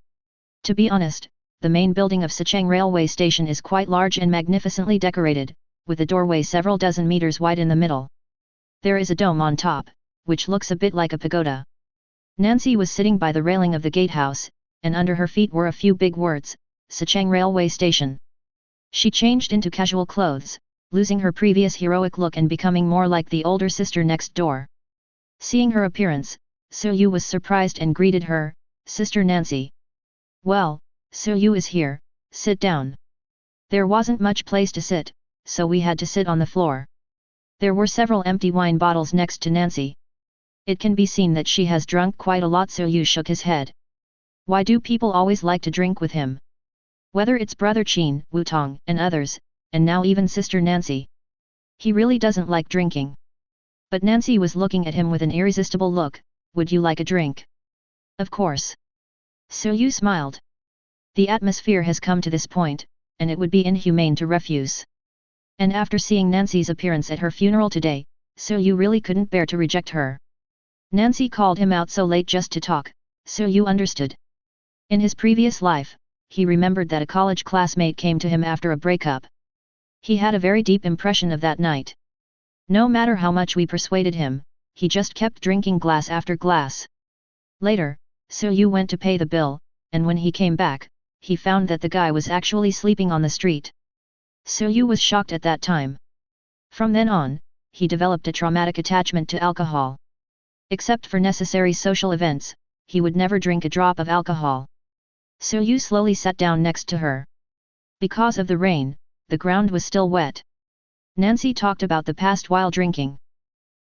To be honest, the main building of Sicheng Railway Station is quite large and magnificently decorated, with a doorway several dozen meters wide in the middle. There is a dome on top, which looks a bit like a pagoda. Nancy was sitting by the railing of the gatehouse, and under her feet were a few big words, Sicheng Railway Station. She changed into casual clothes, losing her previous heroic look and becoming more like the older sister next door. Seeing her appearance, So-Yu was surprised and greeted her, "Sister Nancy." "Well, So-Yu is here, sit down." There wasn't much place to sit, so we had to sit on the floor. There were several empty wine bottles next to Nancy. It can be seen that she has drunk quite a lot. So-Yu shook his head. Why do people always like to drink with him? Whether it's Brother Qin, Wutong, and others, and now even Sister Nancy. He really doesn't like drinking. But Nancy was looking at him with an irresistible look. Would you like a drink? Of course. So you smiled. The atmosphere has come to this point, and it would be inhumane to refuse. And after seeing Nancy's appearance at her funeral today, so you really couldn't bear to reject her. Nancy called him out so late just to talk, so you understood. In his previous life, he remembered that a college classmate came to him after a breakup. He had a very deep impression of that night. No matter how much we persuaded him, he just kept drinking glass after glass. Later, so you went to pay the bill, and when he came back, he found that the guy was actually sleeping on the street. So you was shocked at that time. From then on, he developed a traumatic attachment to alcohol. Except for necessary social events, he would never drink a drop of alcohol. So you slowly sat down next to her. Because of the rain, the ground was still wet. Nancy talked about the past while drinking.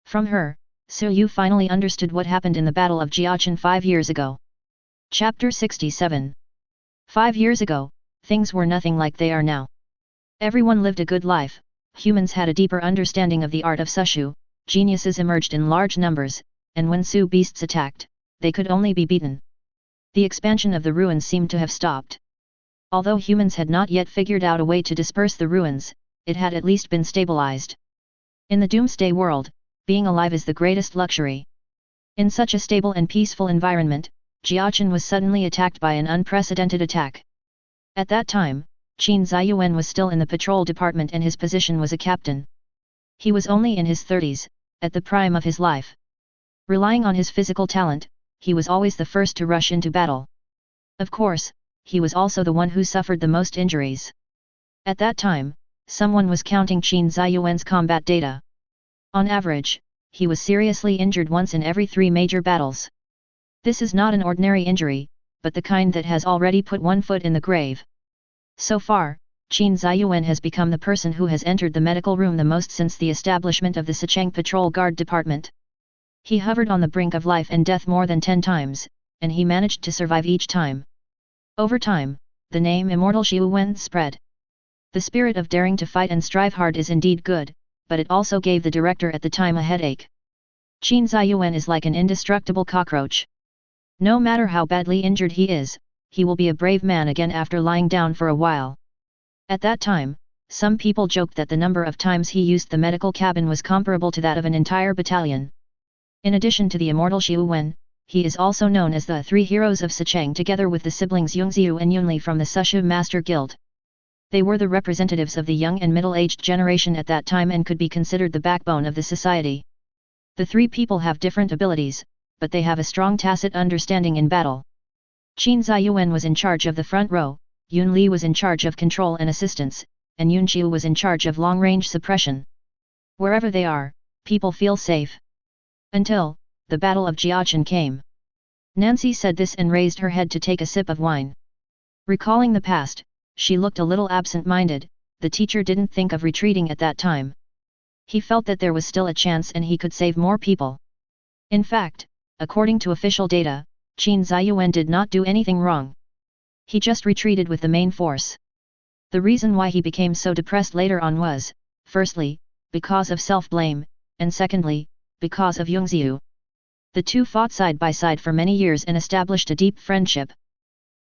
From her, so you finally understood what happened in the Battle of Jiachen 5 years ago. Chapter 67. 5 years ago, things were nothing like they are now. Everyone lived a good life, humans had a deeper understanding of the art of sushu, geniuses emerged in large numbers, and when Su beasts attacked, they could only be beaten. The expansion of the ruins seemed to have stopped. Although humans had not yet figured out a way to disperse the ruins, it had at least been stabilized. In the doomsday world, being alive is the greatest luxury. In such a stable and peaceful environment, Jiachen was suddenly attacked by an unprecedented attack. At that time, Qin Ziyuan was still in the patrol department and his position was a captain. He was only in his 30s, at the prime of his life. Relying on his physical talent, he was always the first to rush into battle. Of course, he was also the one who suffered the most injuries. At that time, someone was counting Qin Ziyuan's combat data. On average, he was seriously injured once in every 3 major battles. This is not an ordinary injury, but the kind that has already put one foot in the grave. So far, Qin Ziyuan has become the person who has entered the medical room the most since the establishment of the Sicheng Patrol Guard Department. He hovered on the brink of life and death more than 10 times, and he managed to survive each time. Over time, the name Immortal Xiu Wen spread. The spirit of daring to fight and strive hard is indeed good, but it also gave the director at the time a headache. Qin Ziyuan is like an indestructible cockroach. No matter how badly injured he is, he will be a brave man again after lying down for a while. At that time, some people joked that the number of times he used the medical cabin was comparable to that of an entire battalion. In addition to the immortal Xiu Wen, he is also known as the 3 heroes of Sicheng together with the siblings Yongziu and Yunli from the Sushu Master Guild. They were the representatives of the young and middle-aged generation at that time and could be considered the backbone of the society. The 3 people have different abilities, but they have a strong tacit understanding in battle. Qin Ziyuan was in charge of the front row, Yun Li was in charge of control and assistance, and Yun Qiu was in charge of long-range suppression. Wherever they are, people feel safe. Until the Battle of Jiachen came. Nancy said this and raised her head to take a sip of wine. Recalling the past, she looked a little absent-minded. The teacher didn't think of retreating at that time. He felt that there was still a chance and he could save more people. In fact, according to official data, Qin Ziyuan did not do anything wrong. He just retreated with the main force. The reason why he became so depressed later on was, firstly, because of self-blame, and secondly, because of Yongziu. The two fought side by side for many years and established a deep friendship.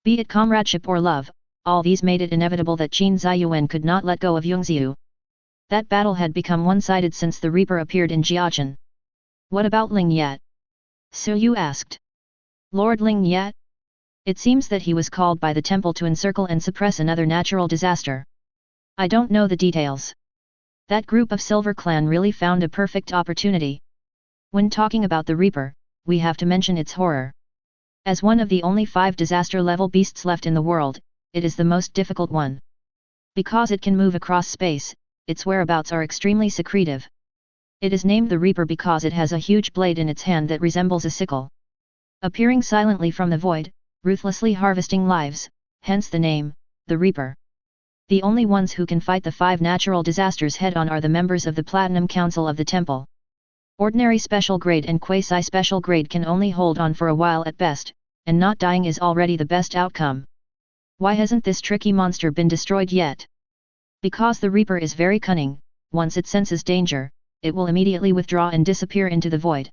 Be it comradeship or love, all these made it inevitable that Qin Ziyuan could not let go of Yongziu. That battle had become one-sided since the Reaper appeared in Jiachen. What about Ling Yat? So you asked. Lord Ling Yat? It seems that he was called by the temple to encircle and suppress another natural disaster. I don't know the details. That group of Silver Clan really found a perfect opportunity. When talking about the Reaper, we have to mention its horror. As one of the only 5 disaster-level beasts left in the world, it is the most difficult one. Because it can move across space, its whereabouts are extremely secretive. It is named the Reaper because it has a huge blade in its hand that resembles a sickle. Appearing silently from the void, ruthlessly harvesting lives, hence the name, the Reaper. The only ones who can fight the 5 natural disasters head-on are the members of the Platinum Council of the Temple. Ordinary special grade and quasi-special grade can only hold on for a while at best, and not dying is already the best outcome. Why hasn't this tricky monster been destroyed yet? Because the Reaper is very cunning. Once it senses danger, it will immediately withdraw and disappear into the void.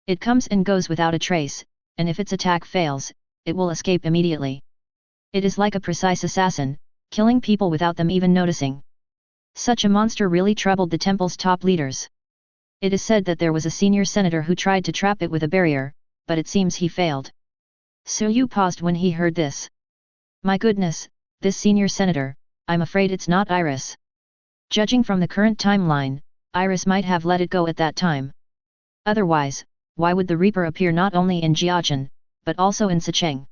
It comes and goes without a trace, and if its attack fails, it will escape immediately. It is like a precise assassin, killing people without them even noticing. Such a monster really troubled the temple's top leaders. It is said that there was a senior senator who tried to trap it with a barrier, but it seems he failed. Yu paused when he heard this. My goodness, this senior senator, I'm afraid it's not Iris. Judging from the current timeline, Iris might have let it go at that time. Otherwise, why would the Reaper appear not only in Jiachen, but also in Sicheng?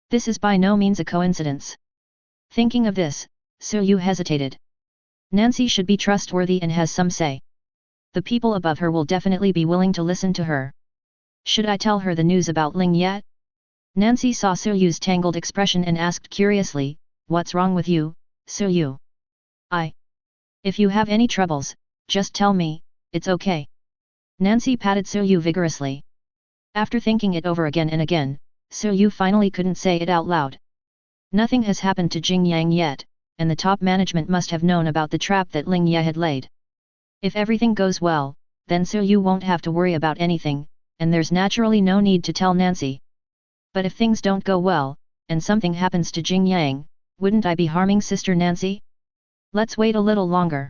This is by no means a coincidence. Thinking of this, Yu hesitated. Nancy should be trustworthy and has some say. The people above her will definitely be willing to listen to her. Should I tell her the news about Ling yet? Nancy saw Yu's tangled expression and asked curiously, what's wrong with you, Yu? If you have any troubles, just tell me, it's okay. Nancy patted Yu vigorously. After thinking it over again and again, Yu finally couldn't say it out loud. Nothing has happened to Jing Yang yet, and the top management must have known about the trap that Ling Ye had laid. If everything goes well, then Yu won't have to worry about anything, and there's naturally no need to tell Nancy. But if things don't go well, and something happens to Jing Yang, wouldn't I be harming Sister Nancy? Let's wait a little longer.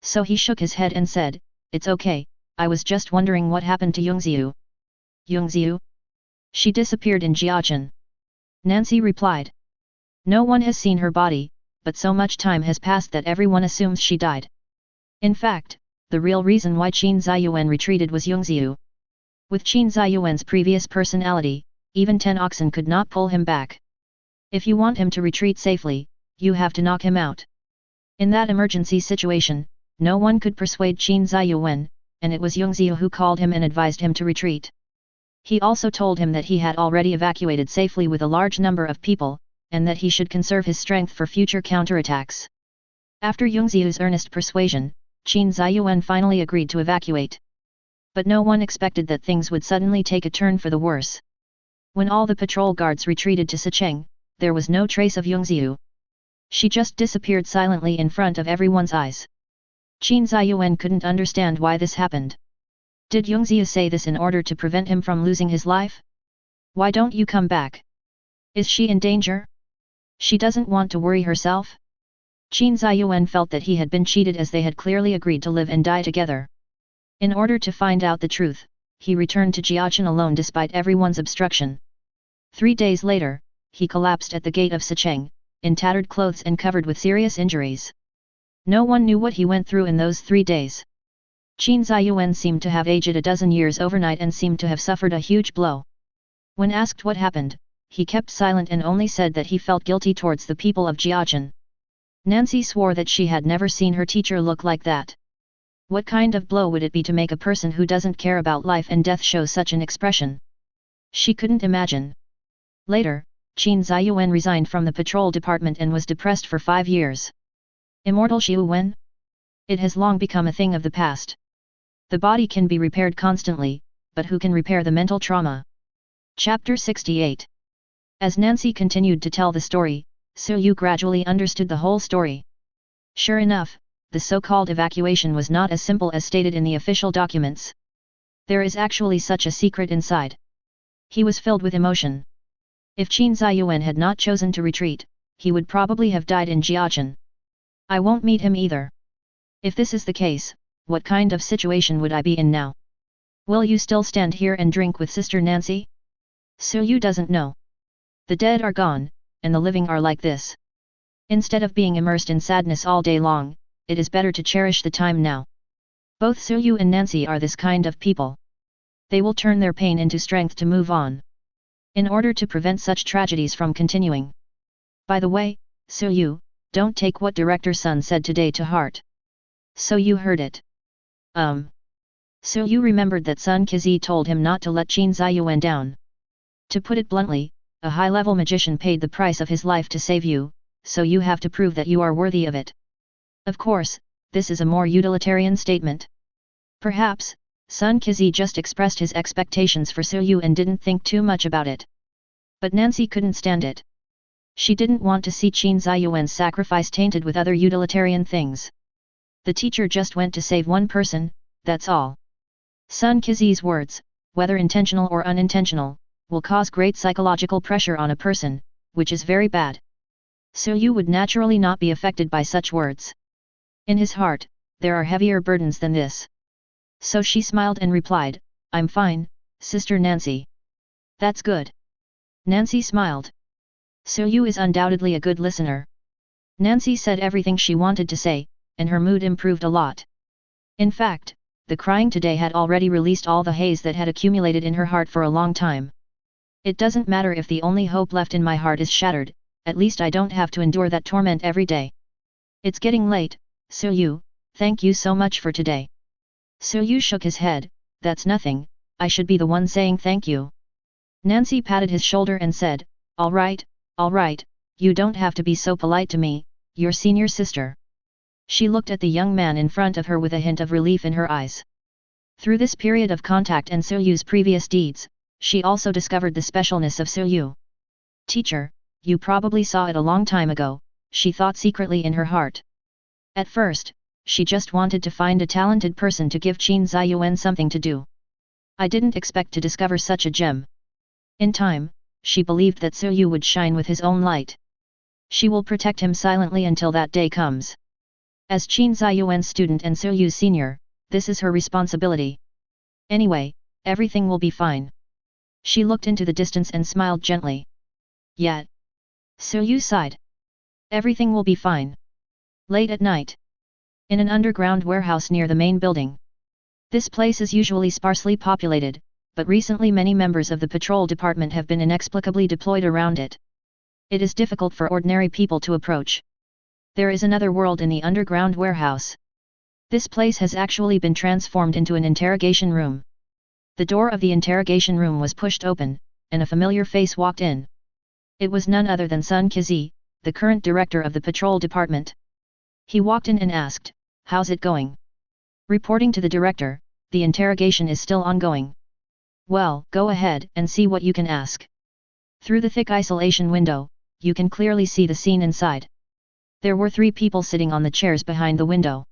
So he shook his head and said, it's okay, I was just wondering what happened to Yongziu. Yongziu? She disappeared in Jiachen. Nancy replied. No one has seen her body, but so much time has passed that everyone assumes she died. In fact, the real reason why Qin Ziyuan retreated was Yongziu. With Qin Ziyuan's previous personality, even 10 oxen could not pull him back. If you want him to retreat safely, you have to knock him out. In that emergency situation, no one could persuade Qin Ziyuan, and it was Yongziu who called him and advised him to retreat. He also told him that he had already evacuated safely with a large number of people, and that he should conserve his strength for future counterattacks. After Yongziu's earnest persuasion, Qin Ziyuan finally agreed to evacuate. But no one expected that things would suddenly take a turn for the worse. When all the patrol guards retreated to Sicheng, there was no trace of Yongziu. She just disappeared silently in front of everyone's eyes. Qin Ziyuan couldn't understand why this happened. Did Yongziu say this in order to prevent him from losing his life? Why don't you come back? Is she in danger? She doesn't want to worry herself? Qin Ziyuan felt that he had been cheated as they had clearly agreed to live and die together. In order to find out the truth, he returned to Jiachen alone despite everyone's obstruction. 3 days later, he collapsed at the gate of Sicheng, in tattered clothes and covered with serious injuries. No one knew what he went through in those 3 days. Qin Ziyuan seemed to have aged a dozen years overnight and seemed to have suffered a huge blow. When asked what happened, he kept silent and only said that he felt guilty towards the people of Jiachen. Nancy swore that she had never seen her teacher look like that. What kind of blow would it be to make a person who doesn't care about life and death show such an expression? She couldn't imagine. Later, Qin Ziyuan resigned from the patrol department and was depressed for 5 years. Immortal Xiu Wen? It has long become a thing of the past. The body can be repaired constantly, but who can repair the mental trauma? Chapter 68. As Nancy continued to tell the story, Yu gradually understood the whole story. Sure enough, the so-called evacuation was not as simple as stated in the official documents. There is actually such a secret inside. He was filled with emotion. If Qin Ziyuan had not chosen to retreat, he would probably have died in Jiachen. I won't meet him either. If this is the case, what kind of situation would I be in now? Will you still stand here and drink with Sister Nancy? Yu doesn't know. The dead are gone, and the living are like this. Instead of being immersed in sadness all day long, it is better to cherish the time now. Both Yu and Nancy are this kind of people. They will turn their pain into strength to move on. In order to prevent such tragedies from continuing. By the way, Yu, don't take what Director Sun said today to heart. So you heard it. Yu remembered that Sun Qizi told him not to let Qin Ziyuan down. To put it bluntly, a high-level magician paid the price of his life to save you, so you have to prove that you are worthy of it. Of course, this is a more utilitarian statement. Perhaps, Sun Qizi just expressed his expectations for Yu and didn't think too much about it. But Nancy couldn't stand it. She didn't want to see Qin Ziyuan's sacrifice tainted with other utilitarian things. The teacher just went to save one person, that's all. Sun Qizi's words, whether intentional or unintentional, will cause great psychological pressure on a person, which is very bad. So you would naturally not be affected by such words. In his heart, there are heavier burdens than this. So she smiled and replied, I'm fine, Sister Nancy. That's good. Nancy smiled. So you is undoubtedly a good listener. Nancy said everything she wanted to say, and her mood improved a lot. In fact, the crying today had already released all the haze that had accumulated in her heart for a long time. It doesn't matter if the only hope left in my heart is shattered, at least I don't have to endure that torment every day. It's getting late, So you, thank you so much for today. So you shook his head, that's nothing, I should be the one saying thank you. Nancy patted his shoulder and said, all right, you don't have to be so polite to me, your senior sister. She looked at the young man in front of her with a hint of relief in her eyes. Through this period of contact and Soyu's previous deeds, she also discovered the specialness of Soyu. Teacher, you probably saw it a long time ago, she thought secretly in her heart. At first, she just wanted to find a talented person to give Qin Ziyuan something to do. I didn't expect to discover such a gem. In time, she believed that Soyu would shine with his own light. She will protect him silently until that day comes. As Qin Ziyuan's student and Soyu's senior, this is her responsibility. Anyway, everything will be fine. She looked into the distance and smiled gently. Yet. Soyu sighed. Everything will be fine. Late at night. In an underground warehouse near the main building. This place is usually sparsely populated, but recently many members of the patrol department have been inexplicably deployed around it. It is difficult for ordinary people to approach. There is another world in the underground warehouse. This place has actually been transformed into an interrogation room. The door of the interrogation room was pushed open, and a familiar face walked in. It was none other than Sun Qizi, the current director of the patrol department. He walked in and asked, "How's it going?" Reporting to the director, "The interrogation is still ongoing." "Well, go ahead and see what you can ask." Through the thick isolation window, you can clearly see the scene inside. There were 3 people sitting on the chairs behind the window.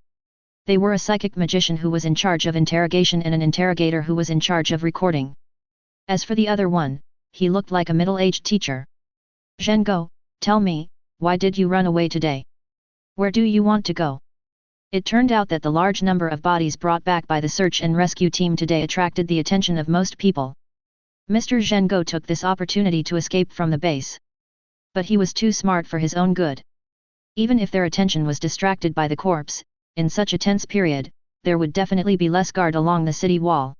They were a psychic magician who was in charge of interrogation and an interrogator who was in charge of recording. As for the other one, he looked like a middle-aged teacher. "Zhengo, tell me, why did you run away today? Where do you want to go?" It turned out that the large number of bodies brought back by the search and rescue team today attracted the attention of most people. Mr. Zhengo took this opportunity to escape from the base. But he was too smart for his own good. Even if their attention was distracted by the corpse, in such a tense period, there would definitely be less guard along the city wall.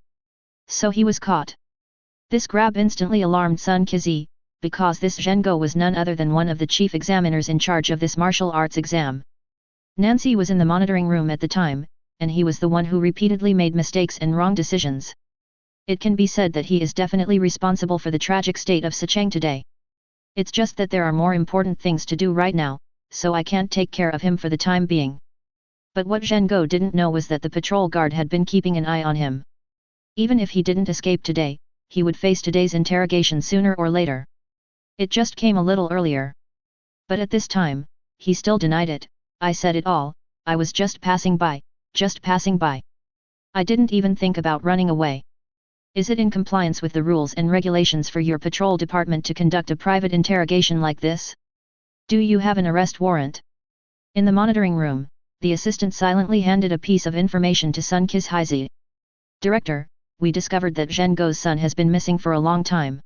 So he was caught. This grab instantly alarmed Sun Qizi, because this Zhengo was none other than one of the chief examiners in charge of this martial arts exam. Nancy was in the monitoring room at the time, and he was the one who repeatedly made mistakes and wrong decisions. It can be said that he is definitely responsible for the tragic state of Sicheng today. It's just that there are more important things to do right now, so I can't take care of him for the time being. But what Zhengo didn't know was that the patrol guard had been keeping an eye on him. Even if he didn't escape today, he would face today's interrogation sooner or later. It just came a little earlier. But at this time, he still denied it. "I said it all, I was just passing by, just passing by. I didn't even think about running away." "Is it in compliance with the rules and regulations for your patrol department to conduct a private interrogation like this? Do you have an arrest warrant?" In the monitoring room, the assistant silently handed a piece of information to Sun Qizi. "Director, we discovered that Zhengo's son has been missing for a long time.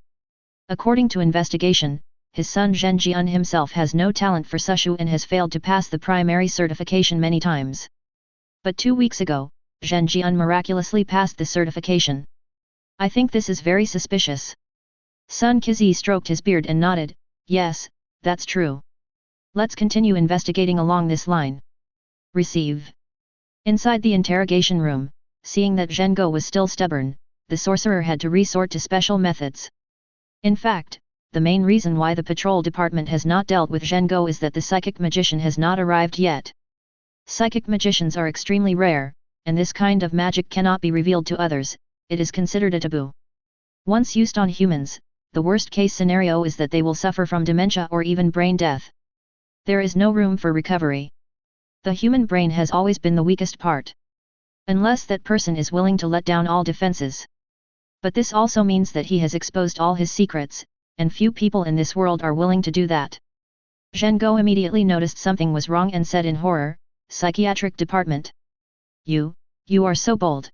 According to investigation, his son Zhenjian himself has no talent for sushu and has failed to pass the primary certification many times. But 2 weeks ago, Zhenjian miraculously passed the certification. I think this is very suspicious." Sun Qizi stroked his beard and nodded, "Yes, that's true. Let's continue investigating along this line." Receive. Inside the interrogation room, seeing that Zhengo was still stubborn, the sorcerer had to resort to special methods. In fact, the main reason why the patrol department has not dealt with Zhengo is that the psychic magician has not arrived yet. Psychic magicians are extremely rare, and this kind of magic cannot be revealed to others, it is considered a taboo. Once used on humans, the worst-case scenario is that they will suffer from dementia or even brain death. There is no room for recovery. The human brain has always been the weakest part. Unless that person is willing to let down all defenses. But this also means that he has exposed all his secrets, and few people in this world are willing to do that. Zhengo immediately noticed something was wrong and said in horror, "Psychiatric department. You are so bold.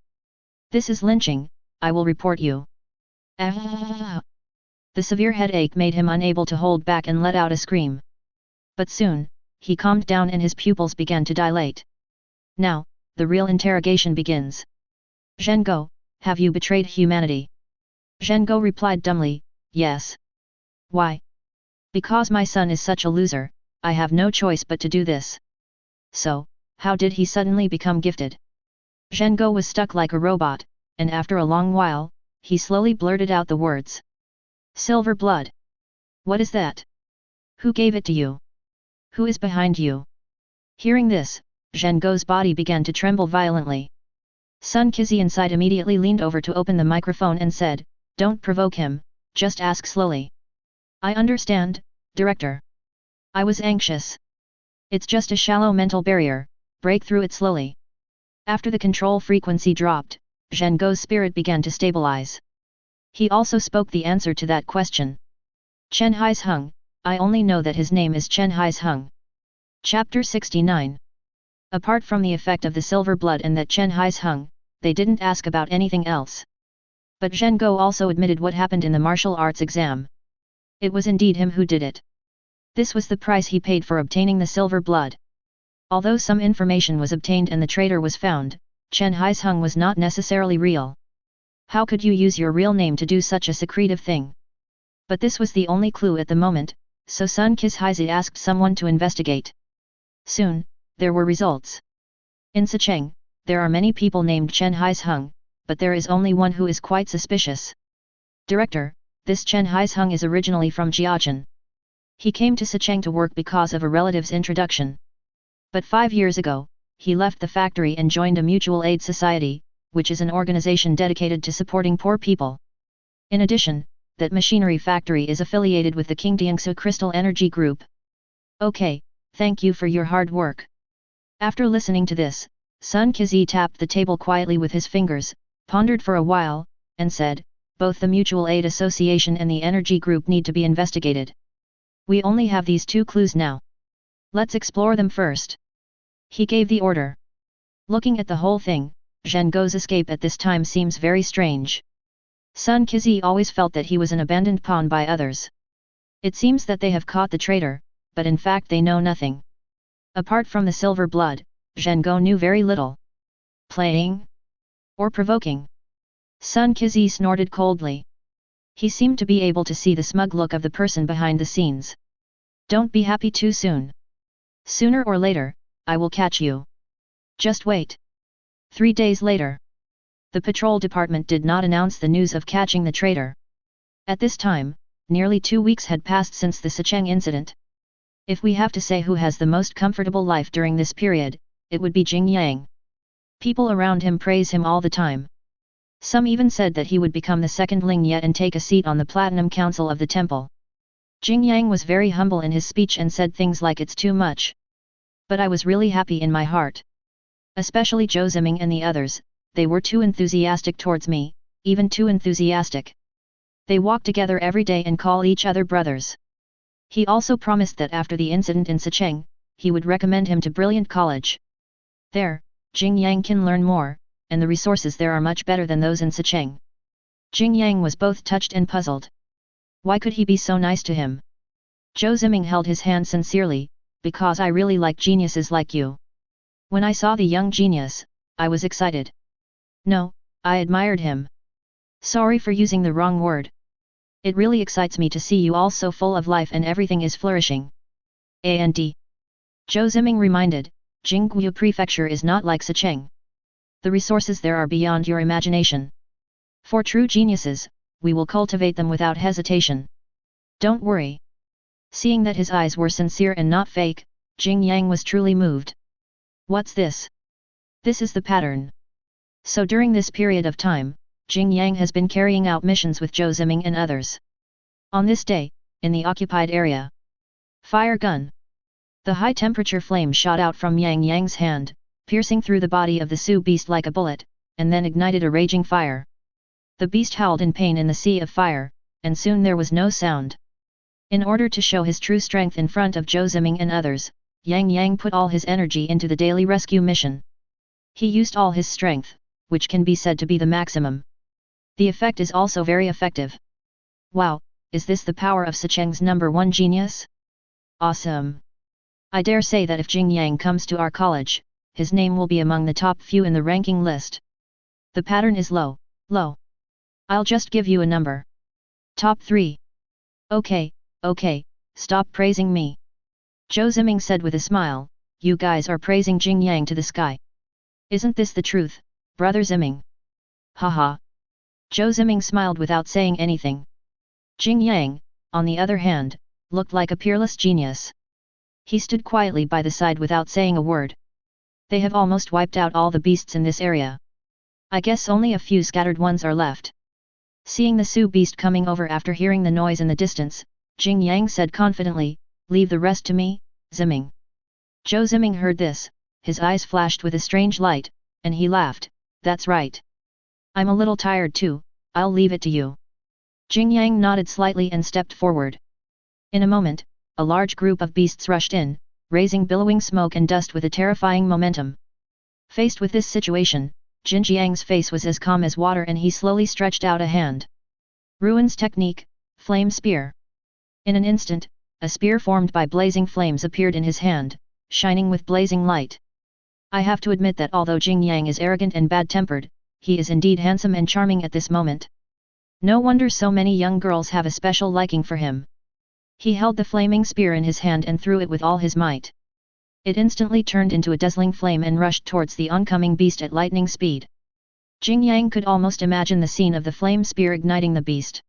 This is lynching, I will report you." Ah! The severe headache made him unable to hold back and let out a scream. But soon, he calmed down and his pupils began to dilate. Now, the real interrogation begins. "Zhengo, have you betrayed humanity?" Zhengo replied dumbly, "Yes." "Why?" "Because my son is such a loser, I have no choice but to do this." "So, how did he suddenly become gifted?" Zhengo was stuck like a robot, and after a long while, he slowly blurted out the words. "Silver blood. What is that? Who gave it to you? Who is behind you?" Hearing this, Zhengo's body began to tremble violently. Sun Qizi inside immediately leaned over to open the microphone and said, "Don't provoke him, just ask slowly." "I understand, Director. I was anxious. It's just a shallow mental barrier, break through it slowly." After the control frequency dropped, Zhengo's spirit began to stabilize. He also spoke the answer to that question. "Chen Haisheng, I only know that his name is Chen Haisheng." Chapter 69. Apart from the effect of the silver blood and that Chen Haisheng, they didn't ask about anything else. But Zhengo also admitted what happened in the martial arts exam. It was indeed him who did it. This was the price he paid for obtaining the silver blood. Although some information was obtained and the traitor was found, Chen Haisheng was not necessarily real. How could you use your real name to do such a secretive thing? But this was the only clue at the moment, so Sun Qizi asked someone to investigate. Soon, there were results. In Sicheng, there are many people named Chen Haisheng, but there is only one who is quite suspicious. "Director, this Chen Haisheng is originally from Jiachen. He came to Sicheng to work because of a relative's introduction. But 5 years ago, he left the factory and joined a mutual aid society, which is an organization dedicated to supporting poor people. In addition, that machinery factory is affiliated with the Qingdiangsu Crystal Energy Group." "Okay, thank you for your hard work." After listening to this, Sun Qizi tapped the table quietly with his fingers, pondered for a while, and said, "Both the Mutual Aid Association and the Energy Group need to be investigated. We only have these 2 clues now. Let's explore them first." He gave the order. Looking at the whole thing, Zhengo's escape at this time seems very strange. Sun Qizi always felt that he was an abandoned pawn by others. It seems that they have caught the traitor, but in fact they know nothing. Apart from the silver blood, Zhengo knew very little. Playing? Or provoking? Sun Qizi snorted coldly. He seemed to be able to see the smug look of the person behind the scenes. "Don't be happy too soon. Sooner or later, I will catch you. Just wait." 3 days later. The patrol department did not announce the news of catching the traitor. At this time, nearly 2 weeks had passed since the Sicheng incident. If we have to say who has the most comfortable life during this period, it would be Jing Yang. People around him praise him all the time. Some even said that he would become the second Ling Ye and take a seat on the Platinum Council of the Temple. Jing Yang was very humble in his speech and said things like "it's too much." But I was really happy in my heart. Especially Zhou Ziming and the others, they were too enthusiastic towards me, even too enthusiastic. They walk together every day and call each other brothers. He also promised that after the incident in Sicheng, he would recommend him to Brilliant College. There, Jing Yang can learn more, and the resources there are much better than those in Sicheng. Jing Yang was both touched and puzzled. Why could he be so nice to him? Zhou Ziming held his hand sincerely, "Because I really like geniuses like you. When I saw the young genius, I was excited. No, I admired him. Sorry for using the wrong word. It really excites me to see you all so full of life and everything is flourishing." And Zhou Ziming reminded, "Jingguo Prefecture is not like Sicheng. The resources there are beyond your imagination. For true geniuses, we will cultivate them without hesitation. Don't worry." Seeing that his eyes were sincere and not fake, Jing Yang was truly moved. "What's this? This is the pattern." So during this period of time, Jing Yang has been carrying out missions with Zhou Ziming and others. On this day, in the occupied area. Fire gun. The high-temperature flame shot out from Yang Yang's hand, piercing through the body of the Su beast like a bullet, and then ignited a raging fire. The beast howled in pain in the sea of fire, and soon there was no sound. In order to show his true strength in front of Zhou Ziming and others, Yang Yang put all his energy into the daily rescue mission. He used all his strength, which can be said to be the maximum. The effect is also very effective. Wow, is this the power of Sicheng's #1 genius? Awesome! I dare say that if Jing Yang comes to our college, his name will be among the top few in the ranking list. The pattern is low, low. I'll just give you a number. Top 3. Okay, stop praising me. Zhou Ziming said with a smile, you guys are praising Jing Yang to the sky. Isn't this the truth, brother Ziming? Haha. Zhou Ziming smiled without saying anything. Jing Yang, on the other hand, looked like a peerless genius. He stood quietly by the side without saying a word. They have almost wiped out all the beasts in this area. I guess only a few scattered ones are left. Seeing the Su beast coming over after hearing the noise in the distance, Jing Yang said confidently, leave the rest to me, Ziming. Zhou Ziming heard this, his eyes flashed with a strange light, and he laughed, that's right. I'm a little tired too, I'll leave it to you. Jing Yang nodded slightly and stepped forward. In a moment, a large group of beasts rushed in, raising billowing smoke and dust with a terrifying momentum. Faced with this situation, Jin Jiang's face was as calm as water and he slowly stretched out a hand. Ruin's technique, Flame Spear. In an instant, a spear formed by blazing flames appeared in his hand, shining with blazing light. I have to admit that although Jing Yang is arrogant and bad-tempered, he is indeed handsome and charming at this moment. No wonder so many young girls have a special liking for him. He held the flaming spear in his hand and threw it with all his might. It instantly turned into a dazzling flame and rushed towards the oncoming beast at lightning speed. Jing Yang could almost imagine the scene of the flame spear igniting the beast.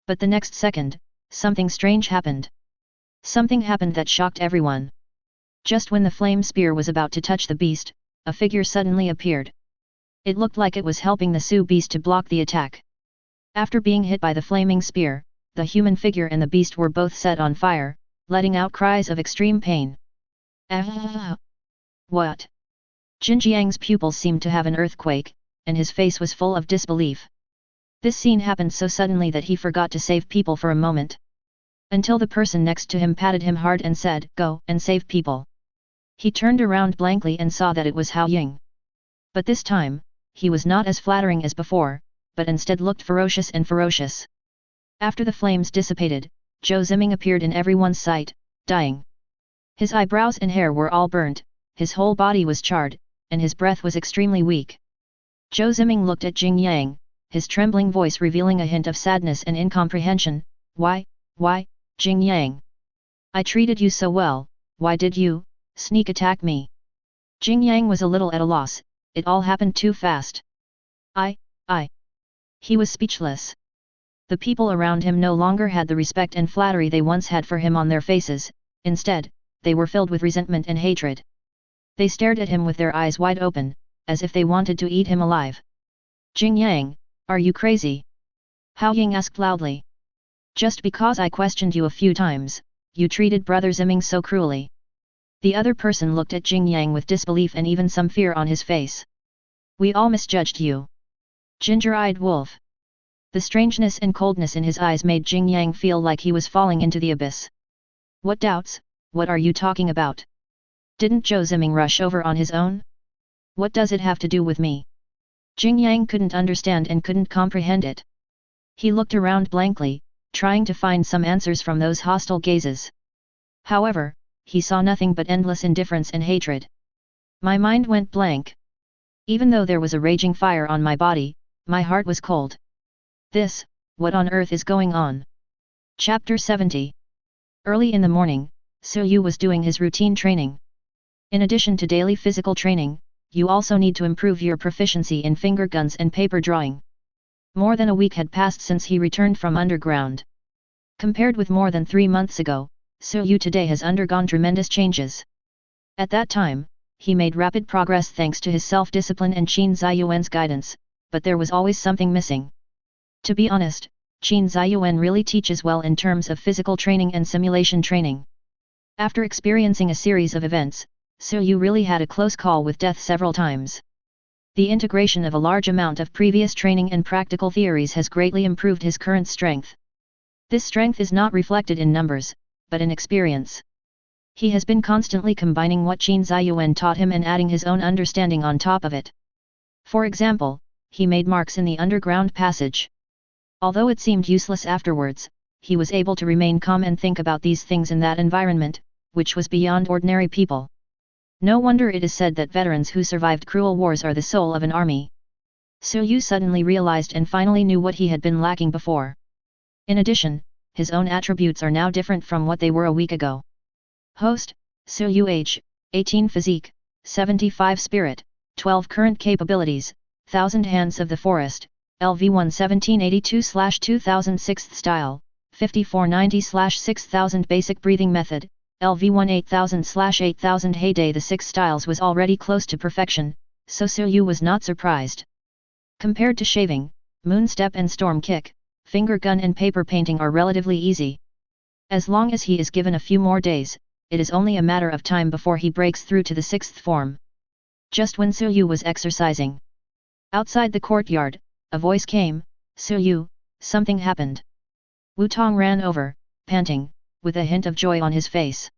But the next second, something strange happened. Something happened that shocked everyone. Just when the flame spear was about to touch the beast, a figure suddenly appeared. It looked like it was helping the Su beast to block the attack. After being hit by the flaming spear, the human figure and the beast were both set on fire, letting out cries of extreme pain. Ah! What? Jin Jiang's pupils seemed to have an earthquake, and his face was full of disbelief. This scene happened so suddenly that he forgot to save people for a moment. Until the person next to him patted him hard and said, "Go and save people." He turned around blankly and saw that it was Hao Ying. But this time, he was not as flattering as before, but instead looked ferocious and ferocious. After the flames dissipated, Zhou Ziming appeared in everyone's sight, dying. His eyebrows and hair were all burnt, his whole body was charred, and his breath was extremely weak. Zhou Ziming looked at Jing Yang, his trembling voice revealing a hint of sadness and incomprehension. Why, Jing Yang? I treated you so well, why did you sneak attack me? Jing Yang was a little at a loss, it all happened too fast. He was speechless. The people around him no longer had the respect and flattery they once had for him on their faces, instead, they were filled with resentment and hatred. They stared at him with their eyes wide open, as if they wanted to eat him alive. Jing Yang, are you crazy? Hao Ying asked loudly. Just because I questioned you a few times, you treated Brother Ziming so cruelly. The other person looked at Jing Yang with disbelief and even some fear on his face. We all misjudged you. Ginger-eyed wolf. The strangeness and coldness in his eyes made Jing Yang feel like he was falling into the abyss. What doubts, what are you talking about? Didn't Zhou Ziming rush over on his own? What does it have to do with me? Jing Yang couldn't understand and couldn't comprehend it. He looked around blankly, trying to find some answers from those hostile gazes. However, he saw nothing but endless indifference and hatred. My mind went blank. Even though there was a raging fire on my body, my heart was cold. What on earth is going on? Chapter 70. Early in the morning, Su Yu was doing his routine training. In addition to daily physical training, you also need to improve your proficiency in finger guns and paper drawing. More than a week had passed since he returned from underground. Compared with more than 3 months ago, Su Yu today has undergone tremendous changes. At that time, he made rapid progress thanks to his self-discipline and Qin Ziyuan's guidance, but there was always something missing. To be honest, Qin Ziyuan really teaches well in terms of physical training and simulation training. After experiencing a series of events, so you really had a close call with death several times. The integration of a large amount of previous training and practical theories has greatly improved his current strength. This strength is not reflected in numbers, but in experience. He has been constantly combining what Qin Ziyuan taught him and adding his own understanding on top of it. For example, he made marks in the underground passage. Although it seemed useless afterwards, he was able to remain calm and think about these things in that environment, which was beyond ordinary people. No wonder it is said that veterans who survived cruel wars are the soul of an army. Su Yu suddenly realized and finally knew what he had been lacking before. In addition, his own attributes are now different from what they were a week ago. Host, Su Yu age, 18 physique, 75 spirit, 12 current capabilities, 1000 hands of the forest, LV 1782/2006 style, 5490/6000 basic breathing method, LV 18000/8000 heyday. The 6 styles was already close to perfection, so Su Yu was not surprised. Compared to shaving, moon step and storm kick, finger gun and paper painting are relatively easy. As long as he is given a few more days, it is only a matter of time before he breaks through to the 6th form. Just when Su Yu was exercising outside the courtyard, a voice came, "Su Yu, something happened." Wu Tong ran over, panting, with a hint of joy on his face.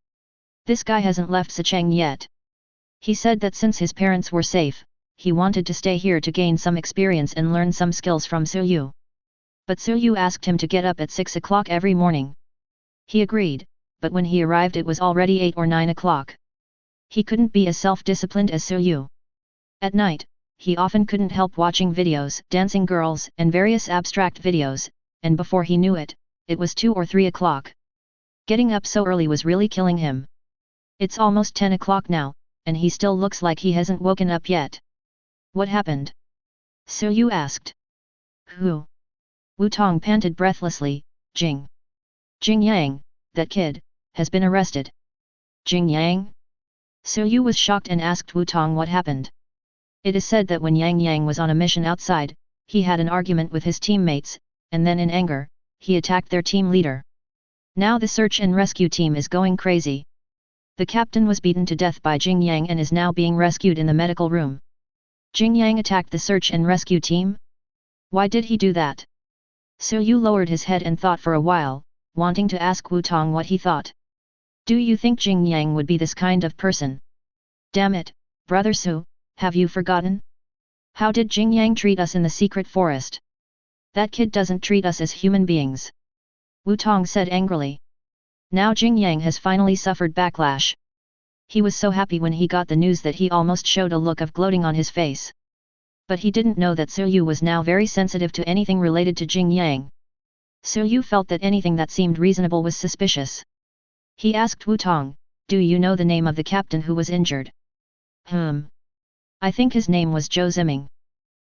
This guy hasn't left Sicheng yet. He said that since his parents were safe, he wanted to stay here to gain some experience and learn some skills from Su Yu. But Su Yu asked him to get up at 6 o'clock every morning. He agreed, but when he arrived it was already 8 or 9 o'clock. He couldn't be as self-disciplined as Su Yu. At night, he often couldn't help watching videos, dancing girls and various abstract videos, and before he knew it, it was 2 or 3 o'clock. Getting up so early was really killing him. It's almost 10 o'clock now, and he still looks like he hasn't woken up yet. What happened? Su Yu asked. Who? Wu Tong panted breathlessly. Jing Yang, that kid, has been arrested. Jing Yang? Su Yu was shocked and asked Wu Tong what happened. It is said that when Yang was on a mission outside, he had an argument with his teammates, and then in anger, he attacked their team leader. Now the search and rescue team is going crazy. The captain was beaten to death by Jing Yang and is now being rescued in the medical room. Jing Yang attacked the search and rescue team? Why did he do that? Su Yu lowered his head and thought for a while, wanting to ask Wu Tong what he thought. Do you think Jing Yang would be this kind of person? Damn it, brother Su, have you forgotten? How did Jing Yang treat us in the secret forest? That kid doesn't treat us as human beings. Wu Tong said angrily. Now Jing Yang has finally suffered backlash. He was so happy when he got the news that he almost showed a look of gloating on his face. But he didn't know that Su Yu was now very sensitive to anything related to Jing Yang. Su Yu felt that anything that seemed reasonable was suspicious. He asked Wu Tong, "Do you know the name of the captain who was injured?" I think his name was Zhou Ziming.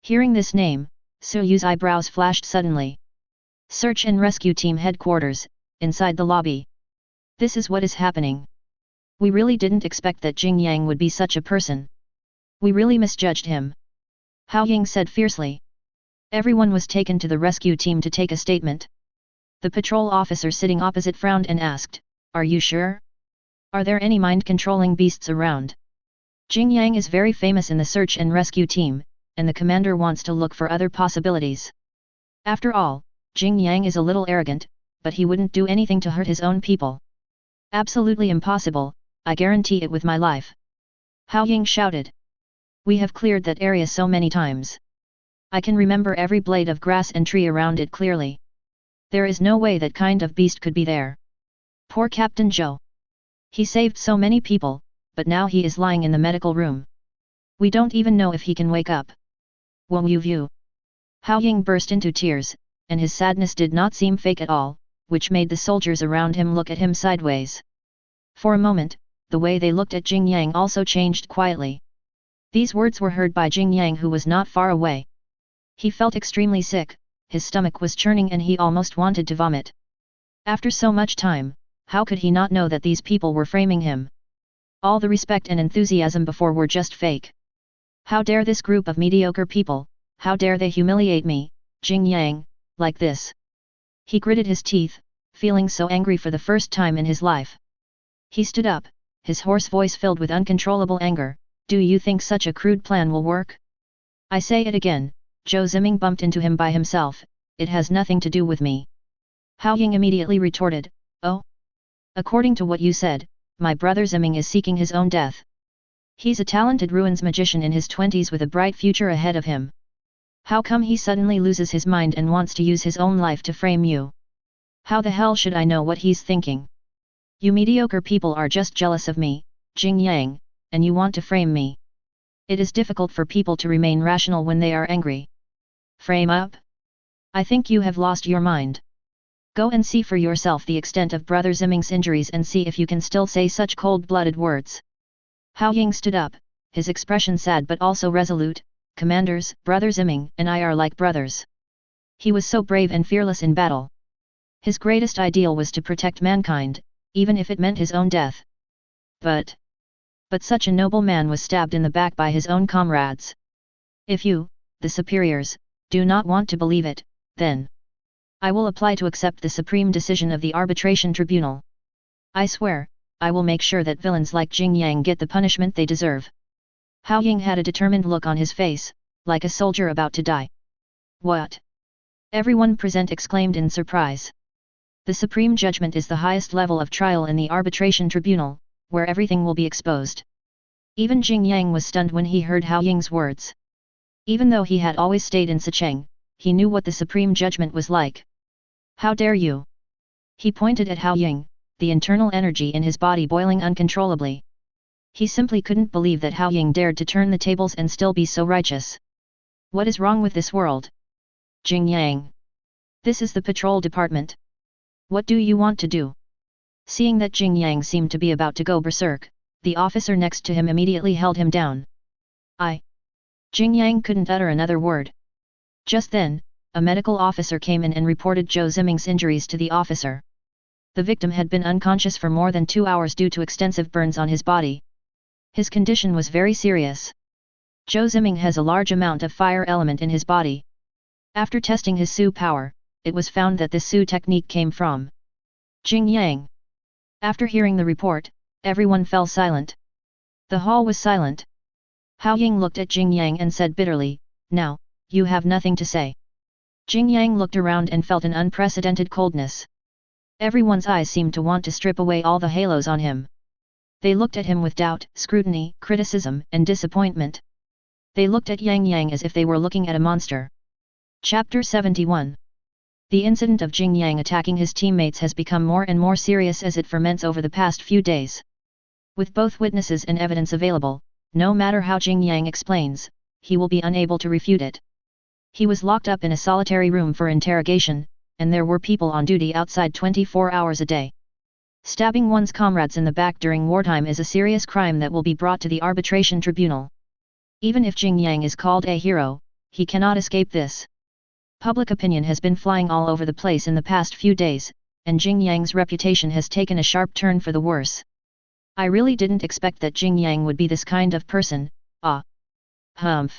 Hearing this name, Su Yu's eyebrows flashed suddenly. Search and rescue team headquarters, inside the lobby. This is what is happening. We really didn't expect that Jing Yang would be such a person. We really misjudged him. Hao Ying said fiercely. Everyone was taken to the rescue team to take a statement. The patrol officer sitting opposite frowned and asked, "Are you sure? Are there any mind-controlling beasts around?" Jing Yang is very famous in the search and rescue team, and the commander wants to look for other possibilities. After all, Jing Yang is a little arrogant, but he wouldn't do anything to hurt his own people. Absolutely impossible, I guarantee it with my life. Hao Ying shouted. We have cleared that area so many times. I can remember every blade of grass and tree around it clearly. There is no way that kind of beast could be there. Poor Captain Zhou. He saved so many people, but now he is lying in the medical room. We don't even know if he can wake up. Won't you view? Hao Ying burst into tears, and his sadness did not seem fake at all, which made the soldiers around him look at him sideways. For a moment, the way they looked at Jing Yang also changed quietly. These words were heard by Jing Yang, who was not far away. He felt extremely sick, his stomach was churning and he almost wanted to vomit. After so much time, how could he not know that these people were framing him? All the respect and enthusiasm before were just fake. How dare this group of mediocre people, how dare they humiliate me, Jing Yang, like this? He gritted his teeth, feeling so angry for the first time in his life. He stood up, his hoarse voice filled with uncontrollable anger, "Do you think such a crude plan will work? I say it again," Zhou Ziming bumped into him by himself, "it has nothing to do with me." Hao Ying immediately retorted, "Oh? According to what you said, my brother Ziming is seeking his own death. He's a talented ruins magician in his 20s with a bright future ahead of him. How come he suddenly loses his mind and wants to use his own life to frame you? How the hell should I know what he's thinking? You mediocre people are just jealous of me, Jing Yang, and you want to frame me. It is difficult for people to remain rational when they are angry. Frame up? I think you have lost your mind. Go and see for yourself the extent of Brother Ziming's injuries and see if you can still say such cold-blooded words." Hao Ying stood up, his expression sad but also resolute. "Commanders, Brother Ziming and I are like brothers. He was so brave and fearless in battle. His greatest ideal was to protect mankind, even if it meant his own death. But such a noble man was stabbed in the back by his own comrades. If you, the superiors, do not want to believe it, then I will apply to accept the supreme decision of the arbitration tribunal. I swear, I will make sure that villains like Jing Yang get the punishment they deserve." Hao Ying had a determined look on his face, like a soldier about to die. "What?" everyone present exclaimed in surprise. The supreme judgment is the highest level of trial in the arbitration tribunal, where everything will be exposed. Even Jing Yang was stunned when he heard Hao Ying's words. Even though he had always stayed in Sicheng, he knew what the supreme judgment was like. "How dare you?" He pointed at Hao Ying, the internal energy in his body boiling uncontrollably. He simply couldn't believe that Hao Ying dared to turn the tables and still be so righteous. What is wrong with this world? Jing Yang. This is the patrol department. What do you want to do? Seeing that Jing Yang seemed to be about to go berserk, the officer next to him immediately held him down. Jing Yang couldn't utter another word. Just then, a medical officer came in and reported Zhou Ziming's injuries to the officer. The victim had been unconscious for more than 2 hours due to extensive burns on his body. His condition was very serious. Zhou Ziming has a large amount of fire element in his body. After testing his Su power, it was found that this Su technique came from Jing Yang. After hearing the report, everyone fell silent. The hall was silent. Hao Ying looked at Jing Yang and said bitterly, "Now, you have nothing to say." Jing Yang looked around and felt an unprecedented coldness. Everyone's eyes seemed to want to strip away all the halos on him. They looked at him with doubt, scrutiny, criticism, and disappointment. They looked at Yang as if they were looking at a monster. Chapter 71. The incident of Jing Yang attacking his teammates has become more and more serious as it ferments over the past few days. With both witnesses and evidence available, no matter how Jing Yang explains, he will be unable to refute it. He was locked up in a solitary room for interrogation, and there were people on duty outside 24 hours a day. Stabbing one's comrades in the back during wartime is a serious crime that will be brought to the arbitration tribunal. Even if Jing Yang is called a hero, he cannot escape this. Public opinion has been flying all over the place in the past few days, and Jing Yang's reputation has taken a sharp turn for the worse. I really didn't expect that Jing Yang would be this kind of person. Humph.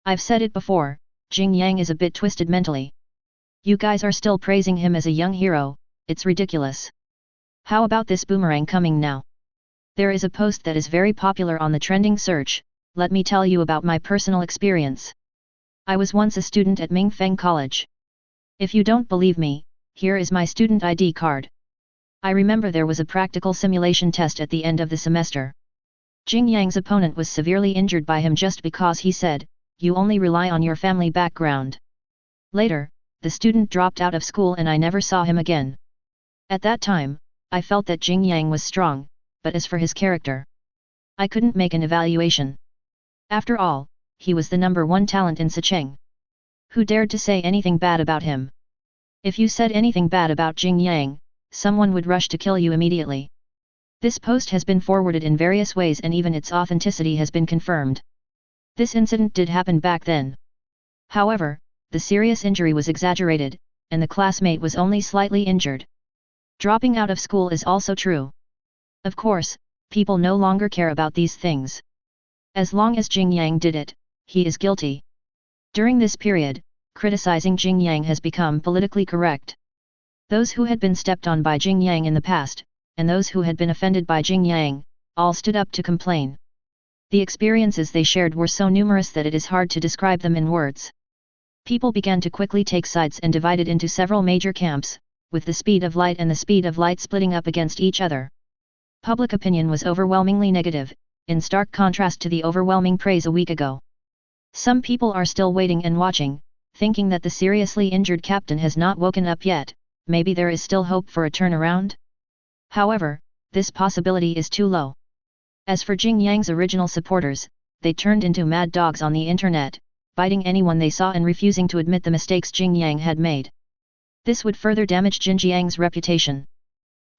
I've said it before, Jing Yang is a bit twisted mentally. You guys are still praising him as a young hero, it's ridiculous. How about this boomerang coming now? There is a post that is very popular on the trending search. Let me tell you about my personal experience. I was once a student at Mingfeng College. If you don't believe me, here is my student ID card. I remember there was a practical simulation test at the end of the semester. Jing Yang's opponent was severely injured by him just because he said, "You only rely on your family background." Later, the student dropped out of school and I never saw him again. At that time, I felt that Jing Yang was strong, but as for his character, I couldn't make an evaluation. After all, he was the #1 talent in Sicheng. Who dared to say anything bad about him? If you said anything bad about Jing Yang, someone would rush to kill you immediately. This post has been forwarded in various ways and even its authenticity has been confirmed. This incident did happen back then. However, the serious injury was exaggerated, and the classmate was only slightly injured. Dropping out of school is also true. Of course, people no longer care about these things. As long as Jing Yang did it, he is guilty. During this period, criticizing Jing Yang has become politically correct. Those who had been stepped on by Jing Yang in the past, and those who had been offended by Jing Yang, all stood up to complain. The experiences they shared were so numerous that it is hard to describe them in words. People began to quickly take sides and divided into several major camps, with the speed of light and the speed of light splitting up against each other. Public opinion was overwhelmingly negative, in stark contrast to the overwhelming praise a week ago. Some people are still waiting and watching, thinking that the seriously injured captain has not woken up yet. Maybe there is still hope for a turnaround? However, this possibility is too low. As for Jing Yang's original supporters, they turned into mad dogs on the internet, biting anyone they saw and refusing to admit the mistakes Jing Yang had made. This would further damage Jin Jiang's reputation.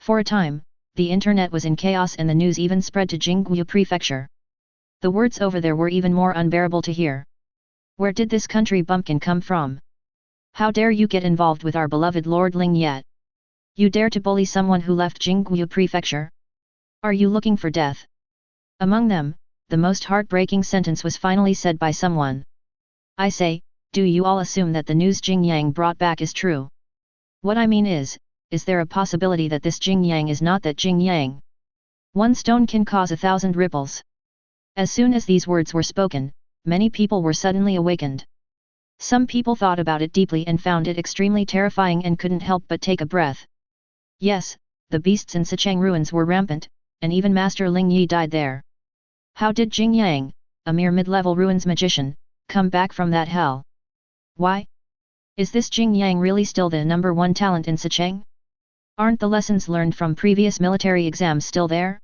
For a time, the internet was in chaos and the news even spread to Jingguo Prefecture. The words over there were even more unbearable to hear. Where did this country bumpkin come from? How dare you get involved with our beloved Lord Ling Yet? You dare to bully someone who left Jingguo Prefecture? Are you looking for death? Among them, the most heartbreaking sentence was finally said by someone. I say, do you all assume that the news Jing Yang brought back is true? What I mean is there a possibility that this Jing Yang is not that Jing Yang? One stone can cause 1,000 ripples. As soon as these words were spoken, many people were suddenly awakened. Some people thought about it deeply and found it extremely terrifying and couldn't help but take a breath. Yes, the beasts in Sicheng ruins were rampant, and even Master Ling Yi died there. How did Jing Yang, a mere mid-level ruins magician, come back from that hell? Why? Is this Jing Yang really still the #1 talent in Sicheng? Aren't the lessons learned from previous military exams still there?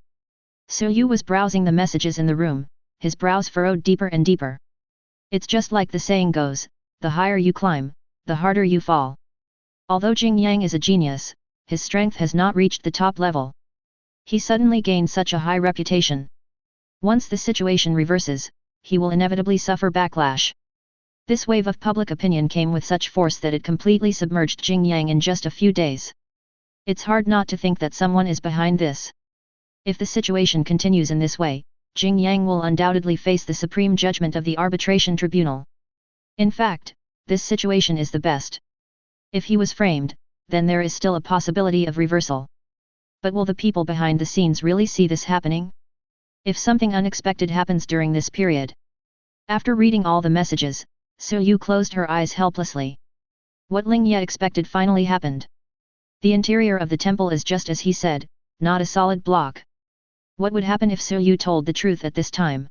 Su Yu was browsing the messages in the room, his brows furrowed deeper and deeper. It's just like the saying goes, the higher you climb, the harder you fall. Although Jing Yang is a genius, his strength has not reached the top level. He suddenly gained such a high reputation. Once the situation reverses, he will inevitably suffer backlash. This wave of public opinion came with such force that it completely submerged Jing Yang in just a few days. It's hard not to think that someone is behind this. If the situation continues in this way, Jing Yang will undoubtedly face the supreme judgment of the arbitration tribunal. In fact, this situation is the best. If he was framed, then there is still a possibility of reversal. But will the people behind the scenes really see this happening? If something unexpected happens during this period? After reading all the messages, Su Yu closed her eyes helplessly. What Ling Ye expected finally happened. The interior of the temple is just as he said, not a solid block. What would happen if Su Yu told the truth at this time?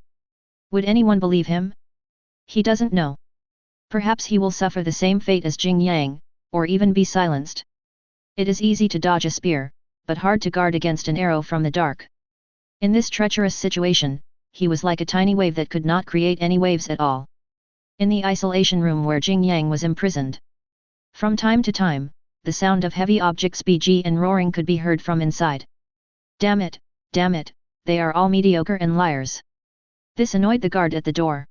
Would anyone believe him? He doesn't know. Perhaps he will suffer the same fate as Jing Yang, or even be silenced. It is easy to dodge a spear, but hard to guard against an arrow from the dark. In this treacherous situation, he was like a tiny wave that could not create any waves at all. In the isolation room where Jing Yang was imprisoned. From time to time, the sound of heavy objects BG and roaring could be heard from inside. Damn it, they are all mediocre and liars. This annoyed the guard at the door.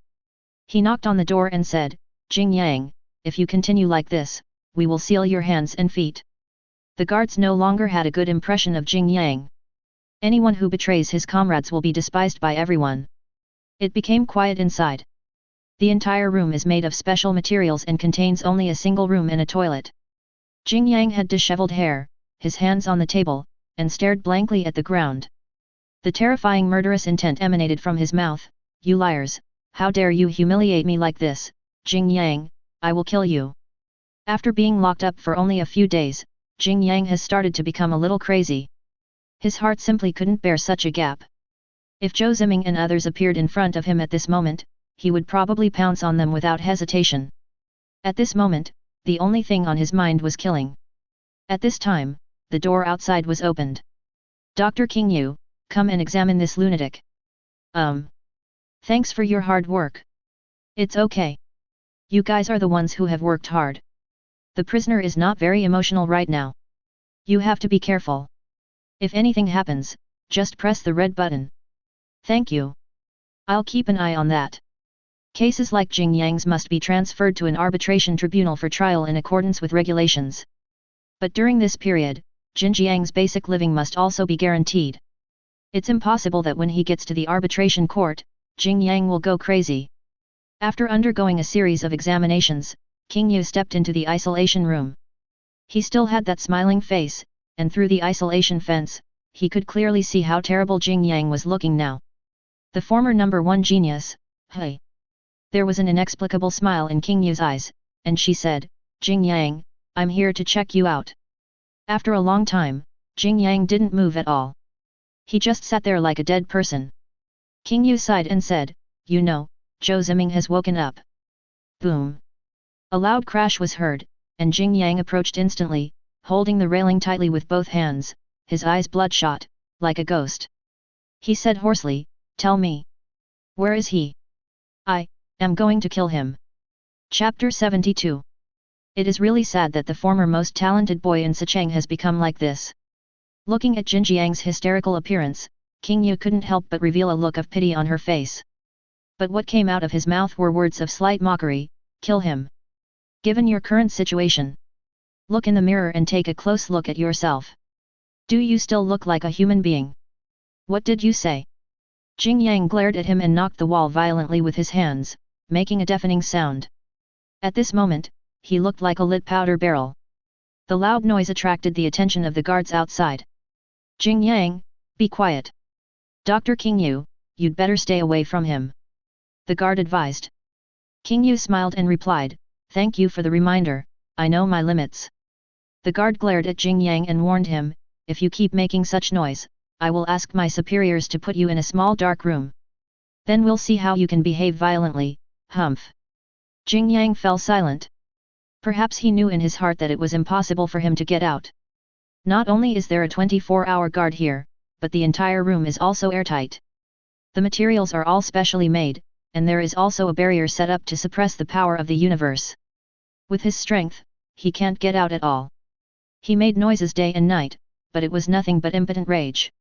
He knocked on the door and said, Jing Yang, if you continue like this, we will seal your hands and feet. The guards no longer had a good impression of Jing Yang. Anyone who betrays his comrades will be despised by everyone. It became quiet inside. The entire room is made of special materials and contains only a single room and a toilet. Jing Yang had disheveled hair, his hands on the table, and stared blankly at the ground. The terrifying murderous intent emanated from his mouth. You liars, how dare you humiliate me like this, Jing Yang, I will kill you. After being locked up for only a few days, Jing Yang has started to become a little crazy. His heart simply couldn't bear such a gap. If Zhou Ziming and others appeared in front of him at this moment, he would probably pounce on them without hesitation. At this moment, the only thing on his mind was killing. At this time, the door outside was opened. Dr. King Yu, come and examine this lunatic. Thanks for your hard work. It's okay. You guys are the ones who have worked hard. The prisoner is not very emotional right now. You have to be careful. If anything happens, just press the red button. Thank you. I'll keep an eye on that. Cases like Jing Yang's must be transferred to an arbitration tribunal for trial in accordance with regulations. But during this period, Jin Jiang's basic living must also be guaranteed. It's impossible that when he gets to the arbitration court, Jing Yang will go crazy. After undergoing a series of examinations, King Yu stepped into the isolation room. He still had that smiling face, and through the isolation fence, he could clearly see how terrible Jing Yang was looking now. The former number 1 genius, hey. There was an inexplicable smile in King Yu's eyes, and she said, Jing Yang, I'm here to check you out. After a long time, Jing Yang didn't move at all. He just sat there like a dead person. King Yu sighed and said, you know, Zhou Ziming has woken up. Boom. A loud crash was heard, and Jing Yang approached instantly, holding the railing tightly with both hands, his eyes bloodshot, like a ghost. He said hoarsely, tell me. Where is he? I am going to kill him. Chapter 72. It is really sad that the former most talented boy in Sicheng has become like this. Looking at Jin Jiang's hysterical appearance, King Yu couldn't help but reveal a look of pity on her face. But what came out of his mouth were words of slight mockery, kill him. Given your current situation. Look in the mirror and take a close look at yourself. Do you still look like a human being? What did you say? Jing Yang glared at him and knocked the wall violently with his hands, making a deafening sound. At this moment, he looked like a lit powder barrel. The loud noise attracted the attention of the guards outside. Jing Yang, be quiet. Dr. King Yu, you'd better stay away from him. The guard advised. King Yu smiled and replied, thank you for the reminder, I know my limits. The guard glared at Jing Yang and warned him, if you keep making such noise, I will ask my superiors to put you in a small dark room. Then we'll see how you can behave violently, humph. Jing Yang fell silent. Perhaps he knew in his heart that it was impossible for him to get out. Not only is there a 24-hour guard here, but the entire room is also airtight. The materials are all specially made, and there is also a barrier set up to suppress the power of the universe. With his strength, he can't get out at all. He made noises day and night, but it was nothing but impotent rage.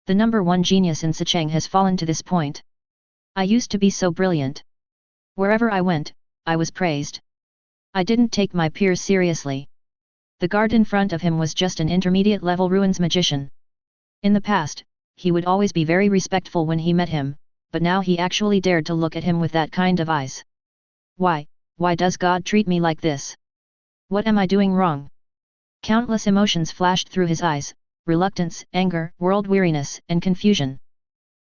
The number 1 genius in Sicheng has fallen to this point. I used to be so brilliant. Wherever I went, I was praised. I didn't take my peers seriously. The guard in front of him was just an intermediate-level ruins magician. In the past, he would always be very respectful when he met him, but now he actually dared to look at him with that kind of eyes. Why does God treat me like this? What am I doing wrong? Countless emotions flashed through his eyes, reluctance, anger, world-weariness, and confusion.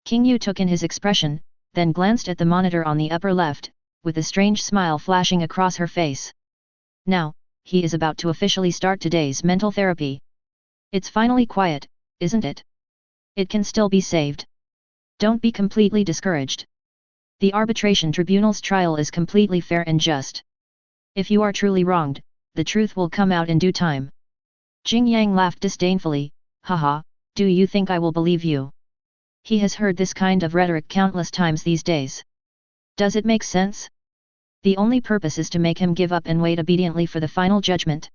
King Yu took in his expression, then glanced at the monitor on the upper left, with a strange smile flashing across her face. Now, he is about to officially start today's mental therapy. It's finally quiet, isn't it? It can still be saved. Don't be completely discouraged. The arbitration tribunal's trial is completely fair and just. If you are truly wronged, the truth will come out in due time. Jing Yang laughed disdainfully, haha, do you think I will believe you? He has heard this kind of rhetoric countless times these days. Does it make sense? The only purpose is to make him give up and wait obediently for the final judgment.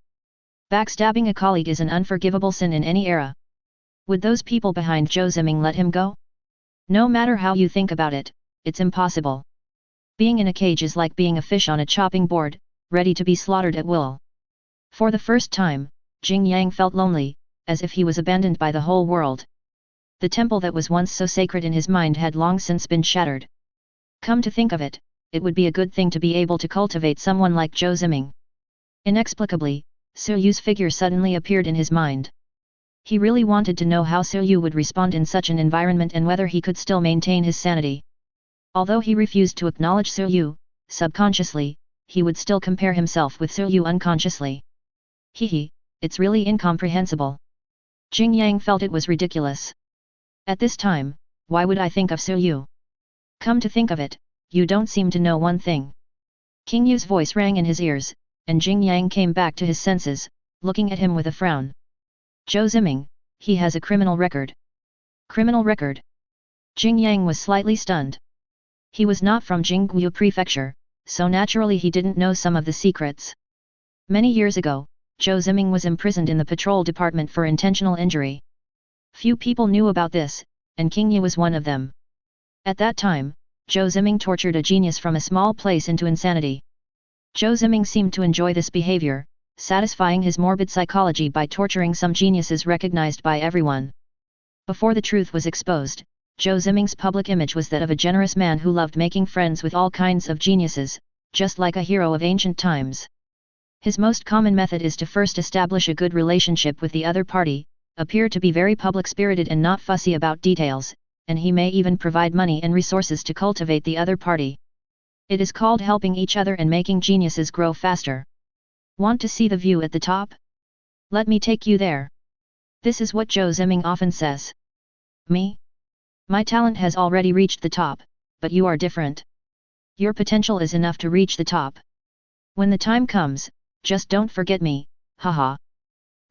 Backstabbing a colleague is an unforgivable sin in any era. Would those people behind Zhou Ziming let him go? No matter how you think about it, it's impossible. Being in a cage is like being a fish on a chopping board, ready to be slaughtered at will. For the first time, Jing Yang felt lonely, as if he was abandoned by the whole world. The temple that was once so sacred in his mind had long since been shattered. Come to think of it, it would be a good thing to be able to cultivate someone like Zhou Ziming. Inexplicably, Su Yu's figure suddenly appeared in his mind. He really wanted to know how Su Yu would respond in such an environment and whether he could still maintain his sanity. Although he refused to acknowledge Su Yu, subconsciously, he would still compare himself with Su Yu unconsciously. Hehe, it's really incomprehensible. Jing Yang felt it was ridiculous. At this time, why would I think of Su Yu? Come to think of it, you don't seem to know one thing. King Yu's voice rang in his ears, and Jing Yang came back to his senses, looking at him with a frown. Zhou Ziming, he has a criminal record. Criminal record? Jing Yang was slightly stunned. He was not from Jingguo Prefecture, so naturally he didn't know some of the secrets. Many years ago, Zhou Ziming was imprisoned in the patrol department for intentional injury. Few people knew about this, and King Yu was one of them. At that time, Zhou Ziming tortured a genius from a small place into insanity. Zhou Ziming seemed to enjoy this behavior, satisfying his morbid psychology by torturing some geniuses recognized by everyone. Before the truth was exposed, Zhou Ziming's public image was that of a generous man who loved making friends with all kinds of geniuses, just like a hero of ancient times. His most common method is to first establish a good relationship with the other party, appear to be very public-spirited and not fussy about details, and he may even provide money and resources to cultivate the other party. It is called helping each other and making geniuses grow faster. Want to see the view at the top? Let me take you there. This is what Zhou Ziming often says. Me? My talent has already reached the top, but you are different. Your potential is enough to reach the top. When the time comes, just don't forget me, haha.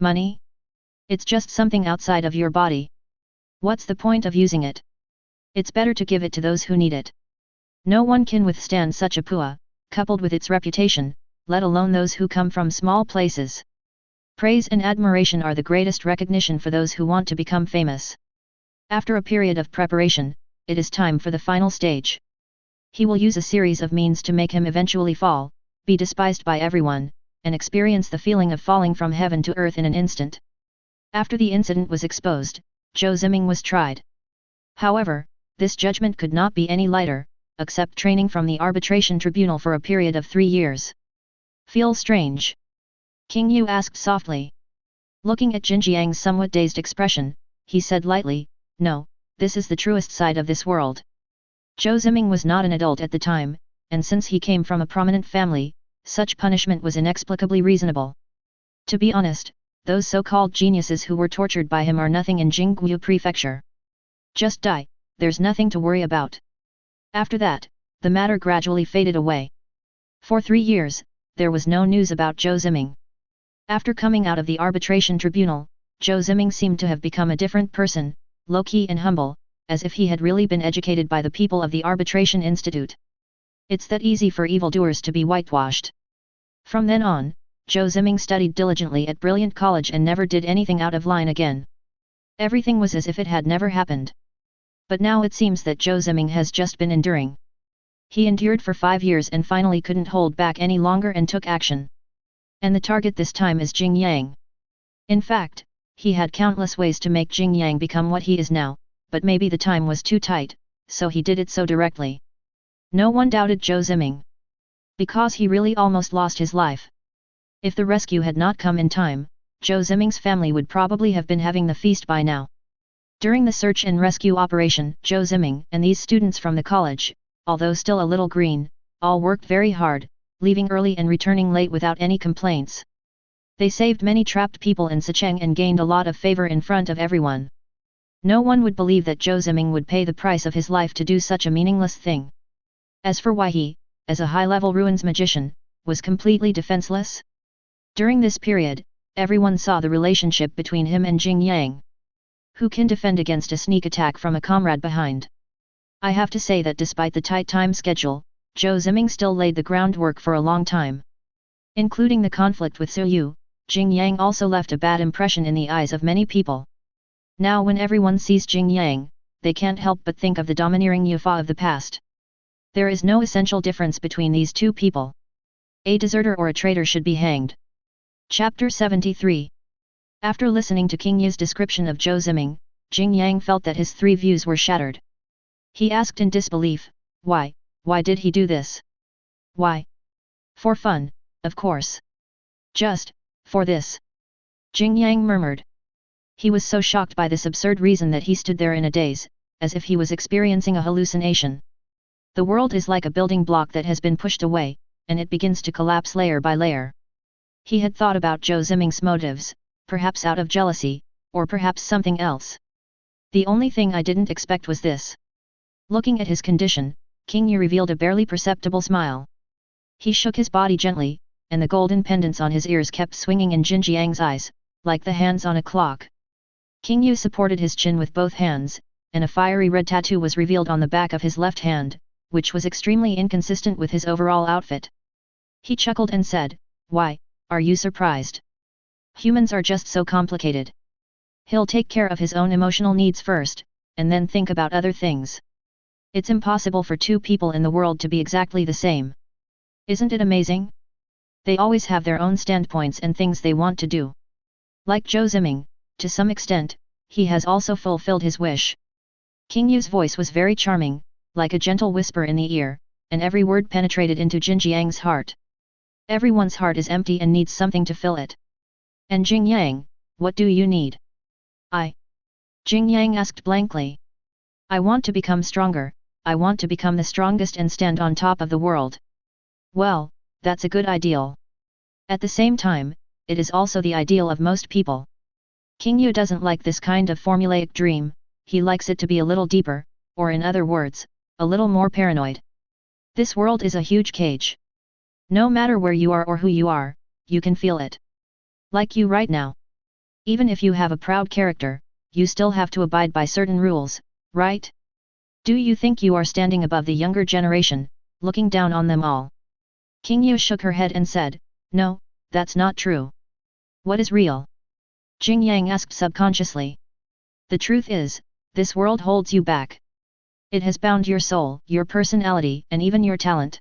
Money? It's just something outside of your body. What's the point of using it? It's better to give it to those who need it. No one can withstand such a pua, coupled with its reputation, let alone those who come from small places. Praise and admiration are the greatest recognition for those who want to become famous. After a period of preparation, it is time for the final stage. He will use a series of means to make him eventually fall, be despised by everyone, and experience the feeling of falling from heaven to earth in an instant. After the incident was exposed, Zhou Ziming was tried. However, this judgment could not be any lighter, except training from the arbitration tribunal for a period of 3 years. Feel strange? King Yu asked softly. Looking at Jin Jiang's somewhat dazed expression, he said lightly, no, this is the truest side of this world. Zhou Ziming was not an adult at the time, and since he came from a prominent family, such punishment was inexplicably reasonable. To be honest, those so-called geniuses who were tortured by him are nothing in Jingguo Prefecture. Just die, there's nothing to worry about. After that, the matter gradually faded away. For 3 years, there was no news about Zhou Ziming. After coming out of the arbitration tribunal, Zhou Ziming seemed to have become a different person, low-key and humble, as if he had really been educated by the people of the arbitration institute. It's that easy for evildoers to be whitewashed. From then on, Zhou Ziming studied diligently at Brilliant College and never did anything out of line again. Everything was as if it had never happened. But now it seems that Zhou Ziming has just been enduring. He endured for 5 years and finally couldn't hold back any longer and took action. And the target this time is Jing Yang. In fact, he had countless ways to make Jing Yang become what he is now, but maybe the time was too tight, so he did it so directly. No one doubted Zhou Ziming. Because he really almost lost his life. If the rescue had not come in time, Zhou Ziming's family would probably have been having the feast by now. During the search and rescue operation, Zhou Ziming and these students from the college, although still a little green, all worked very hard, leaving early and returning late without any complaints. They saved many trapped people in Sicheng and gained a lot of favor in front of everyone. No one would believe that Zhou Ziming would pay the price of his life to do such a meaningless thing. As for why he, as a high-level ruins magician, was completely defenseless? During this period, everyone saw the relationship between him and Jing Yang. Who can defend against a sneak attack from a comrade behind? I have to say that despite the tight time schedule, Zhou Ziming still laid the groundwork for a long time. Including the conflict with Su Yu, Jing Yang also left a bad impression in the eyes of many people. Now when everyone sees Jing Yang, they can't help but think of the domineering Yufa of the past. There is no essential difference between these two people. A deserter or a traitor should be hanged. Chapter 73. After listening to King Yu's description of Zhou Ziming, Jing Yang felt that his 3 views were shattered. He asked in disbelief, why did he do this? Why? For fun, of course. Just, for this. Jing Yang murmured. He was so shocked by this absurd reason that he stood there in a daze, as if he was experiencing a hallucination. The world is like a building block that has been pushed away, and it begins to collapse layer by layer. He had thought about Zhou Ziming's motives, perhaps out of jealousy, or perhaps something else. The only thing I didn't expect was this. Looking at his condition, King Yu revealed a barely perceptible smile. He shook his body gently, and the golden pendants on his ears kept swinging in Jin Jiang's eyes, like the hands on a clock. King Yu supported his chin with both hands, and a fiery red tattoo was revealed on the back of his left hand, which was extremely inconsistent with his overall outfit. He chuckled and said, "Why, are you surprised? Humans are just so complicated. He'll take care of his own emotional needs first, and then think about other things. It's impossible for 2 people in the world to be exactly the same. Isn't it amazing? They always have their own standpoints and things they want to do. Like Zhou Ziming, to some extent, he has also fulfilled his wish." King Yu's voice was very charming, like a gentle whisper in the ear, and every word penetrated into Jin Jiang's heart. Everyone's heart is empty and needs something to fill it. And Jing Yang, what do you need? Jing Yang asked blankly. I want to become stronger, I want to become the strongest and stand on top of the world. Well, that's a good ideal. At the same time, it is also the ideal of most people. King Yu doesn't like this kind of formulaic dream, he likes it to be a little deeper, or in other words, a little more paranoid. This world is a huge cage. No matter where you are or who you are, you can feel it. Like you right now. Even if you have a proud character, you still have to abide by certain rules, right? Do you think you are standing above the younger generation, looking down on them all? King Yu shook her head and said, no, that's not true. What is real? Jing Yang asked subconsciously. The truth is, this world holds you back. It has bound your soul, your personality, and even your talent.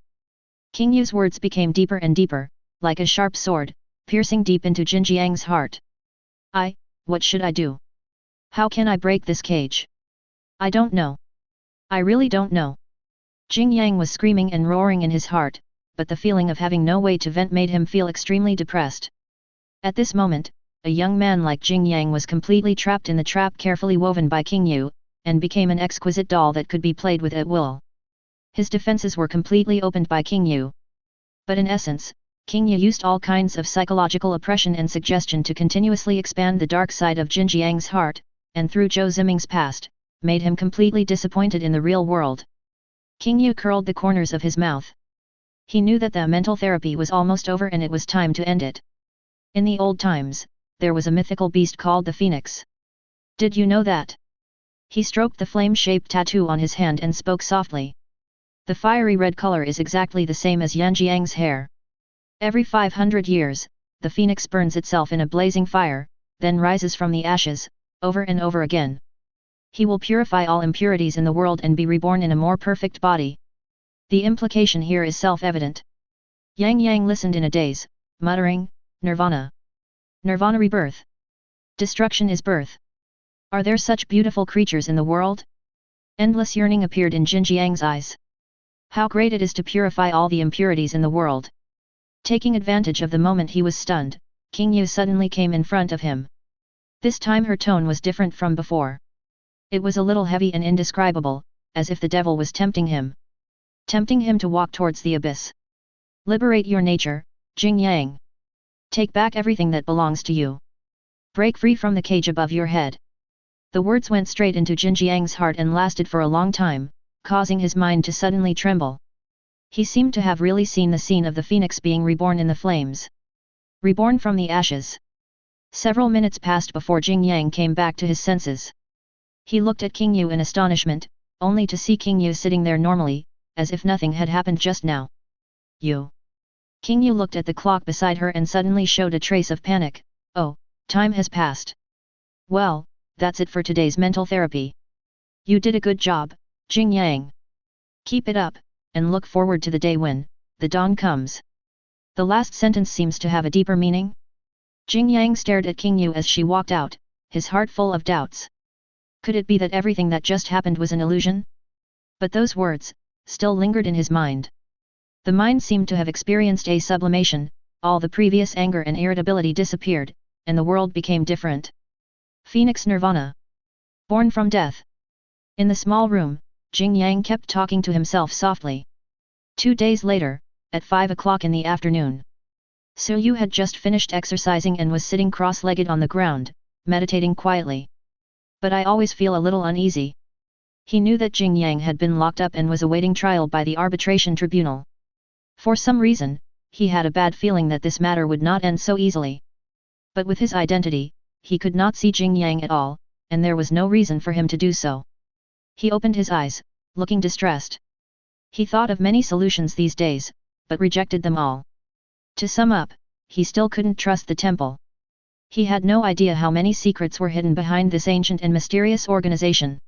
King Yu's words became deeper and deeper, like a sharp sword, piercing deep into Jin Jiang's heart. What should I do? How can I break this cage? I don't know. I really don't know. Jing Yang was screaming and roaring in his heart, but the feeling of having no way to vent made him feel extremely depressed. At this moment, a young man like Jing Yang was completely trapped in the trap carefully woven by King Yu, and became an exquisite doll that could be played with at will. His defenses were completely opened by King Yu. But in essence, King Yu used all kinds of psychological oppression and suggestion to continuously expand the dark side of Jin Jiang's heart, and through Zhou Ziming's past, made him completely disappointed in the real world. King Yu curled the corners of his mouth. He knew that the mental therapy was almost over and it was time to end it. In the old times, there was a mythical beast called the Phoenix. Did you know that? He stroked the flame-shaped tattoo on his hand and spoke softly. The fiery red color is exactly the same as Yan Jiang's hair. Every 500 years, the phoenix burns itself in a blazing fire, then rises from the ashes, over and over again. He will purify all impurities in the world and be reborn in a more perfect body. The implication here is self-evident. Yang Yang listened in a daze, muttering, Nirvana. Nirvana rebirth. Destruction is birth. Are there such beautiful creatures in the world? Endless yearning appeared in Jin Jiang's eyes. How great it is to purify all the impurities in the world. Taking advantage of the moment he was stunned, King Yu suddenly came in front of him. This time her tone was different from before. It was a little heavy and indescribable, as if the devil was tempting him. Tempting him to walk towards the abyss. Liberate your nature, Jing Yang. Take back everything that belongs to you. Break free from the cage above your head. The words went straight into Jin Jiang's heart and lasted for a long time, causing his mind to suddenly tremble. He seemed to have really seen the scene of the phoenix being reborn in the flames. Reborn from the ashes. Several minutes passed before Jing Yang came back to his senses. He looked at King Yu in astonishment, only to see King Yu sitting there normally, as if nothing had happened just now. You. King Yu looked at the clock beside her and suddenly showed a trace of panic. Oh, time has passed. Well, that's it for today's mental therapy. You did a good job, Jing Yang. Keep it up, and look forward to the day when the dawn comes. The last sentence seems to have a deeper meaning. Jing Yang stared at King Yu as she walked out, his heart full of doubts. Could it be that everything that just happened was an illusion? But those words still lingered in his mind. The mind seemed to have experienced a sublimation, all the previous anger and irritability disappeared, and the world became different. Phoenix Nirvana. Born from death. In the small room, Jing Yang kept talking to himself softly. 2 days later, at 5 o'clock in the afternoon. Su Yu had just finished exercising and was sitting cross-legged on the ground, meditating quietly. But I always feel a little uneasy. He knew that Jing Yang had been locked up and was awaiting trial by the arbitration tribunal. For some reason, he had a bad feeling that this matter would not end so easily. But with his identity, he could not see Jing Yang at all, and there was no reason for him to do so. He opened his eyes, looking distressed. He thought of many solutions these days, but rejected them all. To sum up, he still couldn't trust the temple. He had no idea how many secrets were hidden behind this ancient and mysterious organization.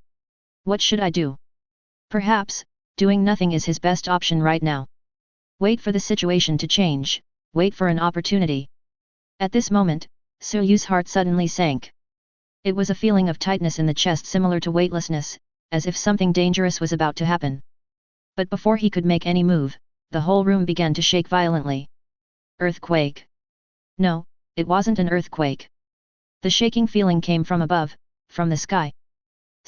What should I do? Perhaps, doing nothing is his best option right now. Wait for the situation to change, wait for an opportunity. At this moment, Su Yu's heart suddenly sank. It was a feeling of tightness in the chest similar to weightlessness, as if something dangerous was about to happen. But before he could make any move, the whole room began to shake violently. Earthquake. No, it wasn't an earthquake. The shaking feeling came from above, from the sky,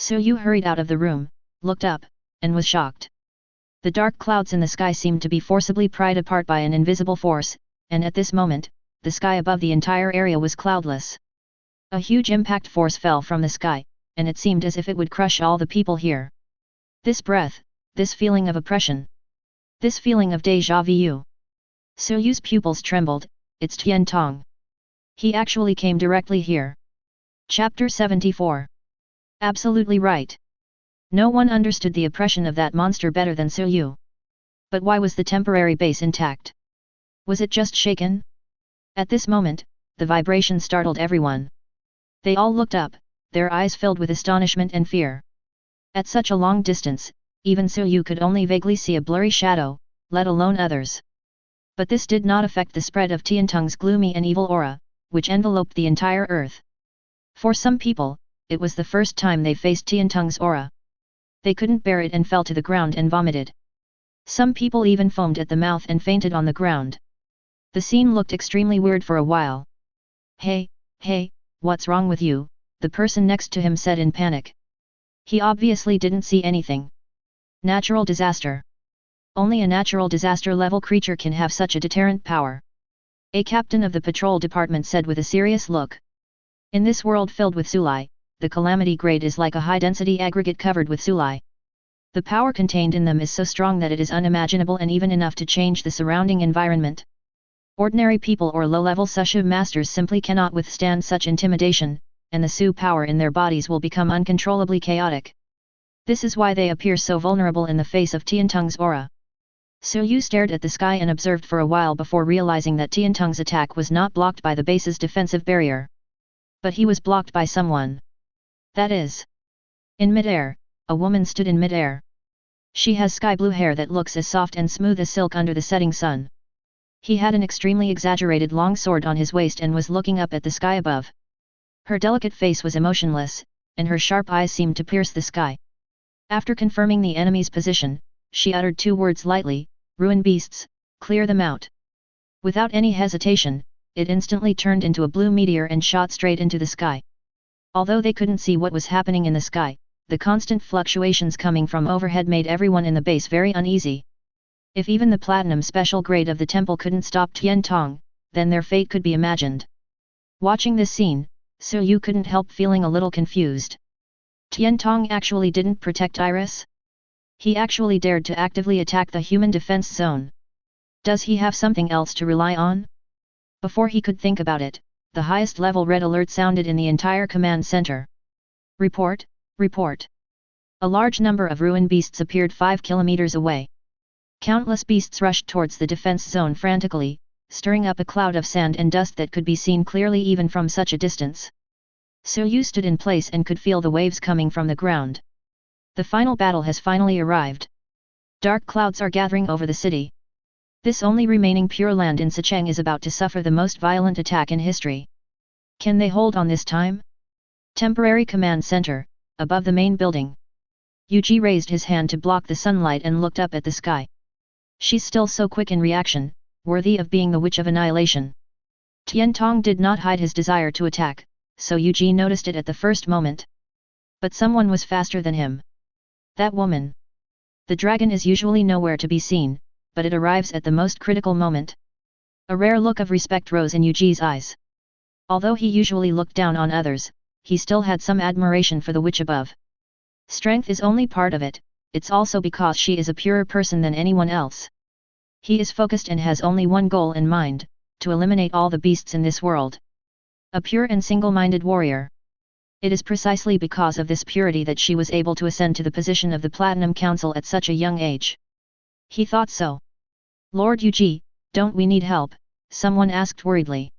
So Yu hurried out of the room, looked up, and was shocked. The dark clouds in the sky seemed to be forcibly pried apart by an invisible force, and at this moment, the sky above the entire area was cloudless. A huge impact force fell from the sky, and it seemed as if it would crush all the people here. This breath, this feeling of oppression. This feeling of déjà vu. So Yu's pupils trembled, it's Tian Tong. He actually came directly here. Chapter 74. Absolutely right. No one understood the oppression of that monster better than So Yu. But why was the temporary base intact? Was it just shaken? At this moment, the vibration startled everyone. They all looked up, their eyes filled with astonishment and fear. At such a long distance, even So Yu could only vaguely see a blurry shadow, let alone others. But this did not affect the spread of Tian Tong's gloomy and evil aura, which enveloped the entire earth. For some people, it was the first time they faced Tian Tong's aura. They couldn't bear it and fell to the ground and vomited. Some people even foamed at the mouth and fainted on the ground. The scene looked extremely weird for a while. Hey, what's wrong with you? The person next to him said in panic. He obviously didn't see anything. Natural disaster. Only a natural disaster level creature can have such a deterrent power. A captain of the patrol department said with a serious look. In this world filled with Sulai, the calamity grade is like a high-density aggregate covered with Sulai. The power contained in them is so strong that it is unimaginable and even enough to change the surrounding environment. Ordinary people or low-level Sushu masters simply cannot withstand such intimidation, and the Su power in their bodies will become uncontrollably chaotic. This is why they appear so vulnerable in the face of Tian Tong's aura. So Yu stared at the sky and observed for a while before realizing that Tian Tong's attack was not blocked by the base's defensive barrier. But he was blocked by someone. That is. In mid-air, a woman stood in mid-air. She has sky-blue hair that looks as soft and smooth as silk under the setting sun. He had an extremely exaggerated long sword on his waist and was looking up at the sky above. Her delicate face was emotionless, and her sharp eyes seemed to pierce the sky. After confirming the enemy's position, she uttered 2 words lightly, "Ruin beasts, clear them out." Without any hesitation, it instantly turned into a blue meteor and shot straight into the sky. Although they couldn't see what was happening in the sky, the constant fluctuations coming from overhead made everyone in the base very uneasy. If even the platinum special grade of the temple couldn't stop Tian Tong, then their fate could be imagined. Watching this scene, So Yu couldn't help feeling a little confused. Tian Tong actually didn't protect Iris? He actually dared to actively attack the human defense zone. Does he have something else to rely on? Before he could think about it, the highest level red alert sounded in the entire command center. Report, report. A large number of ruin beasts appeared 5 kilometers away. Countless beasts rushed towards the defense zone frantically, stirring up a cloud of sand and dust that could be seen clearly even from such a distance. So Yu stood in place and could feel the waves coming from the ground. The final battle has finally arrived. Dark clouds are gathering over the city. This only remaining pure land in Sicheng is about to suffer the most violent attack in history. Can they hold on this time? Temporary command center, above the main building. Yuji raised his hand to block the sunlight and looked up at the sky. She's still so quick in reaction, worthy of being the Witch of Annihilation. Tian Tong did not hide his desire to attack, so Yuji noticed it at the first moment. But someone was faster than him. That woman. The dragon is usually nowhere to be seen, but it arrives at the most critical moment. A rare look of respect rose in Yuji's eyes. Although he usually looked down on others, he still had some admiration for the witch above. Strength is only part of it, it's also because she is a purer person than anyone else. He is focused and has only one goal in mind, to eliminate all the beasts in this world. A pure and single-minded warrior. It is precisely because of this purity that she was able to ascend to the position of the Platinum Council at such a young age. He thought so. Lord Yuji, don't we need help? Someone asked worriedly.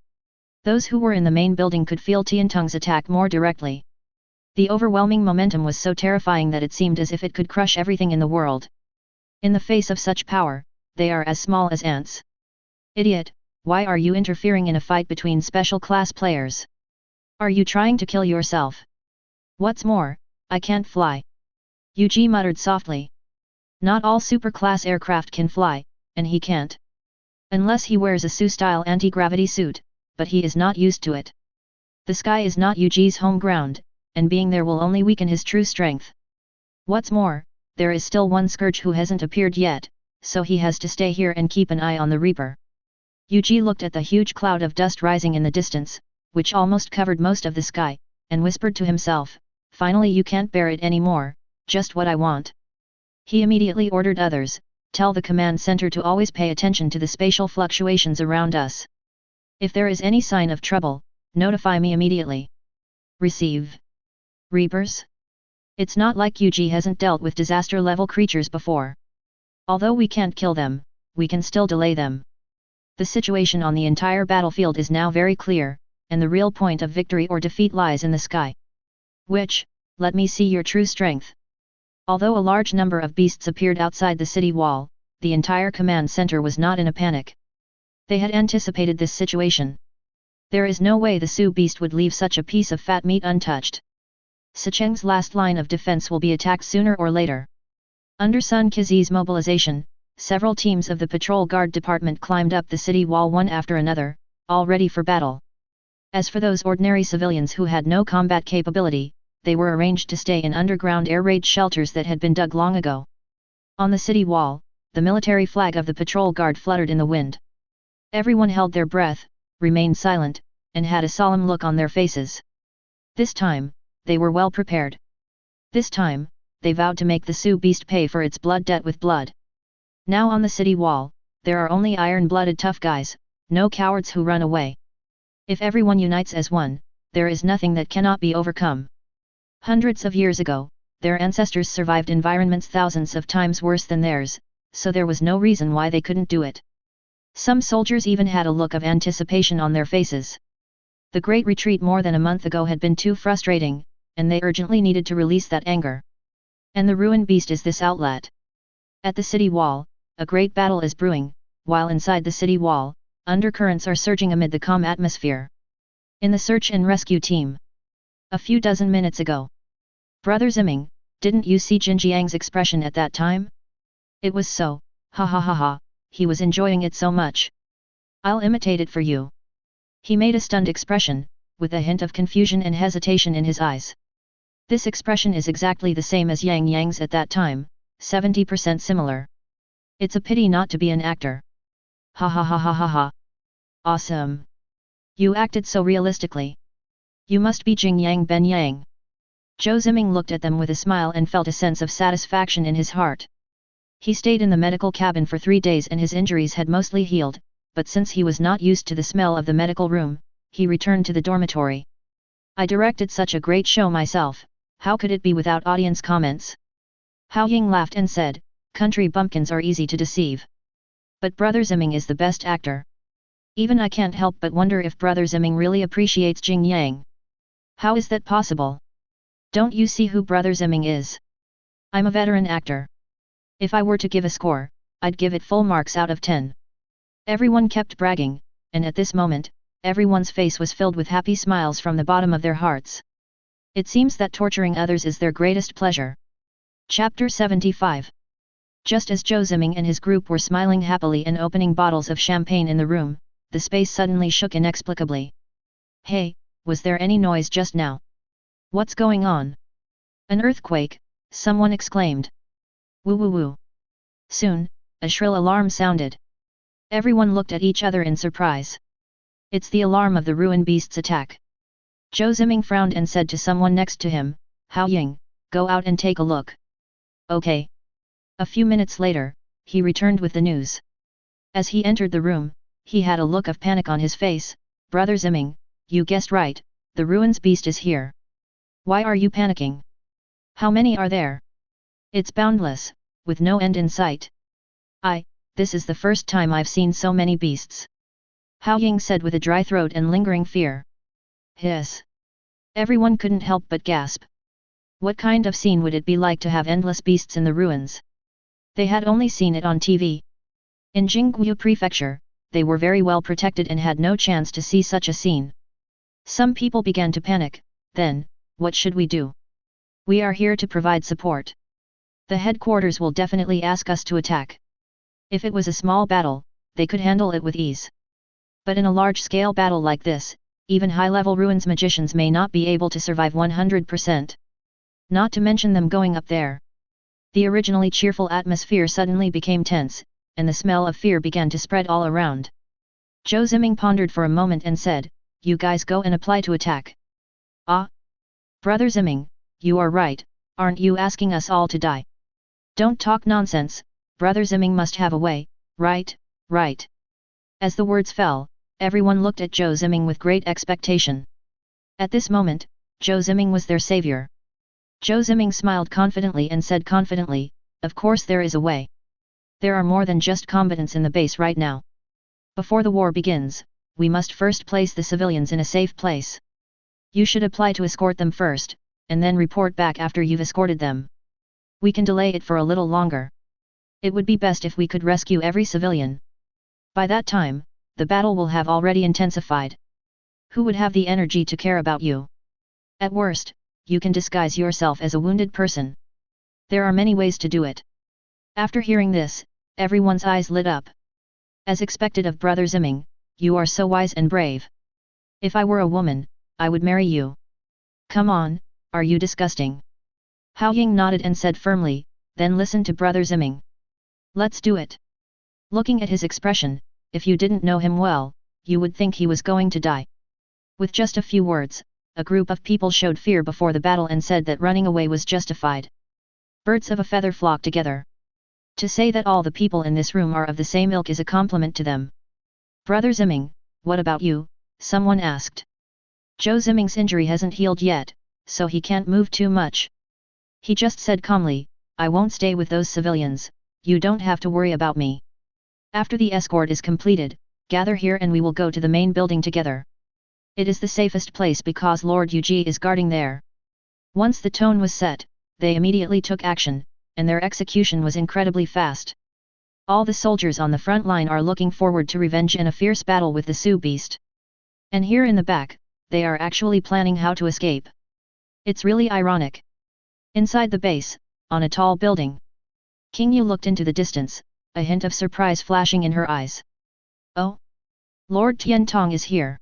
Those who were in the main building could feel Tian Tong's attack more directly. The overwhelming momentum was so terrifying that it seemed as if it could crush everything in the world. In the face of such power, they are as small as ants. Idiot, why are you interfering in a fight between special class players? Are you trying to kill yourself? What's more, I can't fly. Yuji muttered softly. Not all superclass aircraft can fly, and he can't. Unless he wears a Su-style anti-gravity suit, but he is not used to it. The sky is not Yuji's home ground, and being there will only weaken his true strength. What's more, there is still one scourge who hasn't appeared yet, so he has to stay here and keep an eye on the Reaper. Yuji looked at the huge cloud of dust rising in the distance, which almost covered most of the sky, and whispered to himself, "Finally you can't bear it anymore, just what I want." He immediately ordered others, "Tell the command center to always pay attention to the spatial fluctuations around us. If there is any sign of trouble, notify me immediately." Receive. Reapers? It's not like Yuji hasn't dealt with disaster-level creatures before. Although we can't kill them, we can still delay them. The situation on the entire battlefield is now very clear, and the real point of victory or defeat lies in the sky. Which, let me see your true strength. Although a large number of beasts appeared outside the city wall, the entire command center was not in a panic. They had anticipated this situation. There is no way the Su beast would leave such a piece of fat meat untouched. Sicheng's last line of defense will be attacked sooner or later. Under Sun Kizi's mobilization, several teams of the Patrol Guard Department climbed up the city wall one after another, all ready for battle. As for those ordinary civilians who had no combat capability, they were arranged to stay in underground air raid shelters that had been dug long ago. On the city wall, the military flag of the Patrol Guard fluttered in the wind. Everyone held their breath, remained silent, and had a solemn look on their faces. This time, they were well prepared. This time, they vowed to make the Su beast pay for its blood debt with blood. Now on the city wall, there are only iron-blooded tough guys, no cowards who run away. If everyone unites as one, there is nothing that cannot be overcome. Hundreds of years ago, their ancestors survived environments thousands of times worse than theirs, so there was no reason why they couldn't do it. Some soldiers even had a look of anticipation on their faces. The Great Retreat more than a month ago had been too frustrating, and they urgently needed to release that anger. And the ruined beast is this outlet. At the city wall, a great battle is brewing, while inside the city wall, undercurrents are surging amid the calm atmosphere. In the search and rescue team. A few dozen minutes ago. Brother Ziming, didn't you see Jinjiang's expression at that time? It was so, ha ha ha ha, he was enjoying it so much. I'll imitate it for you. He made a stunned expression, with a hint of confusion and hesitation in his eyes. This expression is exactly the same as Yang Yang's at that time, 70% similar. It's a pity not to be an actor. Ha ha ha ha ha ha. Awesome. You acted so realistically. You must be Jing Yang Ben Yang. Zhou Ziming looked at them with a smile and felt a sense of satisfaction in his heart. He stayed in the medical cabin for 3 days and his injuries had mostly healed, but since he was not used to the smell of the medical room, he returned to the dormitory. I directed such a great show myself, how could it be without audience comments? Hao Ying laughed and said, country bumpkins are easy to deceive. But Brother Ziming is the best actor. Even I can't help but wonder if Brother Ziming really appreciates Jing Yang. How is that possible? Don't you see who Brother Ziming is? I'm a veteran actor. If I were to give a score, I'd give it full marks out of 10. Everyone kept bragging, and at this moment, everyone's face was filled with happy smiles from the bottom of their hearts. It seems that torturing others is their greatest pleasure. Chapter 75. Just as Zhou Ziming and his group were smiling happily and opening bottles of champagne in the room, the space suddenly shook inexplicably. Hey, was there any noise just now? What's going on? An earthquake, someone exclaimed. Woo woo woo. Soon, a shrill alarm sounded. Everyone looked at each other in surprise. It's the alarm of the ruined beast's attack. Zhou Ziming frowned and said to someone next to him, Hao Ying, go out and take a look. Okay. A few minutes later, he returned with the news. As he entered the room, he had a look of panic on his face. Brother Ziming, you guessed right, the ruins beast is here. Why are you panicking? How many are there? It's boundless, with no end in sight. This is the first time I've seen so many beasts. Hao Ying said with a dry throat and lingering fear. Hiss. Everyone couldn't help but gasp. What kind of scene would it be like to have endless beasts in the ruins? They had only seen it on TV. In Jingguo Prefecture, they were very well protected and had no chance to see such a scene. Some people began to panic. Then, what should we do? We are here to provide support. The headquarters will definitely ask us to attack. If it was a small battle, they could handle it with ease. But in a large-scale battle like this, even high-level ruins magicians may not be able to survive 100%. Not to mention them going up there. The originally cheerful atmosphere suddenly became tense, and the smell of fear began to spread all around. Zhou Ziming pondered for a moment and said, "You guys go and apply to attack." "Ah! Brother Ziming, you are right, aren't you asking us all to die?" "Don't talk nonsense, Brother Ziming must have a way, right, right." As the words fell, everyone looked at Zhou Ziming with great expectation. At this moment, Zhou Ziming was their savior. Zhou Ziming smiled confidently and said confidently, "Of course there is a way. There are more than just combatants in the base right now. Before the war begins, we must first place the civilians in a safe place. You should apply to escort them first, and then report back after you've escorted them. We can delay it for a little longer. It would be best if we could rescue every civilian. By that time, the battle will have already intensified. Who would have the energy to care about you? At worst, you can disguise yourself as a wounded person. There are many ways to do it." After hearing this, everyone's eyes lit up. As expected of Brother Ziming, "You are so wise and brave. If I were a woman, I would marry you." "Come on, are you disgusting?" Hao Ying nodded and said firmly, "Then listen to Brother Ziming. Let's do it." Looking at his expression, if you didn't know him well, you would think he was going to die. With just a few words, a group of people showed fear before the battle and said that running away was justified. Birds of a feather flock together. To say that all the people in this room are of the same ilk is a compliment to them. "Brother Ziming, what about you?" someone asked. "Zhou Ziming's injury hasn't healed yet, so he can't move too much. He just said calmly, 'I won't stay with those civilians, you don't have to worry about me. After the escort is completed, gather here and we will go to the main building together. It is the safest place because Lord Yuji is guarding there.'" Once the tone was set, they immediately took action, and their execution was incredibly fast. All the soldiers on the front line are looking forward to revenge in a fierce battle with the Su beast. And here in the back, they are actually planning how to escape. It's really ironic. Inside the base, on a tall building, King Yu looked into the distance, a hint of surprise flashing in her eyes. "Oh? Lord Tiantong is here."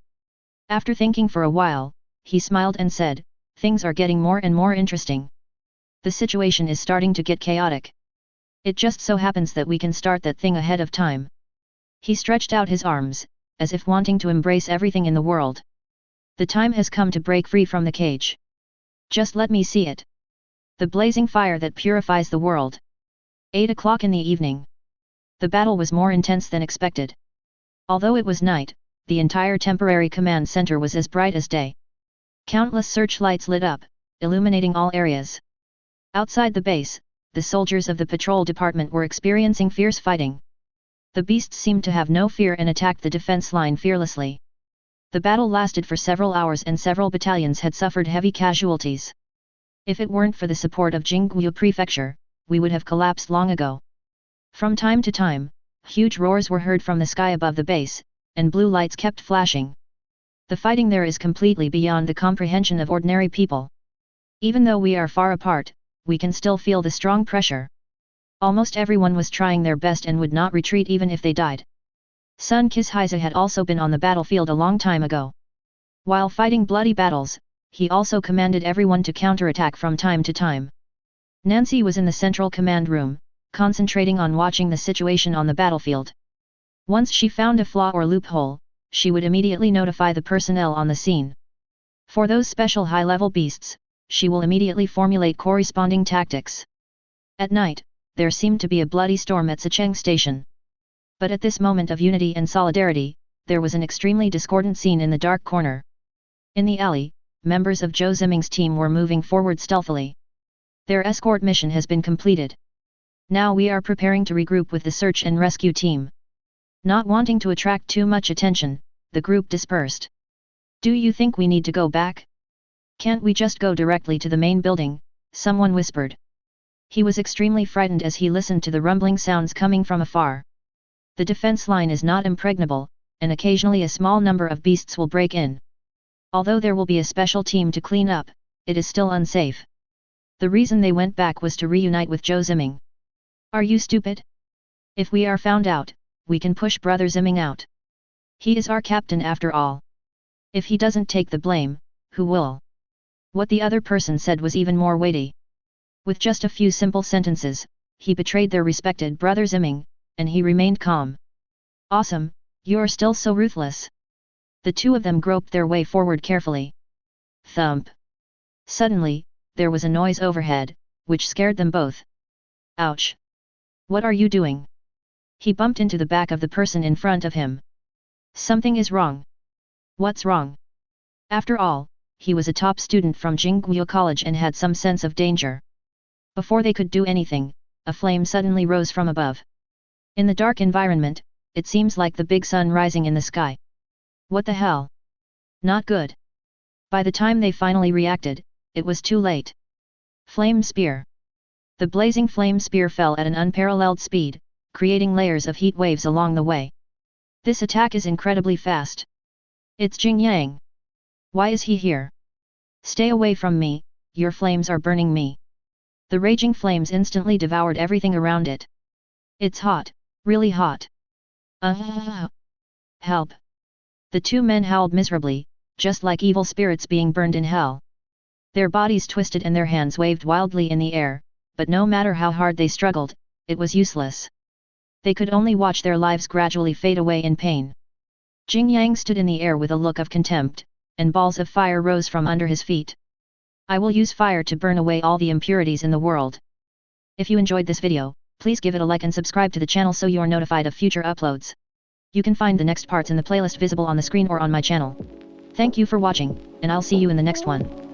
After thinking for a while, he smiled and said, "Things are getting more and more interesting. The situation is starting to get chaotic. It just so happens that we can start that thing ahead of time." He stretched out his arms, as if wanting to embrace everything in the world. "The time has come to break free from the cage. Just let me see it. The blazing fire that purifies the world." 8 o'clock in the evening. The battle was more intense than expected. Although it was night, the entire temporary command center was as bright as day. Countless searchlights lit up, illuminating all areas. Outside the base, the soldiers of the patrol department were experiencing fierce fighting. The beasts seemed to have no fear and attacked the defense line fearlessly. The battle lasted for several hours and several battalions had suffered heavy casualties. If it weren't for the support of Jingguo Prefecture, we would have collapsed long ago. From time to time, huge roars were heard from the sky above the base, and blue lights kept flashing. The fighting there is completely beyond the comprehension of ordinary people. Even though we are far apart, we can still feel the strong pressure. Almost everyone was trying their best and would not retreat even if they died. Sun Kishaiza had also been on the battlefield a long time ago. While fighting bloody battles, he also commanded everyone to counterattack from time to time. Nancy was in the central command room, concentrating on watching the situation on the battlefield. Once she found a flaw or loophole, she would immediately notify the personnel on the scene. For those special high-level beasts, she will immediately formulate corresponding tactics. At night, there seemed to be a bloody storm at Sicheng Station. But at this moment of unity and solidarity, there was an extremely discordant scene in the dark corner. In the alley, members of Zhou Ziming's team were moving forward stealthily. Their escort mission has been completed. Now we are preparing to regroup with the search and rescue team. Not wanting to attract too much attention, the group dispersed. "Do you think we need to go back? Can't we just go directly to the main building?" someone whispered. He was extremely frightened as he listened to the rumbling sounds coming from afar. The defense line is not impregnable, and occasionally a small number of beasts will break in. Although there will be a special team to clean up, it is still unsafe. The reason they went back was to reunite with Zhou Ziming. "Are you stupid? If we are found out, we can push Brother Ziming out. He is our captain after all." If he doesn't take the blame, who will? What the other person said was even more weighty. With just a few simple sentences, he betrayed their respected brother Ziming, and he remained calm. Awesome, you're still so ruthless. The two of them groped their way forward carefully. Thump. Suddenly, there was a noise overhead, which scared them both. Ouch! What are you doing? He bumped into the back of the person in front of him. Something is wrong. What's wrong? After all, he was a top student from Jingguo College and had some sense of danger. Before they could do anything, a flame suddenly rose from above. In the dark environment, it seems like the big sun rising in the sky. What the hell? Not good. By the time they finally reacted, it was too late. Flame spear. The blazing flame spear fell at an unparalleled speed, creating layers of heat waves along the way. This attack is incredibly fast. It's Jing Yang. Why is he here? Stay away from me, your flames are burning me. The raging flames instantly devoured everything around it. It's hot, really hot. Help. The two men howled miserably, just like evil spirits being burned in hell. Their bodies twisted and their hands waved wildly in the air, but no matter how hard they struggled, it was useless. They could only watch their lives gradually fade away in pain. Jing Yang stood in the air with a look of contempt, and balls of fire rose from under his feet. I will use fire to burn away all the impurities in the world. If you enjoyed this video, please give it a like and subscribe to the channel so you are notified of future uploads. You can find the next parts in the playlist visible on the screen or on my channel. Thank you for watching, and I'll see you in the next one.